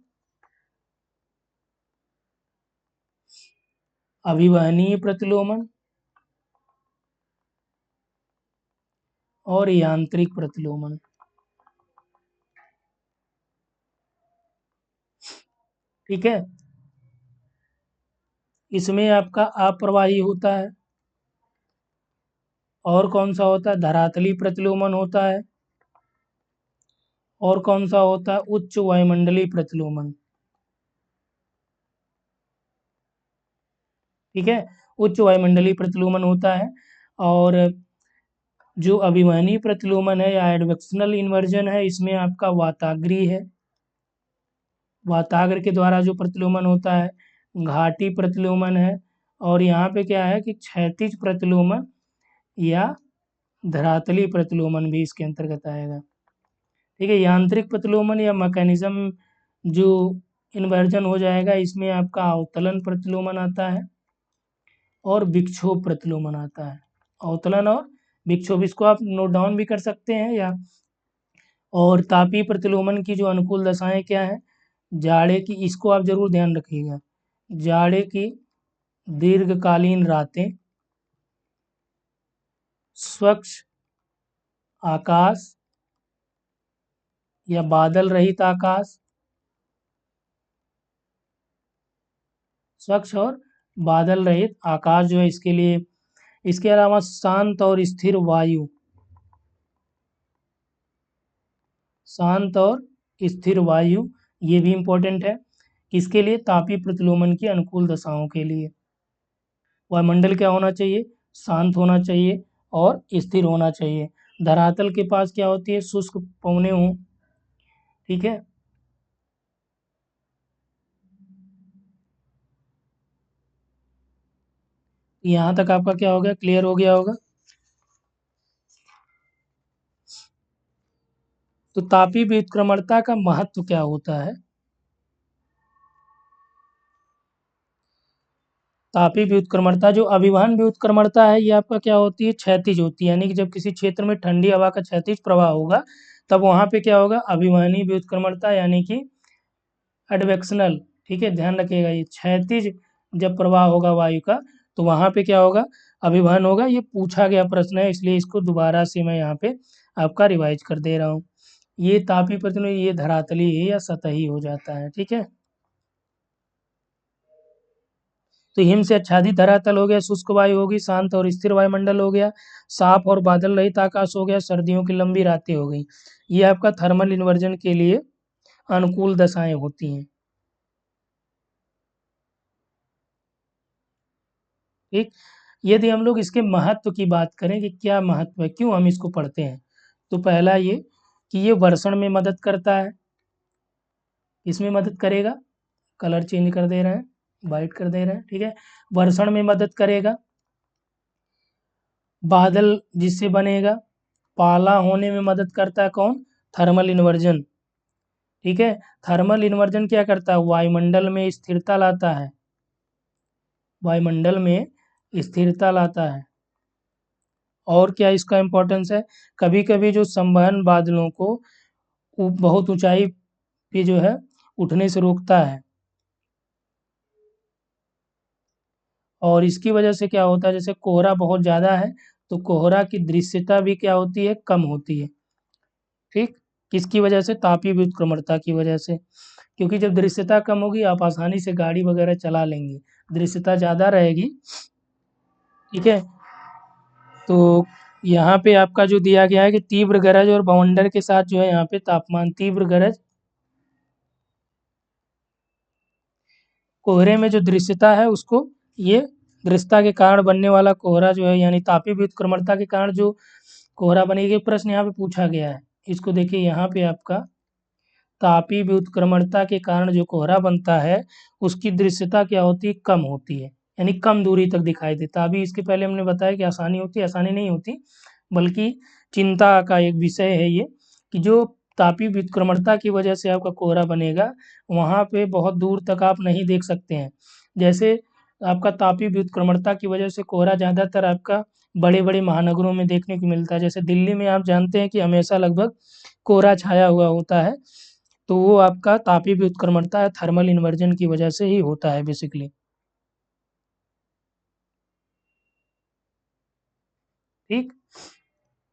अभिवहनीय प्रतिलोमन और यांत्रिक प्रतिलोमन, ठीक है। इसमें आपका अप्रवाही होता है। और कौन सा होता है? धरातलीय प्रतिलोमन होता है। और कौन सा होता है? उच्च वायुमंडलीय प्रतिलोमन, ठीक है। उच्च वायुमंडलीय प्रतिलोमन होता है। और जो अभिवहनीय प्रतिलोमन है या एडवेक्शनल इन्वर्जन है, इसमें आपका वाताग्रीय है। वाताग्र के द्वारा जो प्रतिलोमन होता है, घाटी प्रतिलोमन है। और यहाँ पे क्या है कि क्षैतिज प्रतिलोमन या धरातलीय प्रतिलोमन भी इसके अंतर्गत आएगा, ठीक है। यांत्रिक प्रतिलोमन या मैकेनिज्म जो इन्वर्जन हो जाएगा, इसमें आपका अवतलन प्रतिलोमन आता है और विक्षोभ प्रतिलोमन आता है। अवतलन और विक्षोभ, इसको आप नोट डाउन भी कर सकते हैं या। और तापीय प्रतिलोमन की जो अनुकूल दशाएं क्या है? जाड़े की, इसको आप जरूर ध्यान रखिएगा, जाड़े की दीर्घकालीन रातें, स्वच्छ आकाश या बादल रहित आकाश, स्वच्छ और बादल रहित आकाश जो है इसके लिए। इसके अलावा शांत और स्थिर वायु, शांत और स्थिर वायु, ये भी इम्पोर्टेंट है। किसके लिए? तापीय प्रतिलोमन की अनुकूल दशाओं के लिए। वायुमंडल क्या होना चाहिए? शांत होना चाहिए और स्थिर होना चाहिए। धरातल के पास क्या होती है? शुष्क पवनें हों, ठीक है। यहाँ तक आपका क्या हो गया? क्लियर हो गया होगा। तो तापीय व्युत्क्रमणता का महत्व क्या होता है? तापीय व्युत्क्रमणता, जो अभिवहन व्युत्क्रमणता है, ये आपका क्या होती है? क्षैतिज होती है। यानी कि जब किसी क्षेत्र में ठंडी हवा का क्षैतिज प्रवाह होगा, तब वहाँ पे क्या होगा? अभिवहनीय व्युत्क्रमणता यानी कि एडवेक्शनल, ठीक है, ध्यान रखिएगा। ये क्षैतिज जब प्रवाह होगा वायु का, तो वहाँ पे क्या होगा? अभिवहन होगा। ये पूछा गया प्रश्न है, इसलिए इसको दोबारा से मैं यहाँ पे आपका रिवाइज कर दे रहा हूँ। ये तापीय प्रतिलोमन, ये धरातली है या सतही हो जाता है, ठीक है। तो हिम से आच्छादित धरातल हो गया, शुष्क वायु होगी, शांत और स्थिर वायुमंडल हो गया, साफ और बादल रहित आकाश हो गया, सर्दियों की लंबी रातें हो गई। ये आपका थर्मल इन्वर्जन के लिए अनुकूल दशाएं होती हैं, ठीक। यदि हम लोग इसके महत्व की बात करें कि क्या महत्व है, क्यों हम इसको पढ़ते हैं, तो पहला ये कि ये वर्षण में मदद करता है। इसमें मदद करेगा, कलर चेंज कर दे रहे हैं, वाइट कर दे रहे हैं, ठीक है। वर्षण में मदद करेगा, बादल जिससे बनेगा, पाला होने में मदद करता है कौन? Thermal inversion. ठीक है। थर्मल इन्वर्जन क्या करता है, वायुमंडल में स्थिरता लाता है, वायुमंडल में स्थिरता लाता है। और क्या इसका इम्पोर्टेंस है, कभी कभी जो संवहन बादलों को बहुत ऊंचाई पे जो है उठने से रोकता है। और इसकी वजह से क्या होता है, जैसे कोहरा बहुत ज़्यादा है तो कोहरा की दृश्यता भी क्या होती है, कम होती है। ठीक, किसकी वजह से, तापीय व्युत्क्रमणता की वजह से। क्योंकि जब दृश्यता कम होगी आप आसानी से गाड़ी वगैरह चला लेंगे, दृश्यता ज़्यादा रहेगी। ठीक है। तो यहाँ पे आपका जो दिया गया है कि तीव्र गरज और बवंडर के साथ जो है यहाँ पे तापमान, तीव्र गरज, कोहरे में जो दृश्यता है उसको, ये दृश्यता के कारण बनने वाला कोहरा जो है, यानी तापीय व्युत्क्रमणता के कारण जो कोहरा बनेगी, प्रश्न यहाँ पे पूछा गया है। इसको देखिए यहाँ पे आपका तापीय व्युत्क्रमणता के कारण जो कोहरा बनता है उसकी दृश्यता क्या होती है, कम होती है, यानी कम दूरी तक दिखाई देता। अभी इसके पहले हमने बताया कि आसानी होती है, आसानी नहीं होती, बल्कि चिंता का एक विषय है ये, कि जो तापीय व्युत्क्रमणता की वजह से आपका कोहरा बनेगा वहाँ पे बहुत दूर तक आप नहीं देख सकते हैं। जैसे आपका तापीय व्युत्क्रमणता की वजह से कोहरा ज़्यादातर आपका बड़े बड़े महानगरों में देखने को मिलता है। जैसे दिल्ली में आप जानते हैं कि हमेशा लगभग कोहरा छाया हुआ होता है, तो वो आपका तापीय व्युत्क्रमणता है, थर्मल इन्वर्जन की वजह से ही होता है बेसिकली। ठीक,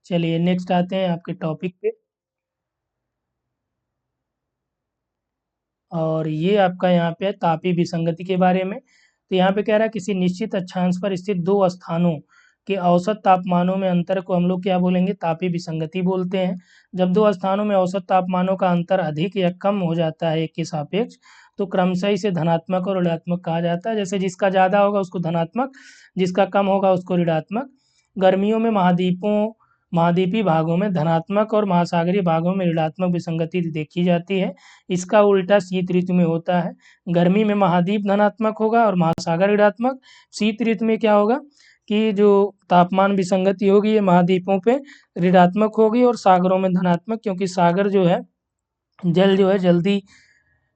चलिए नेक्स्ट आते हैं आपके टॉपिक पे। और ये आपका यहाँ पे है तापीय विसंगति के बारे में। तो यहाँ पे कह रहा है किसी निश्चित अक्षांश पर स्थित दो स्थानों के औसत तापमानों में अंतर को हम लोग क्या बोलेंगे, तापीय विसंगति बोलते हैं। जब दो स्थानों में औसत तापमानों का अंतर अधिक या कम हो जाता है एक के सापेक्ष, तो क्रमशः इसे धनात्मक और ऋणात्मक कहा जाता है। जैसे जिसका ज़्यादा होगा उसको धनात्मक, जिसका कम होगा उसको ऋणात्मक। गर्मियों में महाद्वीपीय भागों में धनात्मक और महासागरीय भागों में ऋणात्मक विसंगति देखी जाती है। इसका उल्टा शीत ऋतु में होता है। गर्मी में महाद्वीप धनात्मक होगा और महासागर ऋणात्मक। शीत ऋतु में क्या होगा कि जो तापमान विसंगति होगी ये महाद्वीपों पे ऋणात्मक होगी और सागरों में धनात्मक, क्योंकि सागर जो है, जल जो है जल्दी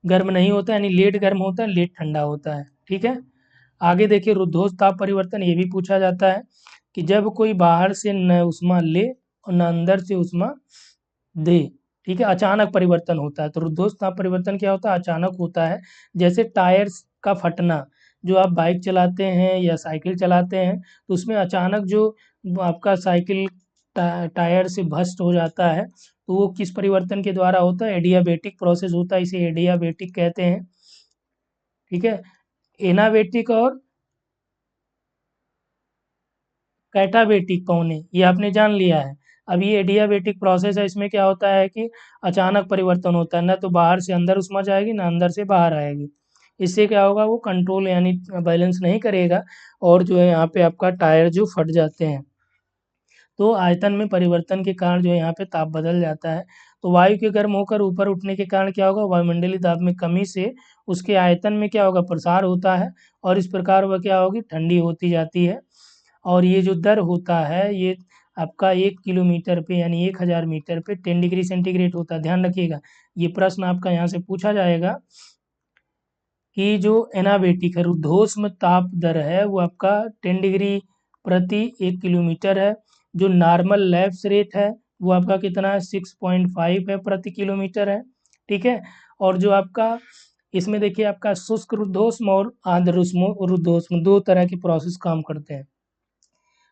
गर्म नहीं होता, यानी लेट गर्म होता है, लेट ठंडा होता है। ठीक है। आगे देखिए रुद्धोष्म ताप परिवर्तन, ये भी पूछा जाता है कि जब कोई बाहर से न उष्मा ले और न अंदर से उष्मा दे। ठीक है, अचानक परिवर्तन होता है। तो रुद्धोष्म ताप परिवर्तन क्या होता है, अचानक होता है। जैसे टायर्स का फटना, जो आप बाइक चलाते हैं या साइकिल चलाते हैं तो उसमें अचानक जो आपका साइकिल टायर से भस्ट हो जाता है, तो वो किस परिवर्तन के द्वारा होता है, एडियाबेटिक प्रोसेस होता है, इसे एडियाबेटिक कहते हैं। ठीक है। एनाबेटिक और कैटाबेटिक कौन है, ये आपने जान लिया है। अब ये एडियाबेटिक प्रोसेस है, इसमें क्या होता है कि अचानक परिवर्तन होता है, ना तो बाहर से अंदर उष्मा जाएगी ना अंदर से बाहर आएगी। इससे क्या होगा, वो कंट्रोल यानी बैलेंस नहीं करेगा और जो है यहाँ पे आपका टायर जो फट जाते हैं। तो आयतन में परिवर्तन के कारण जो है यहाँ पे ताप बदल जाता है। तो वायु के गर्म होकर ऊपर उठने के कारण क्या होगा, वायुमंडलीय दाब में कमी से उसके आयतन में क्या होगा, प्रसार होता है और इस प्रकार वह क्या होगी, ठंडी होती जाती है। और ये जो दर होता है ये आपका 1 किलोमीटर पे यानी 1000 मीटर पे 10 डिग्री सेंटीग्रेड होता है। ध्यान रखिएगा, ये प्रश्न आपका यहाँ से पूछा जाएगा कि जो एनाबेटिक है, रुद्धोष्म ताप दर है, वो आपका 10 डिग्री प्रति 1 किलोमीटर है। जो नॉर्मल लैप्स रेट है वो आपका कितना है, 6.5 है प्रति किलोमीटर है। ठीक है। और जो आपका इसमें देखिए आपका शुष्क रुद्धोष्म और आर्द्र रुद्धोष्म दो तरह के प्रोसेस काम करते हैं।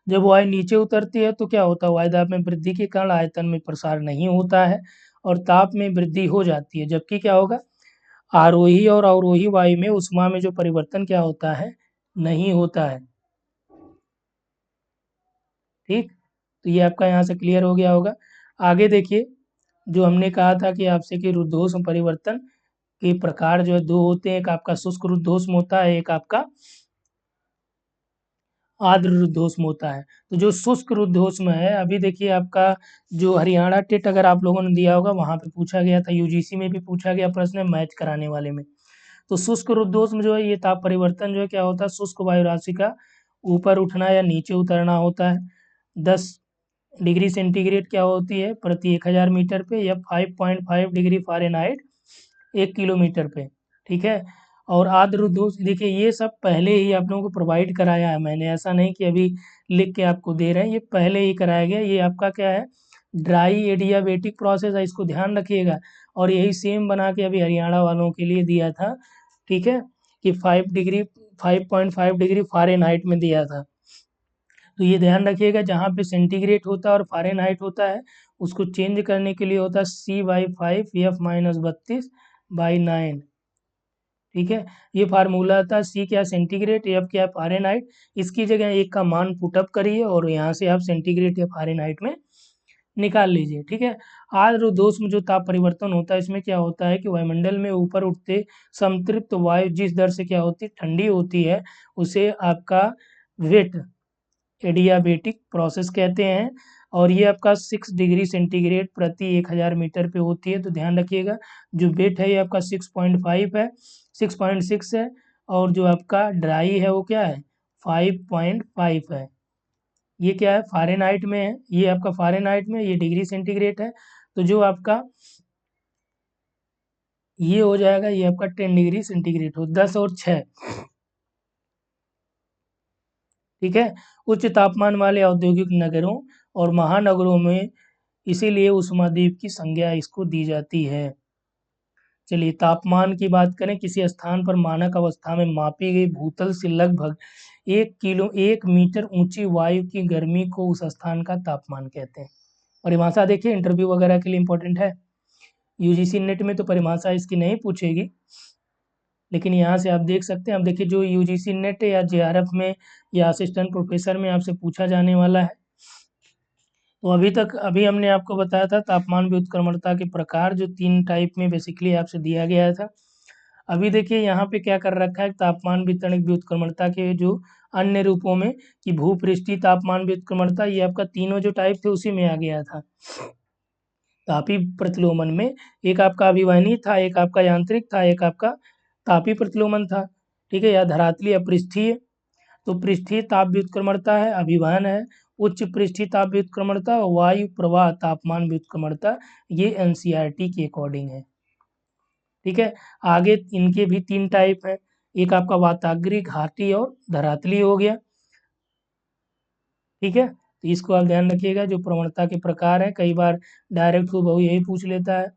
जब वायु नीचे उतरती है तो क्या होता है, वायु दाब में वृद्धि के कारण आयतन में प्रसार नहीं होता है और ताप में वृद्धि हो जाती है। जबकि क्या होगा, आरोही और अवरोही वायु में ऊष्मा में जो परिवर्तन क्या होता है, नहीं होता है। ठीक, तो ये आपका यहाँ से क्लियर हो गया होगा। आगे देखिए, जो हमने कहा था कि आपसे कि रुद्धोष्म परिवर्तन के प्रकार जो है दो होते हैं, एक आपका शुष्क रुद्धोष्म होता है, एक आपका आर्द्र रुद्धोष्म होता है। तो जो शुष्क रुद्धोष्म है, अभी देखिए आपका जो हरियाणा टेट अगर आप लोगों ने दिया होगा वहाँ पे पूछा गया था, यूजीसी में भी पूछा गया प्रश्न है, मैच कराने वाले में। तो शुष्क रुद्धोष्म जो है ये ताप परिवर्तन जो है क्या होता है, शुष्क वायु राशि का ऊपर उठना या नीचे उतरना होता है। 10 डिग्री सेंटीग्रेड क्या होती है प्रति 1000 मीटर पे, या 5.5 डिग्री फ़ारेनहाइट 1 किलोमीटर पे, ठीक है। और आर्द्र उद्योग देखिए ये सब पहले ही आप लोगों को प्रोवाइड कराया है मैंने, ऐसा नहीं कि अभी लिख के आपको दे रहे हैं, ये पहले ही कराया गया। ये आपका क्या है, ड्राई एडियाबेटिक प्रोसेस है, इसको ध्यान रखिएगा। और यही सेम बना के अभी हरियाणा वालों के लिए दिया था, ठीक है, कि 5 डिग्री 5.5 डिग्री फ़ारेनहाइट में दिया था। तो ये ध्यान रखिएगा, जहाँ पे सेंटीग्रेड होता है और फ़ारेनहाइट होता है उसको चेंज करने के लिए होता है C/5 F-32/9, ठीक है। ये फार्मूला था, C क्या सेंटीग्रेड, F क्या फ़ारेनहाइट। इसकी जगह एक का मान पुटअप करिए और यहाँ से आप सेंटीग्रेड या फ़ारेनहाइट में निकाल लीजिए, ठीक है। आर्द्र दोष में जो ताप परिवर्तन होता है, इसमें क्या होता है कि वायुमंडल में ऊपर उठते संतृप्त वायु जिस दर से क्या होती है, ठंडी होती है, उसे आपका वेट एडियाबेटिक प्रोसेस कहते हैं। और ये आपका 6 डिग्री सेंटीग्रेड प्रति 1000 मीटर पे होती है। तो ध्यान रखिएगा, जो वेट है ये आपका 6.5 है, 6.6 है, और जो आपका ड्राई है वो क्या है, 5.5 है। ये क्या है, फ़ारेनहाइट में है, ये आपका फ़ारेनहाइट में, ये डिग्री सेंटीग्रेड है। तो जो आपका ये हो जाएगा, ये आपका 10 डिग्री सेंटीग्रेड हो, 10 और 6, ठीक है। उच्च तापमान वाले औद्योगिक नगरों और महानगरों में इसीलिए ऊष्माद्वीप की संज्ञा इसको दी जाती है। चलिए तापमान की बात करें, किसी स्थान पर मानक अवस्था में मापी गई भूतल से लगभग 1 मीटर ऊंची वायु की गर्मी को उस स्थान का तापमान कहते हैं। परिभाषा देखिए, इंटरव्यू वगैरह के लिए इंपॉर्टेंट है। यूजीसी नेट में तो परिभाषा इसकी नहीं पूछेगी, लेकिन यहाँ से आप देख सकते हैं। अब देखिए, जो यूजीसी नेट या जेआरएफ में या असिस्टेंट प्रोफेसर में आपसे पूछा जाने वाला है। तो अभी हमने आपको बताया था तापमान व्युत्क्रमणता के प्रकार, जो 3 टाइप में बेसिकली आपसे दिया गया था। अभी देखिए यहाँ पे क्या कर रखा है, तापमान वितरण व्युत्क्रमणता के जो अन्य रूपों में, कि भूपृष्ठीय तापमान व्युत्क्रमणता, ये आपका तीनों जो टाइप थे उसी में आ गया था। तापी प्रतिलोमन में एक आपका अभिवहनीय था, एक आपका यांत्रिक था, एक आपका तापी प्रतिलोमन था, ठीक है, या धरातलीय अपृष्ठीय। तो पृष्ठीय ताप व्युत्क्रमणता है, अभिवहन है, उच्च पृष्ठीय ताप व्युत्क्रमणता, वायु प्रवाह तापमान व्युत्क्रमणता, ये एनसीईआरटी के अकॉर्डिंग है, ठीक है। आगे इनके भी 3 टाइप है, एक आपका वाताग्रीय, घाटी और धरातलीय हो गया, ठीक है। तो इसको आप ध्यान रखिएगा, जो प्रवणता के प्रकार है, कई बार डायरेक्ट हूबहू यही पूछ लेता है।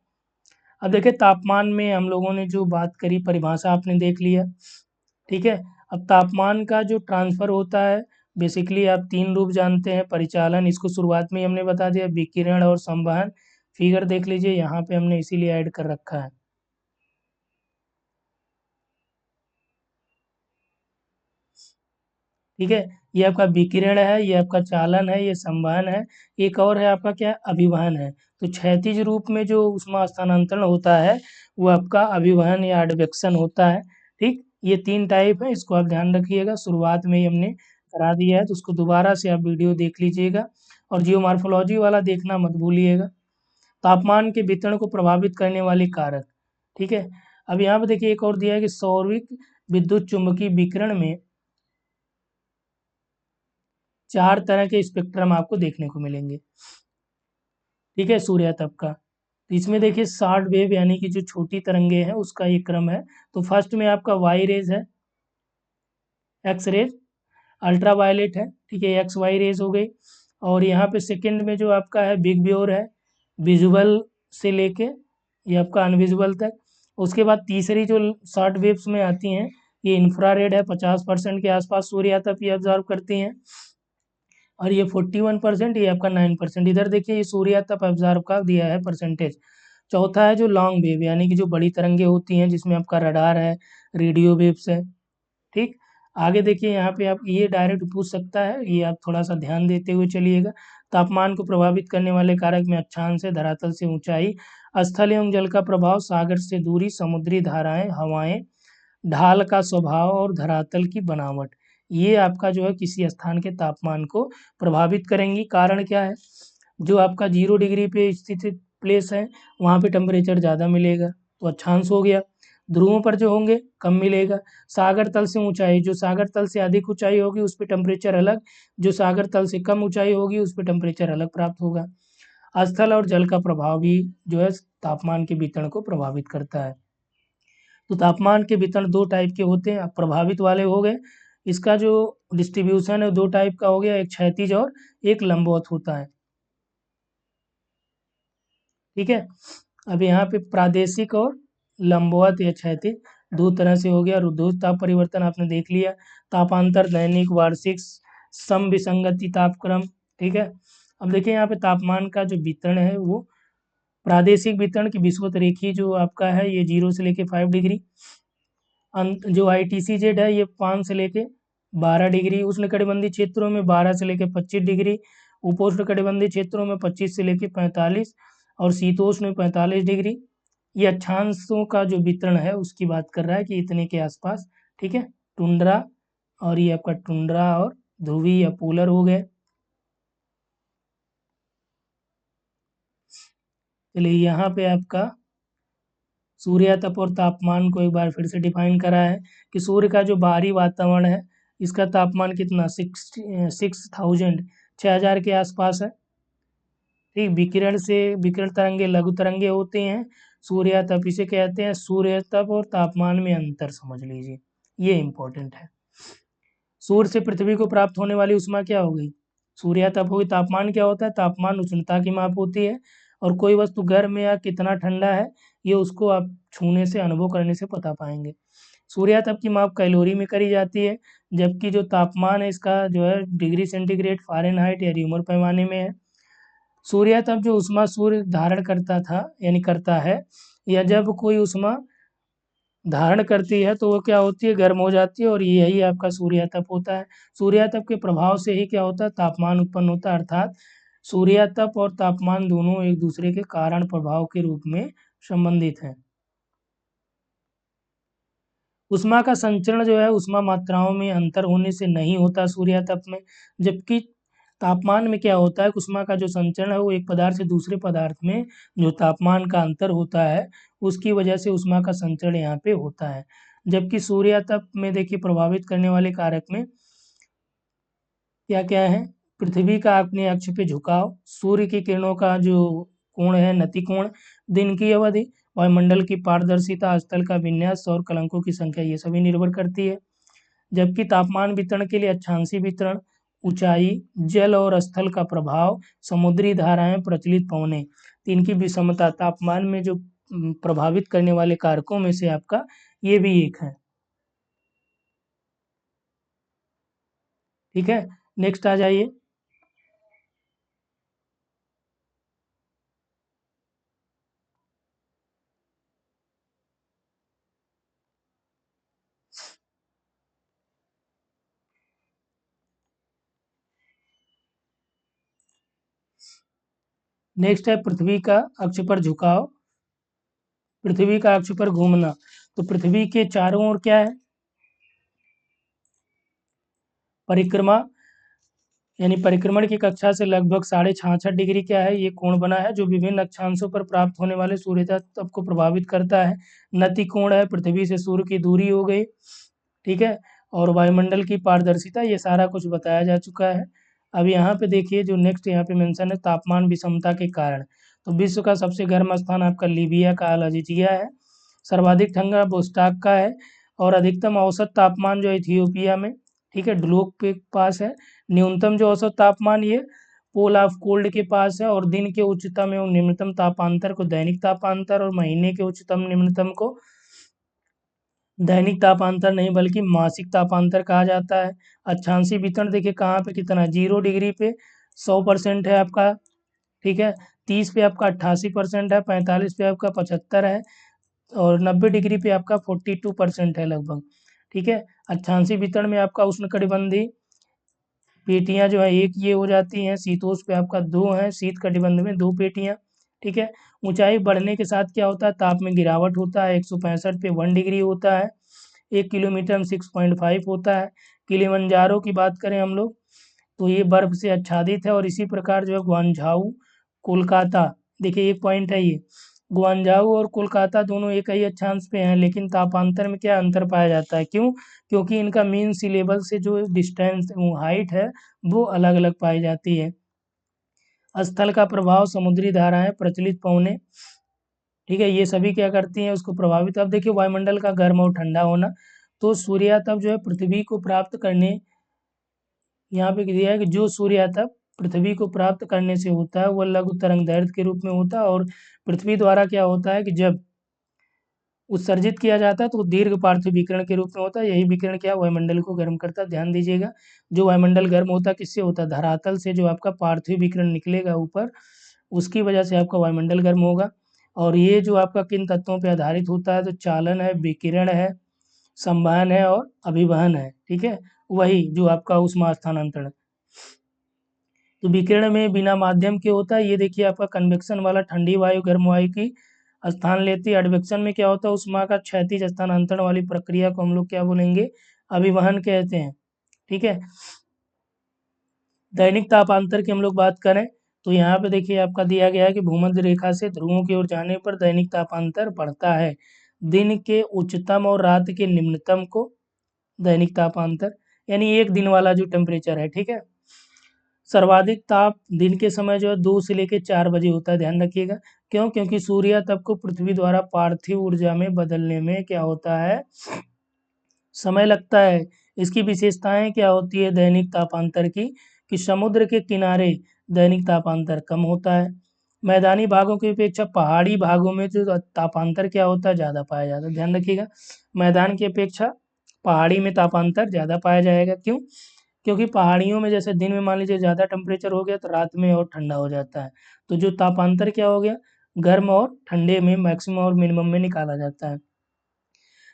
अब देखिए तापमान में हम लोगों ने जो बात करी, परिभाषा आपने देख लिया, ठीक है। अब तापमान का जो ट्रांसफ़र होता है, बेसिकली आप 3 रूप जानते हैं। परिचालन, इसको शुरुआत में ही हमने बता दिया, विकिरण और संवहन। फिगर देख लीजिए, यहाँ पे हमने इसीलिए ऐड कर रखा है, ठीक है। ये आपका विकिरण है, ये आपका चालन है, ये संवहन है। एक और है आपका क्या, अभिवहन है। तो क्षैतिज रूप में जो ऊष्मा स्थानांतरण होता है वो आपका अभिवहन या एडवेक्शन होता है, ठीक। ये 3 टाइप है, इसको आप ध्यान रखिएगा, शुरुआत में ही हमने करा दिया है, तो उसको दोबारा से आप वीडियो देख लीजिएगा। और जियोमॉर्फोलॉजी वाला देखना मत भूलिएगा। तापमान के वितरण को प्रभावित करने वाले कारक, ठीक है। अब यहाँ पे देखिए एक और दिया है कि सौरविक विद्युत चुम्बकीय विकिरण में 4 तरह के स्पेक्ट्रम आपको देखने को मिलेंगे, ठीक है, सूर्य तप का। तो इसमें देखिए शॉर्ट वेव यानी कि जो छोटी तरंगे हैं उसका ये क्रम है। तो फर्स्ट में आपका वाई रेज है, एक्स रेज, अल्ट्रा वायलेट है, ठीक है, एक्स वाई रेज हो गई। और यहाँ पे सेकंड में जो आपका है बिग ब्योर है, विजुअल से लेके ये आपका अनविजुअल तक। उसके बाद तीसरी जो शॉर्ट वेव्स में आती हैं, ये इंफ्रारेड है, 50% के आसपास सूर्य तप ये ऑब्जर्व करती हैं। और ये 41%, ये आपका 9%। इधर देखिए ये सूर्य तप ऑब्जर्व का दिया है परसेंटेज। चौथा है जो लॉन्ग वेव यानी कि जो बड़ी तरंगे होती हैं, जिसमें आपका रडार है, रेडियो वेव्स है, ठीक। आगे देखिए यहाँ पे आप ये डायरेक्ट पूछ सकता है, ये आप थोड़ा सा ध्यान देते हुए चलिएगा। तापमान को प्रभावित करने वाले कारक में अक्षांश है, धरातल से ऊंचाई, स्थल एवं जल का प्रभाव, सागर से दूरी, समुद्री धाराएं, हवाएं, ढाल का स्वभाव और धरातल की बनावट, ये आपका जो है किसी स्थान के तापमान को प्रभावित करेंगी। कारण क्या है, जो आपका 0 डिग्री पे स्थित प्लेस है वहाँ पे टेम्परेचर ज़्यादा मिलेगा, तो अक्षांश हो गया। ध्रुवों पर जो होंगे कम मिलेगा। सागर तल से ऊंचाई, जो सागर तल से अधिक ऊंचाई होगी उस पर टेम्परेचर अलग, जो सागर तल से कम ऊंचाई होगी उस पर टेम्परेचर अलग प्राप्त होगा। स्थल और जल का प्रभाव भी जो है तापमान के वितरण को प्रभावित करता है। तो तापमान के वितरण दो टाइप के होते हैं। अब प्रभावित वाले हो गए, इसका जो डिस्ट्रीब्यूशन है दो टाइप का हो गया, एक क्षैतिज और एक लंबवत होता है। ठीक है, अब यहाँ पे प्रादेशिक और लंबवत या क्षैतिज दो तरह से हो गया। रुद्धोष्ण ताप परिवर्तन आपने देख लिया, तापांतर दैनिक वार्षिक सम विसंगति तापक्रम। ठीक है, अब देखिए यहाँ पे तापमान का जो वितरण है वो प्रादेशिक वितरण की विषुवत रेखीय जो आपका है ये 0 से लेके 5 डिग्री, जो ITCZ है ये 5 से लेके 12 डिग्री, उष्णकटिबंधीय क्षेत्रों में 12 से लेके 25 डिग्री, उपोष्णकटिबंधीय क्षेत्रों में 25 से लेके 45 और शीतोष्ण में 45 डिग्री। ये अक्षांशों का जो वितरण है उसकी बात कर रहा है कि इतने के आसपास। ठीक है, टुंड्रा और ये आपका टुंड्रा और ध्रुवीय या पोलर हो गए। चलिए यहाँ पे आपका सूर्य तप और तापमान को एक बार फिर से डिफाइन करा है कि सूर्य का जो बाहरी वातावरण है इसका तापमान कितना 6,000 के आसपास है। ठीक, विकिरण से विकिरण तरंगे लघु तरंगे होते हैं। सूर्य तप इसे कहते हैं, सूर्य तप और तापमान में अंतर समझ लीजिए, ये इंपॉर्टेंट है। सूर्य से पृथ्वी को प्राप्त होने वाली उष्मा क्या हो गई, सूर्य तप होगी। तापमान क्या होता है, तापमान उष्णता की माप होती है और कोई वस्तु गर्म या कितना ठंडा है ये उसको आप छूने से अनुभव करने से पता पाएंगे। सूर्य तप की माप कैलोरी में करी जाती है, जबकि जो तापमान है इसका जो है डिग्री सेंटीग्रेड फ़ारेनहाइट या रीमर पैमाने में है। सूर्य तप जो उष्मा सूर्य धारण करता था यानी करता है, या जब कोई उष्मा धारण करती है तो वो क्या होती है, गर्म हो जाती है और यही आपका सूर्य तप होता है। सूर्य तप के प्रभाव से ही क्या होता है, तापमान उत्पन्न होता है, अर्थात सूर्य तप और तापमान दोनों एक दूसरे के कारण प्रभाव के रूप में संबंधित हैं। उष्मा का संचरण जो है उष्मा मात्राओं में अंतर होने से नहीं होता सूर्य तप में, जबकि तापमान में क्या होता है, उष्मा का जो संचरण है वो एक पदार्थ से दूसरे पदार्थ में जो तापमान का अंतर होता है उसकी वजह से उष्मा का संचरण यहाँ पे होता है। जबकि सूर्य तप में देखिए प्रभावित करने वाले कारक में क्या क्या है, पृथ्वी का अपने अक्ष पे झुकाव, सूर्य की किरणों का जो कोण है नति कोण, दिन की अवधि, वायुमंडल की पारदर्शिता, स्थल का विन्यास और कलंकों की संख्या, ये सभी निर्भर करती है। जबकि तापमान वितरण के लिए अक्षांशीय वितरण, ऊंचाई, जल और स्थल का प्रभाव, समुद्री धाराएं, प्रचलित पवनें, तो इनकी विषमता तापमान में जो प्रभावित करने वाले कारकों में से आपका ये भी एक है। ठीक है, नेक्स्ट आ जाइए। नेक्स्ट है पृथ्वी का अक्ष पर झुकाव, पृथ्वी का अक्ष पर घूमना। तो पृथ्वी के चारों ओर क्या है, परिक्रमा, यानी परिक्रमण की कक्षा से लगभग 66.5 डिग्री क्या है ये कोण बना है, जो विभिन्न अक्षांशों पर प्राप्त होने वाले सूर्य तप को प्रभावित करता है। नति कोण है, पृथ्वी से सूर्य की दूरी हो गई। ठीक है, और वायुमंडल की पारदर्शिता, ये सारा कुछ बताया जा चुका है। अब यहाँ पे देखिए जो नेक्स्ट यहाँ पे मेंशन है, तापमान विषमता के कारण। तो विश्व का सबसे गर्म स्थान आपका लीबिया का अल अजीजिया है, सर्वाधिक ठंडा बोस्टाक का है, और अधिकतम औसत तापमान जो है इथियोपिया में, ठीक है, ड्लोक के पास है। न्यूनतम जो औसत तापमान ये पोल ऑफ कोल्ड के पास है, और दिन के उच्चतम एवं निम्नतम तापांतर को दैनिक तापांतर और महीने के उच्चतम निम्नतम को दैनिक तापांतर नहीं बल्कि मासिक तापांतर कहा जाता है। अक्षांशीय वितरण देखिए कहाँ पे कितना, 0 डिग्री पे 100% है आपका, ठीक है, 30 पे आपका 88% है, 45 पे आपका 75 है, और 90 डिग्री पे आपका 42% है लगभग। ठीक है, अक्षांशीय वितरण में आपका उष्णकटिबंधीय पेटियां जो है एक ये हो जाती हैं, शीतोष्ण पे आपका दो हैं, शीत कटिबंध में दो पेटियां। ठीक है, ऊंचाई बढ़ने के साथ क्या होता है, ताप में गिरावट होता है, 165 पे 1 डिग्री होता है, 1 किलोमीटर में 6.5 होता है। किलिमंजारो की बात करें हम लोग तो ये बर्फ से आच्छादित है, और इसी प्रकार जो है ग्वांझाऊ, कोलकाता, देखिए एक पॉइंट है ये, ग्वांझाऊ और कोलकाता दोनों एक ही अक्षांश पे हैं, लेकिन तापांतर में क्या अंतर पाया जाता है, क्यों, क्योंकि इनका मीन सी लेवल से जो डिस्टेंस हाइट है वो अलग अलग पाई जाती है। स्थल का प्रभाव, समुद्री धाराएं, प्रचलित पवनें, ठीक है, ये सभी क्या करती हैं उसको प्रभावित। अब देखिए वायुमंडल का गर्म और ठंडा होना, तो सूर्यातप जो है पृथ्वी को प्राप्त करने, यहाँ पे दिया है कि जो सूर्यातप पृथ्वी को प्राप्त करने से होता है वह लघु तरंग दैर्ध्य के रूप में होता है, और पृथ्वी द्वारा क्या होता है कि जब उत्सर्जित किया जाता है तो दीर्घ पार्थिव विकिरण के रूप में होता है। यही विकिरण क्या वायुमंडल को गर्म करता है। ध्यान दीजिएगा, जो वायुमंडल गर्म होता है किससे होता है, धरातल से जो आपका पार्थिव विकिरण निकलेगा ऊपर, उसकी वजह से आपका वायुमंडल गर्म होगा। और ये जो आपका किन तत्वों पर आधारित होता है, तो चालन है, विकिरण है, संवहन है और अभिवहन है। ठीक है, वही जो आपका ऊष्मा स्थानांतरण। तो विकिरण में बिना माध्यम के होता है। ये देखिए आपका कन्वेक्शन वाला, ठंडी वायु गर्म वायु की स्थान लेती है। एडवेक्शन में क्या होता है, उष्मा का क्षैतिज स्थानांतरण वाली प्रक्रिया को हम लोग क्या बोलेंगे, अभिवहन कहते हैं। ठीक है, दैनिक तापांतर की हम लोग बात करें तो यहाँ पे देखिए आपका दिया गया है कि भूमध्य रेखा से ध्रुवों की ओर जाने पर दैनिक तापांतर बढ़ता है। दिन के उच्चतम और रात के निम्नतम को दैनिक तापांतर, यानी एक दिन वाला जो टेम्परेचर है। ठीक है, सर्वाधिक ताप दिन के समय जो है 2 से लेकर 4 बजे होता है। ध्यान रखिएगा, क्यों, क्योंकि सूर्यातप को पृथ्वी द्वारा पार्थिव ऊर्जा में बदलने में क्या होता है, समय लगता है। इसकी विशेषताएं क्या होती है दैनिक तापांतर की, कि समुद्र के किनारे दैनिक तापांतर कम होता है। मैदानी भागों की अपेक्षा पहाड़ी भागों में जो तापांतर क्या होता है, ज़्यादा पाया जाता है। ध्यान रखिएगा, मैदान की अपेक्षा पहाड़ी में तापांतर ज़्यादा पाया जाएगा। क्यों, क्योंकि पहाड़ियों में जैसे दिन में मान लीजिए ज़्यादा टेम्परेचर हो गया तो रात में और ठंडा हो जाता है। तो जो तापांतर क्या हो गया, गर्म और ठंडे में मैक्सिमम और मिनिमम में निकाला जाता है।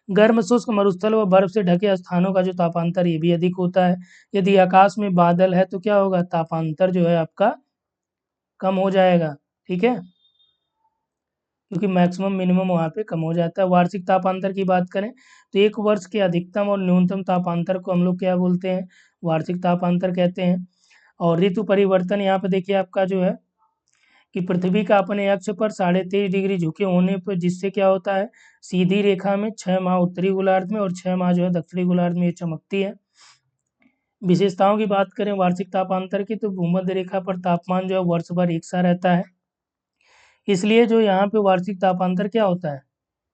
गर्म शुष्क मरुस्थल व बर्फ से ढके स्थानों का जो तापांतर ये भी अधिक होता है। यदि आकाश में बादल है तो क्या होगा, तापांतर जो है आपका कम हो जाएगा। ठीक है, क्योंकि मैक्सिमम मिनिमम वहाँ पे कम हो जाता है। वार्षिक तापांतर की बात करें तो एक वर्ष के अधिकतम और न्यूनतम तापांतर को हम लोग क्या बोलते हैं, वार्षिक तापांतर कहते हैं। और ऋतु परिवर्तन यहाँ पे देखिए आपका जो है कि पृथ्वी का अपने अक्ष पर 23.5 डिग्री झुके होने पर, जिससे क्या होता है, सीधी रेखा में 6 माह उत्तरी गोलार्ध में और 6 माह जो है दक्षिणी गोलार्ध में ये चमकती है। विशेषताओं की बात करें वार्षिक तापांतर की, तो भूमध्य रेखा पर तापमान जो है वर्ष भर एक सा रहता है, इसलिए जो यहाँ पे वार्षिक तापांतर क्या होता है,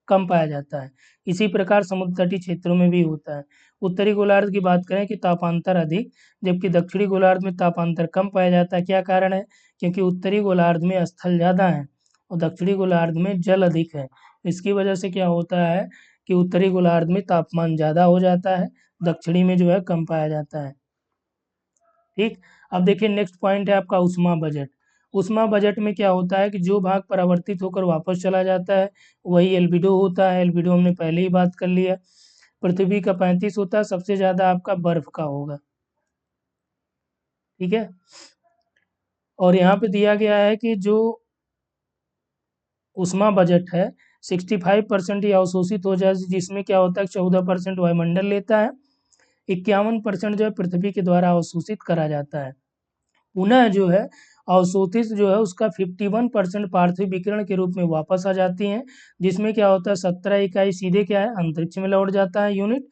कम पाया जाता है। इसी प्रकार समुद्र तटीय क्षेत्रों में भी होता है। उत्तरी गोलार्ध की बात करें कि तापांतर अधिक, जबकि दक्षिणी गोलार्ध में तापांतर कम पाया जाता है। क्या कारण है, क्योंकि उत्तरी गोलार्ध में स्थल ज़्यादा है और दक्षिणी गोलार्ध में जल अधिक है। इसकी वजह से क्या होता है कि उत्तरी गोलार्ध में तापमान ज़्यादा हो जाता है, दक्षिणी में जो है कम पाया जाता है। ठीक, अब देखिए नेक्स्ट पॉइंट है आपका उष्मा बजट। उष्मा बजट में क्या होता है कि जो भाग परावर्तित होकर वापस चला जाता है वही एल्बिडो होता है। एल्बिडो हमने पहले ही बात कर लिया। पृथ्वी का 35 होता है, सबसे ज़्यादा आपका बर्फ का होगा। ठीक है, और यहाँ पे दिया गया है कि जो उष्मा बजट है 65% या अवशोषित हो जाए, जिसमें क्या होता है 14% वायुमंडल लेता है, 51% जो है पृथ्वी के द्वारा अवशोषित करा जाता है। पुनः जो है अवशोषित जो है उसका 51% पार्थिव विकिरण के रूप में वापस आ जाती हैं, जिसमें क्या होता है 17 इकाई सीधे क्या है अंतरिक्ष में लौट जाता है यूनिट,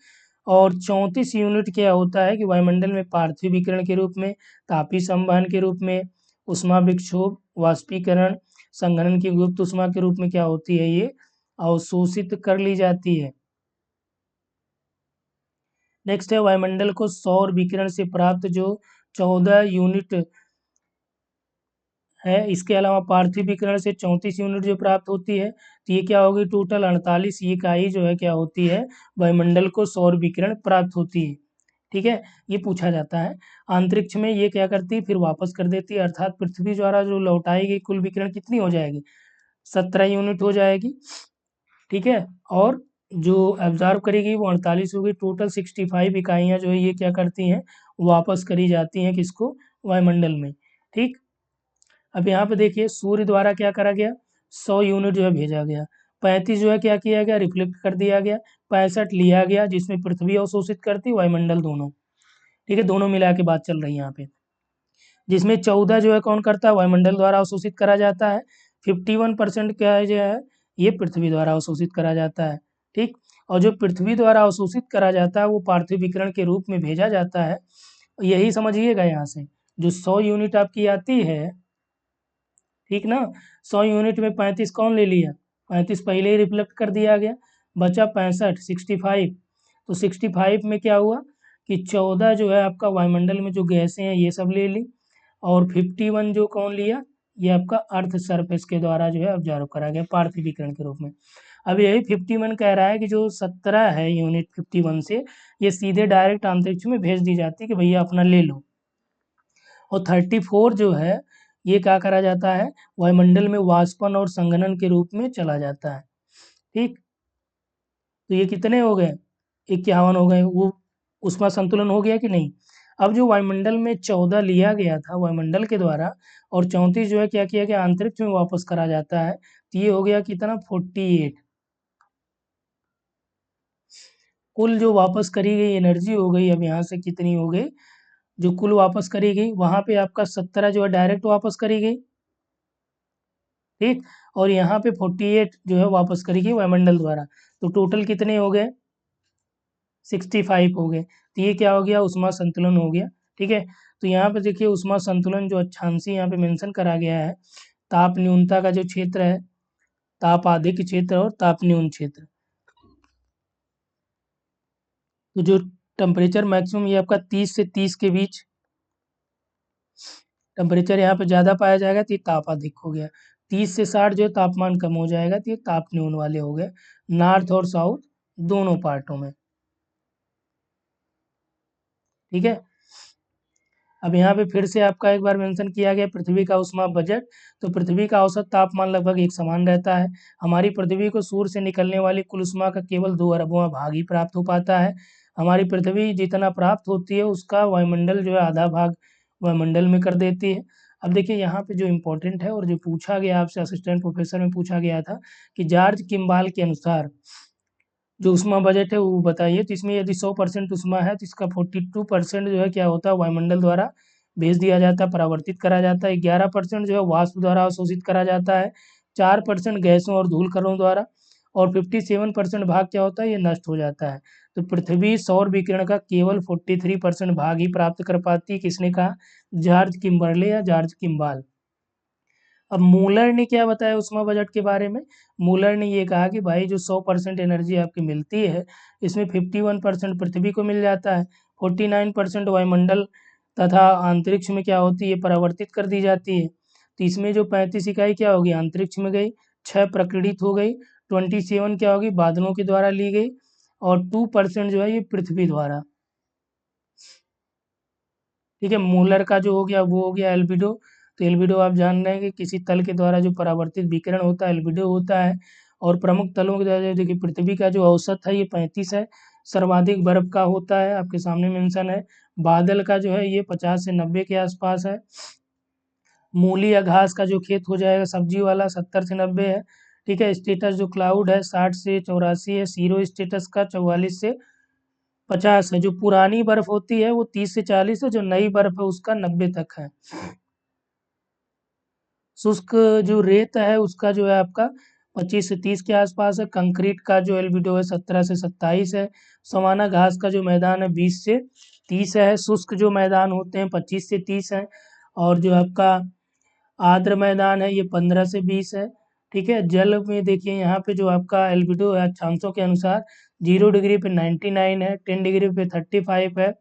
और 34 यूनिट क्या होता है कि वायुमंडल में पार्थिव विकिरण के रूप में, तापीय संवहन के रूप में, उष्मा विक्षोभ, वाष्पीकरण, संघनन की गुप्त उष्मा के रूप में क्या होती है, ये अवशोषित कर ली जाती है। नेक्स्ट है वायुमंडल को सौर विकिरण से प्राप्त जो 14 यूनिट है, इसके अलावा पार्थिव विकिरण से 34 यूनिट जो प्राप्त होती है, तो ये क्या होगी, टोटल 48 इकाई जो है क्या होती है, वायुमंडल को सौर विकिरण प्राप्त होती है। ठीक है, ये पूछा जाता है। अंतरिक्ष में ये क्या करती है, फिर वापस कर देती है, अर्थात पृथ्वी द्वारा जो लौटाई गई कुल विकिरण कितनी हो जाएगी, 17 यूनिट हो जाएगी। ठीक है, और जो एब्जॉर्व करेगी वो 48 होगी। टोटल 65 इकाइयाँ जो है ये क्या करती हैं, वापस करी जाती हैं किसको, वायुमंडल में। ठीक, अब यहाँ पे देखिए सूर्य द्वारा क्या करा गया, 100 यूनिट जो है भेजा गया, 35 जो है क्या किया गया, रिफ्लेक्ट कर दिया गया, 65 लिया गया, जिसमें पृथ्वी अवशोषित करती, वायुमंडल दोनों। ठीक है, दोनों मिला के बात चल रही है यहाँ पे। जिसमें 14 जो है कौन करता है, वायुमंडल द्वारा अवशोषित करा जाता है। 51% क्या है जो है ये पृथ्वी द्वारा अवशोषित करा जाता है। ठीक, और जो पृथ्वी द्वारा अवशोषित करा जाता है वो पार्थिव विकिरण के रूप में भेजा जाता है। यही समझिएगा यहाँ से, जो 100 यूनिट आपकी आती है, ठीक ना, 100 यूनिट में 35 कौन ले लिया, 35 पहले ही रिफ्लेक्ट कर दिया गया, बचा 65 65। तो 65 में क्या हुआ कि 14 जो है आपका वायुमंडल में जो गैसें हैं ये सब ले ली, और 51 जो कौन लिया, ये आपका अर्थ सरफेस के द्वारा जो है ऑब्जर्व करा गया पार्थिवीकरण के रूप में। अब यही 51 कह रहा है कि जो 17 है यूनिट 51 से ये सीधे डायरेक्ट अंतरिक्ष में भेज दी जाती है कि भैया अपना ले लो, और 34 जो है ये क्या करा जाता है, वायुमंडल में वाष्पन और संघनन के रूप में चला जाता है। ठीक, तो ये कितने हो गए, 51 हो गए, वो ऊष्मा संतुलन हो गया कि नहीं। अब जो वायुमंडल में 14 लिया गया था वायुमंडल के द्वारा, और 34 जो है क्या किया गया, अंतरिक्ष में वापस करा जाता है, तो ये हो गया कितना 48। कुल जो वापस करी गई एनर्जी हो गई, अब यहाँ से कितनी हो गई, जो कुल वापस करी गई वहाँ पे आपका 17 जो है डायरेक्ट वापस करी गई, ठीक, और यहाँ पे 48 जो है वापस करी गई वायुमंडल द्वारा, तो टोटल कितने हो गए, 65 हो गए। तो ये क्या हो गया, ऊष्मा संतुलन हो गया। ठीक है, तो यहाँ पे देखिए ऊष्मा संतुलन जो अक्षांशी यहाँ पे मेंशन करा गया है, ताप न्यूनता का जो क्षेत्र है, ताप अधिक क्षेत्र और ताप न्यून क्षेत्र। तो जो टेम्परेचर मैक्सिमम ये आपका 30 से 30 के बीच टेम्परेचर यहाँ पे ज़्यादा पाया जाएगा, तो ये ताप अधिक हो गया। 30 से 60 जो है तापमान कम हो जाएगा, तो ये ताप न्यून वाले हो गए, नॉर्थ और साउथ दोनों पार्टों में। ठीक है, अब यहाँ पे फिर से आपका एक बार मेंशन किया गया पृथ्वी का उष्मा बजट। तो पृथ्वी का औसत तापमान लगभग एक समान रहता है। हमारी पृथ्वी को सूर्य से निकलने वाली कुल उष्मा का केवल 2 अरबवां भाग ही प्राप्त हो पाता है। हमारी पृथ्वी जितना प्राप्त होती है उसका वायुमंडल जो है आधा भाग वायुमंडल में कर देती है। अब देखिए यहाँ पे जो इम्पोर्टेंट है और जो पूछा गया आपसे असिस्टेंट प्रोफेसर में पूछा गया था कि जॉर्ज किम्बाल के अनुसार जो उष्मा बजट है वो बताइए। तो इसमें यदि 100% उष्मा है तो इसका 42% जो है क्या होता है, वायुमंडल द्वारा भेज दिया जाता है, परावर्तित करा जाता है। 11% जो है वाष्प द्वारा अवशोषित करा जाता है, 4% गैसों और धूल कणों द्वारा, और 57% भाग क्या होता है, ये नष्ट हो जाता है। तो पृथ्वी सौर विकिरण का केवल 43% भाग ही प्राप्त कर पाती है। किसने कहा, जॉर्ज किम्बर्ले या जॉर्ज किम्बाल। अब मूलर ने क्या बताया उष्मा बजट के बारे में, मूलर ने ये कहा कि भाई जो 100% एनर्जी आपकी मिलती है इसमें 51% पृथ्वी को मिल जाता है, 49% वायुमंडल तथा अंतरिक्ष में क्या होती है, परावर्तित कर दी जाती है। तो इसमें जो 35 इकाई क्या होगी, अंतरिक्ष में गई, 6 प्रकीर्णित हो गई, 27 क्या होगी, बादलों के द्वारा ली गई, और 2% जो है ये पृथ्वी द्वारा। ठीक है, मूलर का जो हो गया वो हो गया एल्बिडो। तो एल्बिडो आप जान रहे हैं कि किसी तल के द्वारा जो परावर्तित विकिरण होता है एल्बिडो होता है। और प्रमुख तलों के द्वारा देखिए पृथ्वी का जो औसत है ये 35 है, सर्वाधिक बर्फ का होता है, आपके सामने मेंशन है। बादल का जो है ये 50 से 90 के आसपास है। मूली या घास का जो खेत हो जाएगा सब्जी वाला 70 से 90 है। ठीक है, स्टेटस जो क्लाउड है 60 से 84 है, सीरो स्टेटस का 44 से 50 है। जो पुरानी बर्फ होती है वो 30 से 40 है, जो नई बर्फ है उसका 90 तक है। शुष्क जो रेत है उसका जो है आपका 25 से 30 के आसपास है। कंक्रीट का जो एल्बिडो है 17 से 27 है। सवाना घास का जो मैदान है 20 से 30 है। शुष्क जो मैदान होते हैं 25 से 30 है। और जो आपका आर्द्र मैदान है ये 15 से 20 है। ठीक है, जल में देखिए यहाँ पे जो आपका एल्बिडो है अक्षांशों के अनुसार 0 डिग्री पे 99 है, 10 डिग्री पे 35 है,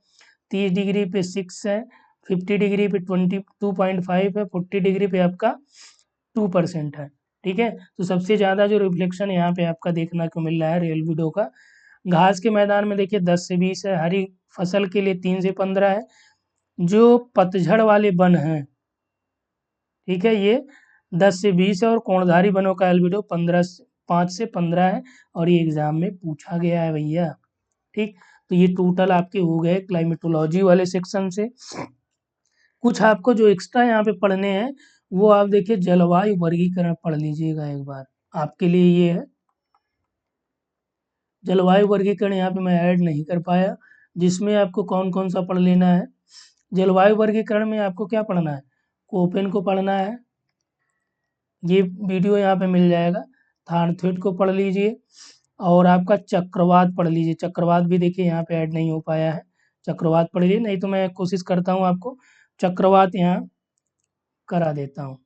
30 डिग्री पे 6 है, 50 डिग्री पे 22.5 है, 40 डिग्री पे आपका 2% है। ठीक है, तो सबसे ज़्यादा जो रिफ्लेक्शन यहाँ पे आपका देखने को मिल रहा है एल्बिडो का। घास के मैदान में देखिए 10 से 20 है, हरी फसल के लिए 3 से 15 है। जो पतझड़ वाले वन हैं, ठीक है, ये 10 से 20 है, और कोणधारी वनों का एल्बिडो 5 से 15 है, और ये एग्जाम में पूछा गया है भैया। ठीक, तो ये टोटल आपके हो गए क्लाइमेटोलॉजी वाले सेक्शन से। कुछ आपको जो एक्स्ट्रा यहाँ पे पढ़ने हैं वो आप देखिए जलवायु वर्गीकरण पढ़ लीजिएगा एक बार, आपके लिए ये है। जलवायु वर्गीकरण यहाँ पे मैं ऐड नहीं कर पाया, जिसमें आपको कौन कौन सा पढ़ लेना है। जलवायु वर्गीकरण में आपको क्या पढ़ना है, कोपेन को पढ़ना है, ये वीडियो यहाँ पे मिल जाएगा। थानथ्वेट को पढ़ लीजिए, और आपका चक्रवात पढ़ लीजिए। चक्रवात भी देखिए यहाँ पे ऐड नहीं हो पाया है, चक्रवात पढ़ लीजिए, नहीं तो मैं कोशिश करता हूँ आपको चक्रवात यहाँ करा देता हूँ।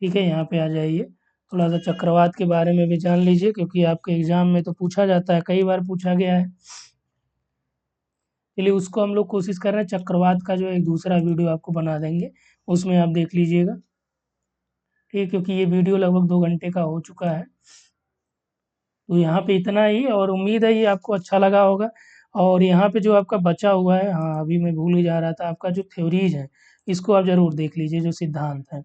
ठीक है, यहाँ पे आ जाइए। थोड़ा सा चक्रवात के बारे में भी जान लीजिए, क्योंकि आपके एग्जाम में तो पूछा जाता है, कई बार पूछा गया है। चलिए, उसको हम लोग कोशिश कर रहे हैं, चक्रवात का जो एक दूसरा वीडियो आपको बना देंगे, उसमें आप देख लीजिएगा। ठीक है, क्योंकि ये वीडियो लगभग 2 घंटे का हो चुका है। तो यहाँ पे इतना ही, और उम्मीद है ये आपको अच्छा लगा होगा। और यहाँ पे जो आपका बचा हुआ है, हाँ अभी मैं भूल ही जा रहा था, आपका जो थ्योरीज है, इसको आप जरूर देख लीजिए, जो सिद्धांत है।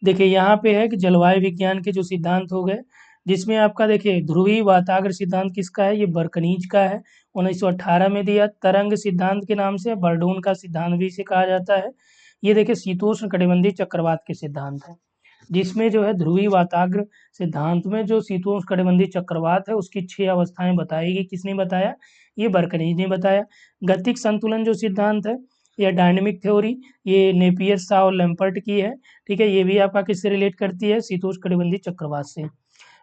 देखिए, यहाँ पे है कि जलवायु विज्ञान के जो सिद्धांत हो गए, जिसमें आपका देखिए ध्रुवीय वाताग्र सिद्धांत किसका है, ये बर्कनीज का है, 1918 में दिया। तरंग सिद्धांत के नाम से बर्डून का सिद्धांत भी इसे कहा जाता है। ये देखिए शीतोष्ण कटिबंधीय चक्रवात के सिद्धांत है, जिसमें जो है ध्रुवीय वाताग्र सिद्धांत में जो शीतोष्ण कटिबंधीय चक्रवात है, उसकी 6 अवस्थाएं बताएगी। किसने बताया, ये बर्कनीज ने बताया। गतिक संतुलन जो सिद्धांत है, या डायनेमिक थ्योरी, ये नेपियर, शा और लैम्पर्ट की है। ठीक है, ये भी आपका किससे रिलेट करती है, शीतोष्ण कटिबंधीय चक्रवात से।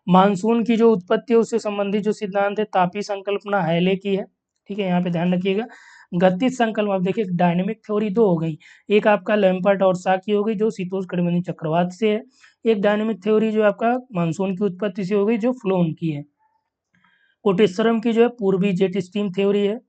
मानसून की जो उत्पत्ति है, उससे संबंधित जो सिद्धांत है, तापी संकल्पना हैले की है। ठीक है, यहाँ पे ध्यान रखिएगा। गतिज संकल्प, आप देखिए डायनेमिक थ्योरी दो हो गई, एक आपका लैम्पर्ट और शा की हो गई, जो शीतोष्ण कटिबंधीय चक्रवात से है। एक डायनेमिक थ्योरी जो आपका मानसून की उत्पत्ति से हो गई, जो फ्लोन की है। कोटेश्वरम की जो है पूर्वी जेट स्ट्रीम थ्योरी है।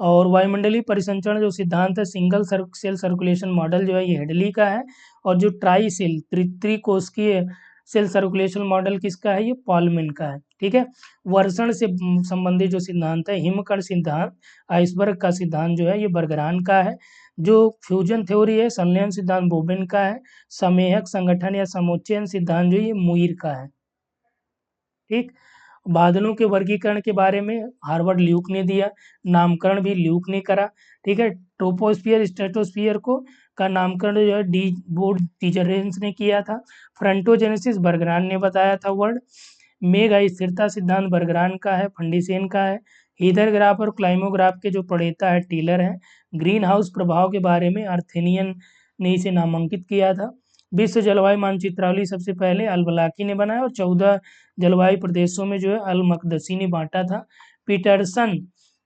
और वायुमंडलीय परिसंचरण जो सिद्धांत है, सिंगल सेल सर्कुलेशन मॉडल जो है, ये हेडली का है। और जो ट्राई सेल त्रिकोष्ठीय सेल सर्कुलेशन मॉडल किसका है, ये पॉलमिन का है। ठीक है, वर्षण से संबंधित जो सिद्धांत है, हिमकण सिद्धांत, आइसबर्ग का सिद्धांत जो है, ये बर्गरान का है। जो फ्यूजन थ्योरी है, संलयन सिद्धांत बोबेन का है। समेहक संगठन या समुच्चयन सिद्धांत जो है, ये मुइर का है। ठीक, बादलों के वर्गीकरण के बारे में हार्वर्ड ल्यूक ने दिया, नामकरण भी ल्यूक ने करा। ठीक है, ट्रोपोस्फियर स्ट्रेटोस्फियर को का नामकरण जो है डी बोर्ड टीजरेंस ने किया था। फ्रंटोजेनेसिस बर्गरान ने बताया था वर्ड। मेघ स्थिरता सिद्धांत बर्गरान का है, फंडिसेन का है। हीदर ग्राफ और क्लाइमोग्राफ के जो प्रणेता है, टीलर है। ग्रीन हाउस प्रभाव के बारे में आर्थेनियन ने इसे नामांकित किया था। विश्व जलवायु मानचित्रावली सबसे पहले अल-बलाकी ने बनाया, और 14 जलवायु प्रदेशों में जो है अल-मकदसी ने बांटा था। पीटरसन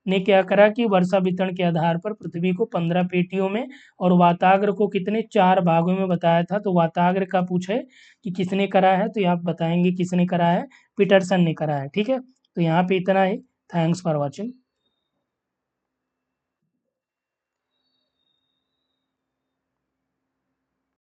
ने क्या करा कि वर्षा वितरण के आधार पर पृथ्वी को 15 पेटियों में और वाताग्र को कितने 4 भागों में बताया था। तो वाताग्र का पूछे कि किसने करा है, तो यहाँ बताएंगे किसने करा है, पीटरसन ने करा है। ठीक है, तो यहाँ पे इतना ही। Thanks for watching.